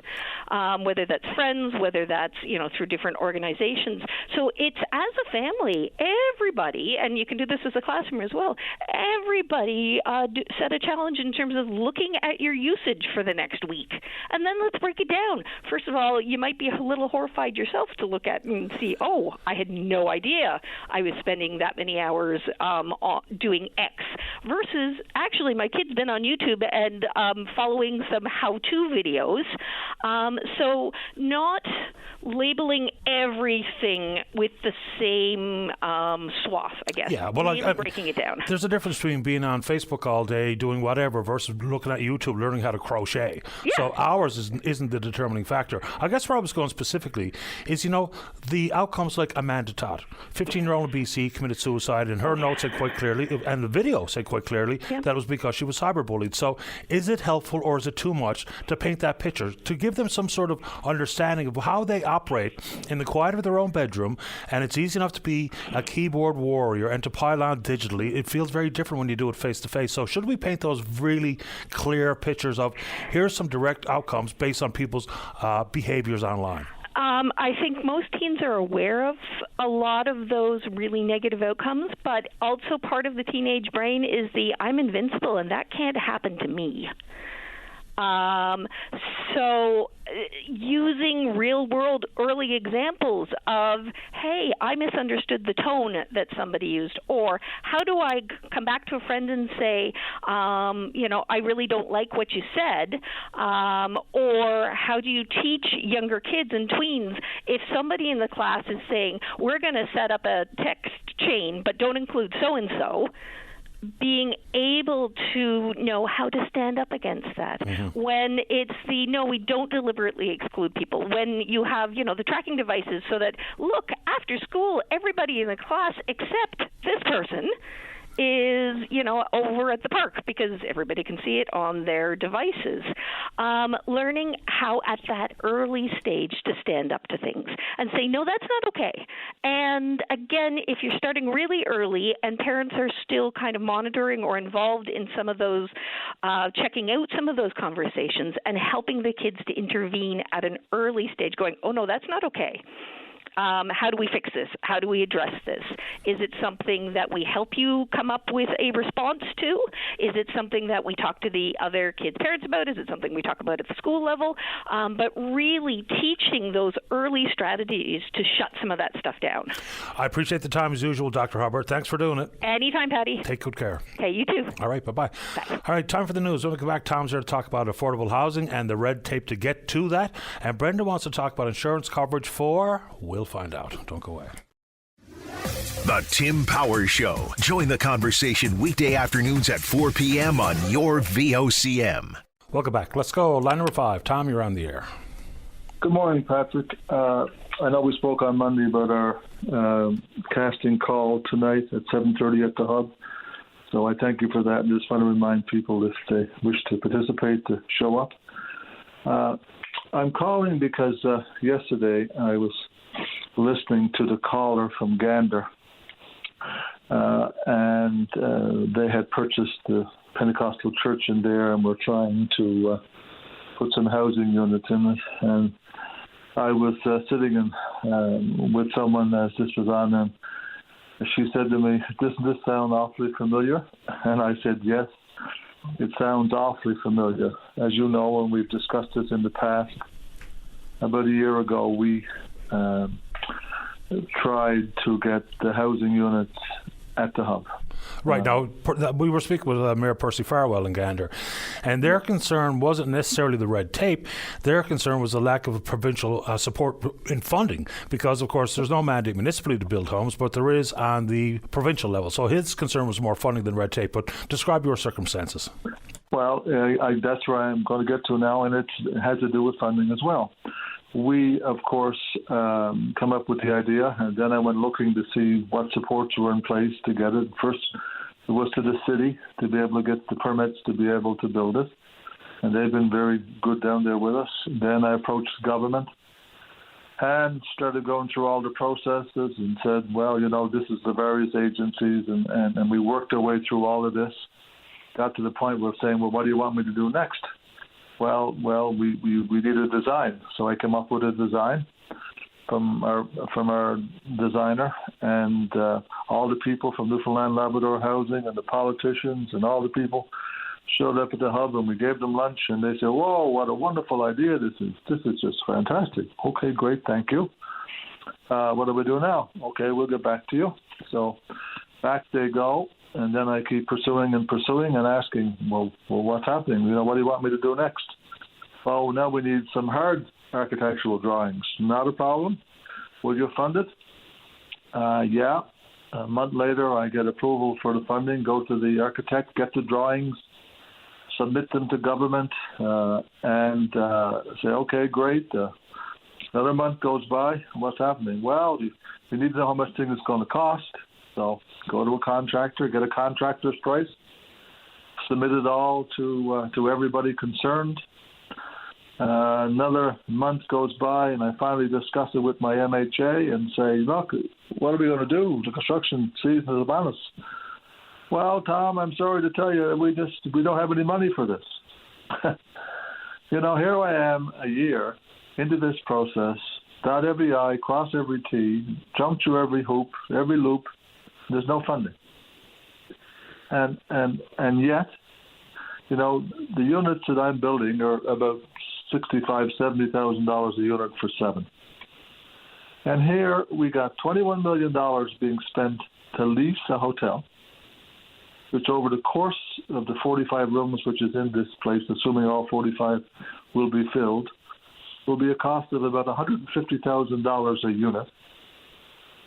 whether that's friends, whether that's through different organizations. So it's, as a family, everybody, and you can do this as a classroom as well, everybody set a challenge in terms of looking at your usage for the next week. And then let's break it down. First of all, you might be a little horrified yourself to look at and see, oh, I had no idea I was spending that many hours doing X, versus actually my kid's been on YouTube and following some how-to videos. So not labeling everything with the same swath, I guess. Yeah, well, really breaking it down. There's a difference between being on Facebook all day doing whatever versus looking at YouTube learning how to crochet. Yeah. So hours isn't the determining factor. I guess where I was going specifically is, the outcomes like Amanda Todd, 15-year-old in BC, committed suicide, and her note said quite clearly, and the video said quite clearly, that it was because she was cyberbullied. So is it helpful or is it too much to paint that picture, to give them some sort of understanding of how they operate in the quiet of their own bedroom? And it's easy enough to be a keyboard warrior and to pile on digitally. It feels very different when you do it face to face. So should we paint those really clear pictures of here's some direct outcomes based on people's behaviors online? I think most teens are aware of a lot of those really negative outcomes, but also part of the teenage brain is I'm invincible and that can't happen to me. So using real-world early examples of, hey, I misunderstood the tone that somebody used, or how do I come back to a friend and say, I really don't like what you said, or how do you teach younger kids and tweens if somebody in the class is saying, we're going to set up a text chain but don't include so-and-so, being able to know how to stand up against that. Mm-hmm. When it's we don't deliberately exclude people. When you have, the tracking devices so that, look, after school, everybody in the class except this person is, over at the park because everybody can see it on their devices. Learning how at that early stage to stand up to things and say, no, that's not okay. And again, if you're starting really early and parents are still kind of monitoring or involved in some of those, checking out some of those conversations and helping the kids to intervene at an early stage, going, oh, no, that's not okay. How do we fix this? How do we address this? Is it something that we help you come up with a response to? Is it something that we talk to the other kids' parents about? Is it something we talk about at the school level? But really teaching those early strategies to shut some of that stuff down. I appreciate the time as usual, Dr. Hubbard. Thanks for doing it. Anytime, Patty. Take good care. Okay, you too. All right, bye-bye. Bye. All right, time for the news. When we come back, Tom's here to talk about affordable housing and the red tape to get to that. And Brenda wants to talk about insurance coverage for... We'll find out. Don't go away. The Tim Powers Show. Join the conversation weekday afternoons at 4 p.m. on your VOCM. Welcome back. Let's go. Line number 5. Tom, you're on the air. Good morning, Patrick. I know we spoke on Monday about our casting call tonight at 7:30 at the Hub. So I thank you for that. And just want to remind people if they wish to participate to show up. I'm calling because yesterday I was listening to the caller from Gander, and they had purchased the Pentecostal church in there and were trying to put some housing units in it. And I was sitting with someone as this was on, and she said to me, doesn't this sound awfully familiar? And I said, yes, it sounds awfully familiar. As you know, and we've discussed this in the past, about a year ago, we tried to get the housing units at the Hub. Right. Now, we were speaking with Mayor Percy Farwell in Gander, and their concern wasn't necessarily the red tape. Their concern was the lack of provincial support in funding, because, of course, there's no mandate municipally to build homes, but there is on the provincial level. So his concern was more funding than red tape. But describe your circumstances. Well, that's where I'm going to get to now, and it has to do with funding as well. We, of course, come up with the idea, and then I went looking to see what supports were in place to get it. First, it was to the city to be able to get the permits to be able to build it, and they've been very good down there with us. Then I approached government and started going through all the processes and said, well, this is the various agencies, and we worked our way through all of this. Got to the point where saying, well, what do you want me to do next? Well, we need a design. So I came up with a design, from our designer, and all the people from Newfoundland Labrador Housing and the politicians and all the people showed up at the hub, and we gave them lunch, and they said, "Whoa, what a wonderful idea this is! This is just fantastic." Okay, great, thank you. What do we do now? Okay, we'll get back to you. So back they go, and then I keep pursuing and asking, well, what's happening? What do you want me to do next? Oh, now we need some hard architectural drawings. Not a problem. Will you fund it? Yeah. A month later, I get approval for the funding, go to the architect, get the drawings, submit them to government, and say, okay, great. Another month goes by. What's happening? Well, you need to know how much thing is going to cost. So go to a contractor, get a contractor's price, submit it all to everybody concerned. Another month goes by, and I finally discuss it with my MHA and say, look, what are we going to do? The construction season is upon us. Well, Tom, I'm sorry to tell you, we don't have any money for this. Here I am a year into this process, dot every I, cross every T, jump through every hoop, every loop. There's no funding. And yet, the units that I'm building are about $65,000-$70,000 a unit for 7. And here we got $21 million being spent to lease a hotel, which over the course of the 45 rooms which is in this place, assuming all 45 will be filled, will be a cost of about $150,000 a unit,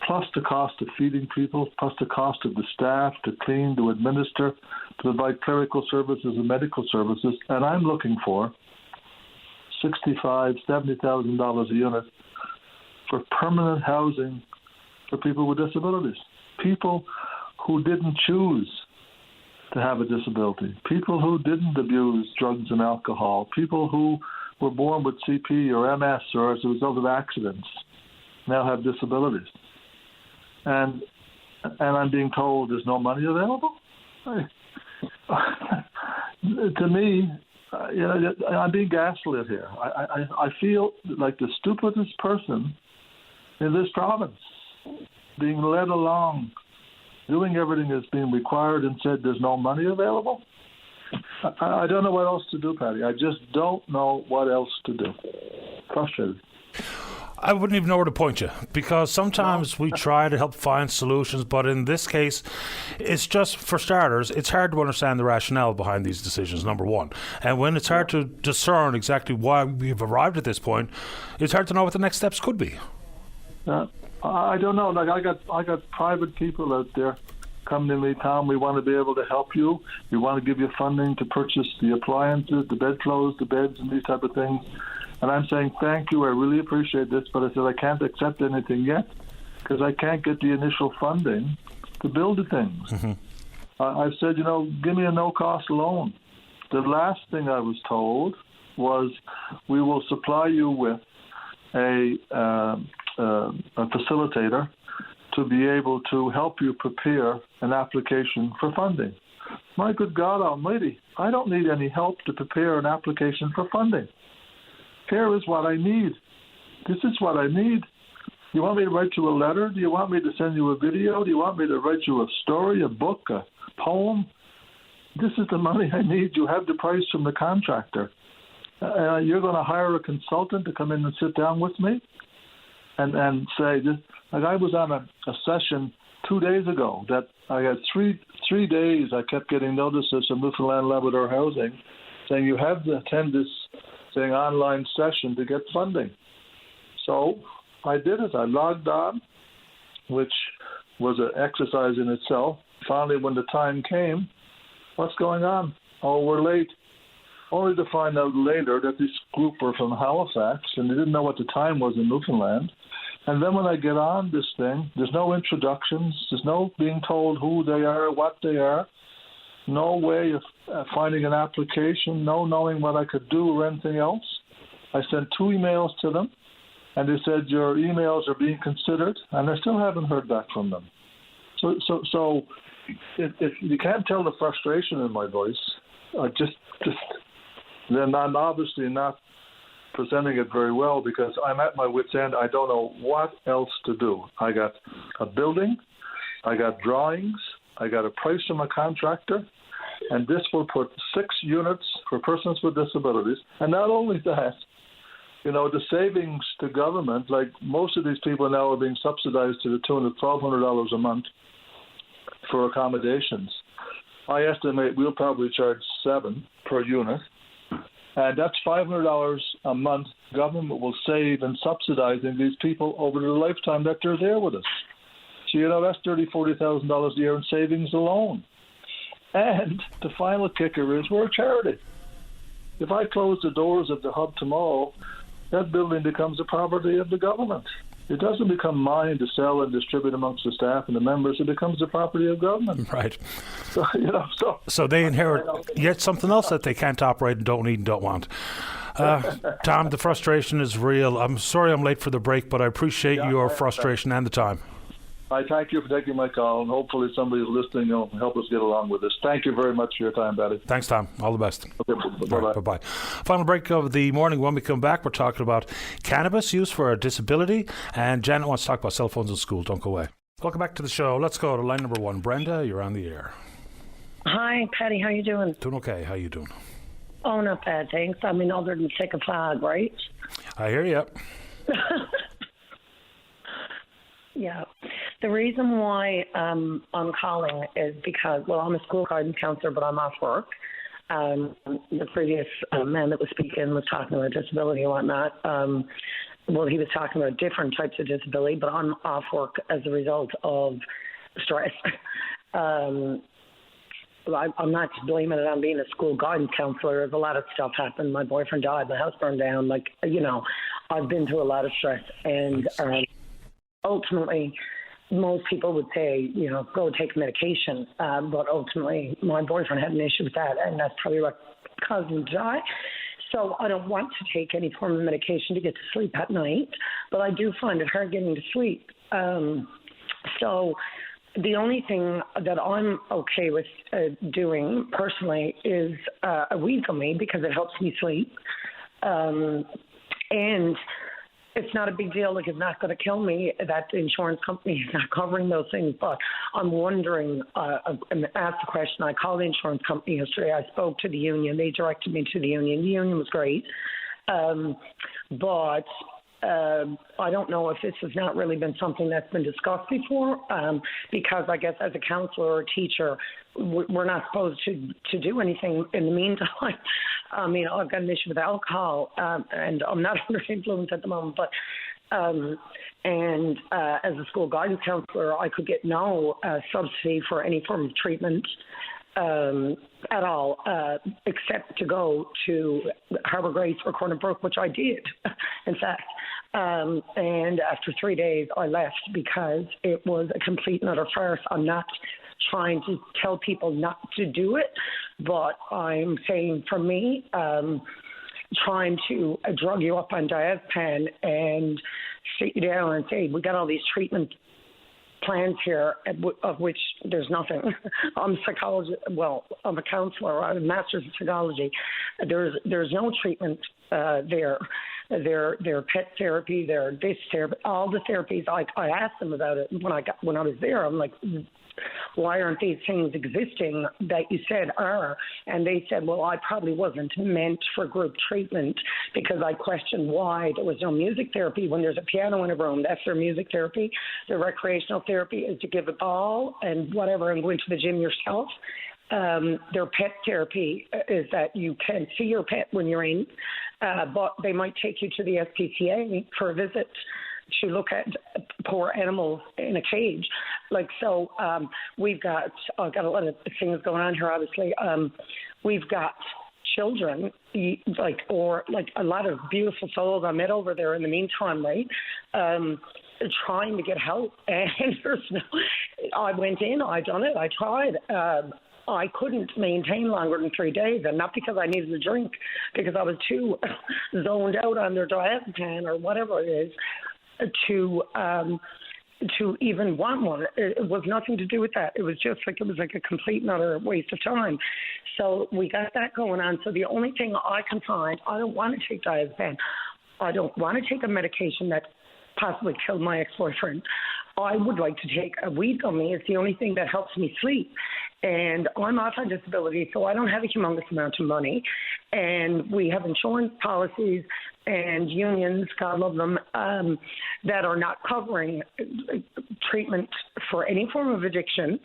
plus the cost of feeding people, plus the cost of the staff to clean, to administer, to provide clerical services and medical services. And I'm looking for $65,000, $70,000 a unit for permanent housing for people with disabilities, people who didn't choose to have a disability, people who didn't abuse drugs and alcohol, people who were born with CP or MS or as a result of accidents now have disabilities. And I'm being told there's no money available? To me, I'm being gaslit here. I feel like the stupidest person in this province, being led along, doing everything that's being required and said there's no money available. I don't know what else to do, Patty. I just don't know what else to do. Frustrated. I wouldn't even know where to point you, because sometimes we try to help find solutions, but in this case, it's just, for starters, it's hard to understand the rationale behind these decisions, number one. And when it's hard to discern exactly why we've arrived at this point, it's hard to know what the next steps could be. I don't know. Like I got private people out there come to me, Tom, we want to be able to help you. We want to give you funding to purchase the appliances, the bed clothes, the beds, and these type of things. And I'm saying, thank you, I really appreciate this, but I said I can't accept anything yet because I can't get the initial funding to build the things. Mm-hmm. I've said, give me a no-cost loan. The last thing I was told was we will supply you with a facilitator to be able to help you prepare an application for funding. My good God Almighty, I don't need any help to prepare an application for funding. Here is what I need. This is what I need. You want me to write you a letter? Do you want me to send you a video? Do you want me to write you a story, a book, a poem? This is the money I need. You have the price from the contractor. You're going to hire a consultant to come in and sit down with me and say this. Like I was on a session 2 days ago that I had three days. I kept getting notices from Newfoundland Labrador Housing saying you have to attend this online session to get funding. So I did it. I logged on, which was an exercise in itself. Finally, when the time came, what's going on? Oh, we're late. Only to find out later that this group were from Halifax and they didn't know what the time was in Newfoundland. And then when I get on this thing, there's no introductions. There's no being told who they are, what they are. No way of finding an application, no knowing what I could do or anything else. I sent 2 emails to them, and they said, your emails are being considered, and I still haven't heard back from them. So if you can't tell the frustration in my voice, then I'm obviously not presenting it very well because I'm at my wit's end. I don't know what else to do. I got a building, I got drawings, I got a price from a contractor, and this will put 6 units for persons with disabilities. And not only that, the savings to government, like most of these people now are being subsidized to the tune of $1,200 a month for accommodations. I estimate we'll probably charge $7 per unit. And that's $500 a month government will save in subsidizing these people over the lifetime that they're there with us. So, that's $30,000, $40,000 a year in savings alone. And the final kicker is we're a charity. If I close the doors of the hub tomorrow, that building becomes the property of the government. It doesn't become mine to sell and distribute amongst the staff and the members. It becomes the property of government. Right. So, so they inherit yet something else that they can't operate and don't need and don't want. Tom, the frustration is real. I'm sorry I'm late for the break, but I appreciate your frustration and the time. I thank you for taking my call, and hopefully somebody who's listening will help us get along with this. Thank you very much for your time, Betty. Thanks, Tom. All the best. Okay, bye-bye. Right, bye-bye. Final break of the morning. When we come back, we're talking about cannabis use for a disability, and Janet wants to talk about cell phones in school. Don't go away. Welcome back to the show. Let's go to line number 1. Brenda, you're on the air. Hi, Patty. How you doing? Doing okay. How you doing? Oh, not bad, thanks. I mean, other than sick of fog, right? I hear you. Yeah. The reason why I'm calling is because, I'm a school guidance counselor, but I'm off work. The previous man that was speaking was talking about disability and whatnot. He was talking about different types of disability, but I'm off work as a result of stress. I'm not blaming it on being a school guidance counselor. A lot of stuff happened. My boyfriend died. My house burned down. I've been through a lot of stress. And ultimately, most people would say, go take medication. But ultimately, my boyfriend had an issue with that, and that's probably what caused him to die. So I don't want to take any form of medication to get to sleep at night, but I do find it hard getting to sleep. So the only thing that I'm okay with doing personally is a weed gummy because it helps me sleep. And it's not a big deal. Like, it's not going to kill me. That the insurance company is not covering those things. But I'm wondering, and asked the question. I called the insurance company yesterday. I spoke to the union. They directed me to the union. The union was great. But I don't know if this has not really been something that's been discussed before, because I guess as a counselor or a teacher, we're not supposed to do anything in the meantime. I mean, I've got an issue with alcohol, and I'm not under influence at the moment, but as a school guidance counselor, I could get no subsidy for any form of treatment at all, except to go to Harbour Grace or Corner Brook, which I did, in fact. And after 3 days, I left because it was a complete and utter farce. I'm not trying to tell people not to do it, but I'm saying for me, trying to drug you up on diazepam and sit you down and say, we got all these treatment plans here, of which there's nothing. I'm a psychologist. Well, I'm a counselor. I have a master's in psychology. There's no treatment there. They're pet therapy. They're this therapy. All the therapies. I asked them about it when I was there. I'm like, why aren't these things existing that you said are? And they said, well, I probably wasn't meant for group treatment because I questioned why there was no music therapy when there's a piano in a room. That's their music therapy. Their recreational therapy is to give a ball and whatever and go into the gym yourself. Their pet therapy is that you can see your pet when you're in, but they might take you to the SPCA for a visit to look at poor animals in a cage. We've got a lot of things going on here, obviously. We've got children, like a lot of beautiful souls I met over there in the meantime, right? Trying to get help. And I went in, I done it, I tried. I couldn't maintain longer than 3 days, and not because I needed a drink, because I was too zoned out on their diazepam or whatever it is to even want one. It was nothing to do with that. It was just like a complete and utter waste of time. So we got that going on. So the only thing I can find, I don't want to take diazepam. I don't want to take a medication that possibly killed my ex-boyfriend. I would like to take a weed gummy. It's the only thing that helps me sleep. And I'm off on disability, so I don't have a humongous amount of money. And we have insurance policies and unions, God love them, that are not covering treatment for any form of addiction.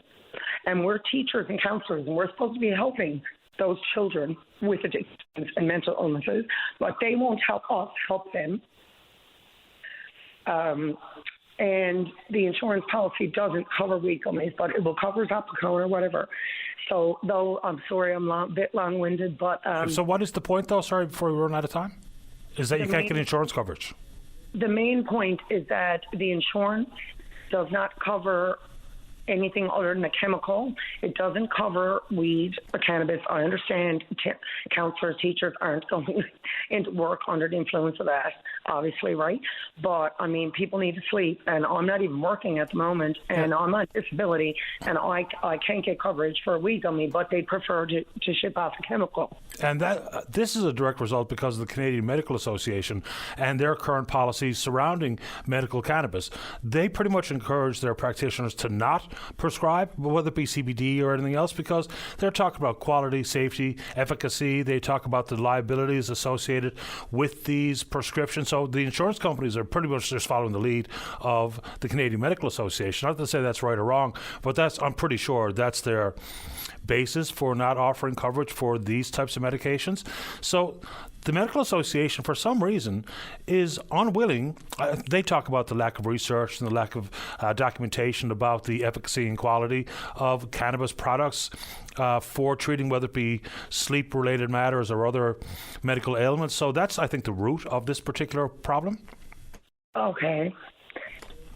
And we're teachers and counselors, and we're supposed to be helping those children with addictions and mental illnesses, but they won't help us help them. And the insurance policy doesn't cover weed gummies, but it will cover Zopicone or whatever. So, though, I'm sorry, I'm a bit long-winded, but... so what is the point, though, sorry, before we run out of time? Is that you can't get insurance coverage? The main point is that the insurance does not cover anything other than a chemical. It doesn't cover weed or cannabis. I understand counselors, teachers aren't going into work under the influence of that, obviously, right? But, I mean, people need to sleep, and I'm not even working at the moment, and I'm on disability, and I can't get coverage for a weed gummy, but they prefer to ship off a chemical. And that this is a direct result because of the Canadian Medical Association and their current policies surrounding medical cannabis. They pretty much encourage their practitioners to not prescribe, whether it be CBD or anything else, because they're talking about quality, safety, efficacy. They talk about the liabilities associated with these prescriptions. So the insurance companies are pretty much just following the lead of the Canadian Medical Association. Not to say that's right or wrong, but I'm pretty sure that's their basis for not offering coverage for these types of medications. So the Medical Association, for some reason, is unwilling. They talk about the lack of research and the lack of documentation about the efficacy and quality of cannabis products for treating whether it be sleep-related matters or other medical ailments. So that's, I think, the root of this particular problem. Okay.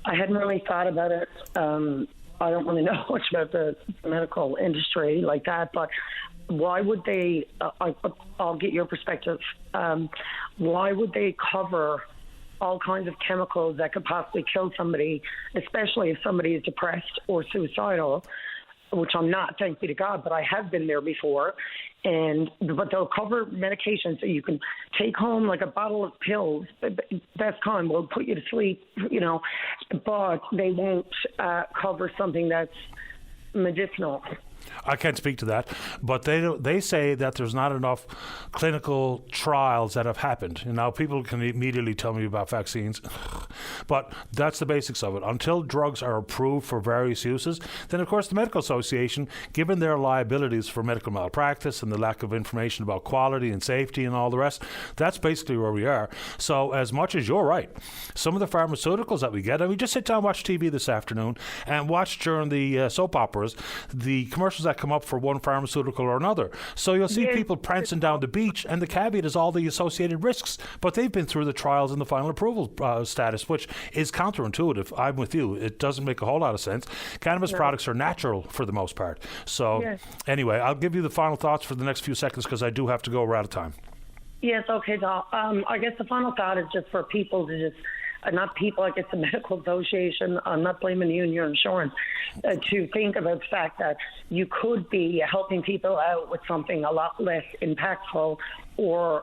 I hadn't really thought about it. I don't really know much about the medical industry like that, but why would they, I'll get your perspective, why would they cover all kinds of chemicals that could possibly kill somebody, especially if somebody is depressed or suicidal, which I'm not, thank be to God, but I have been there before. But they'll cover medications that you can take home, like a bottle of pills. That's kind, will put you to sleep, but they won't cover something that's medicinal. I can't speak to that, but they say that there's not enough clinical trials that have happened. And now people can immediately tell me about vaccines, but that's the basics of it. Until drugs are approved for various uses, then of course the Medical Association, given their liabilities for medical malpractice and the lack of information about quality and safety and all the rest, that's basically where we are. So as much as you're right, some of the pharmaceuticals that we get, and we just sit down and watch TV this afternoon and watch during the soap operas, the commercials that come up for one pharmaceutical or another. So you'll see people prancing down the beach, and the caveat is all the associated risks. But they've been through the trials and the final approval status, which is counterintuitive. I'm with you. It doesn't make a whole lot of sense. Cannabis products are natural for the most part. So anyway, I'll give you the final thoughts for the next few seconds because I do have to go. We're out of time. Yes, okay, Doc. I guess the final thought is just for people to just not people, I guess the Medical Association, I'm not blaming you and your insurance, to think about the fact that you could be helping people out with something a lot less impactful or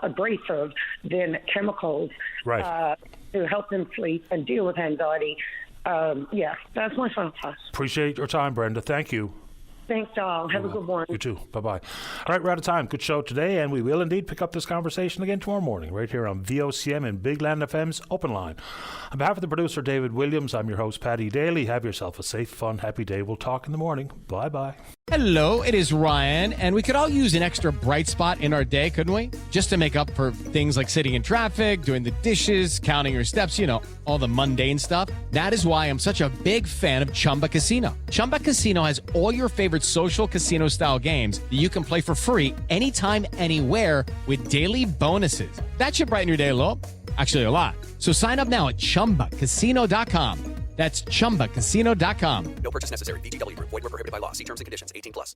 abrasive than chemicals to help them sleep and deal with anxiety. That's my final thought. Appreciate your time, Brenda. Thank you. Thanks, Doll. Have a good one. You too. Bye-bye. All right, we're out of time. Good show today, and we will indeed pick up this conversation again tomorrow morning right here on VOCM and Big Land FM's Open Line. On behalf of the producer, David Williams, I'm your host, Paddy Daly. Have yourself a safe, fun, happy day. We'll talk in the morning. Bye-bye. Hello, it is Ryan, and we could all use an extra bright spot in our day, couldn't we? Just to make up for things like sitting in traffic, doing the dishes, counting your steps, all the mundane stuff. That is why I'm such a big fan of Chumba Casino. Chumba Casino has all your favorite social casino-style games that you can play for free anytime, anywhere with daily bonuses. That should brighten your day a little. Actually, a lot. So sign up now at ChumbaCasino.com. That's ChumbaCasino.com. No purchase necessary. VGW Group. Void where prohibited by law. See terms and conditions. 18+.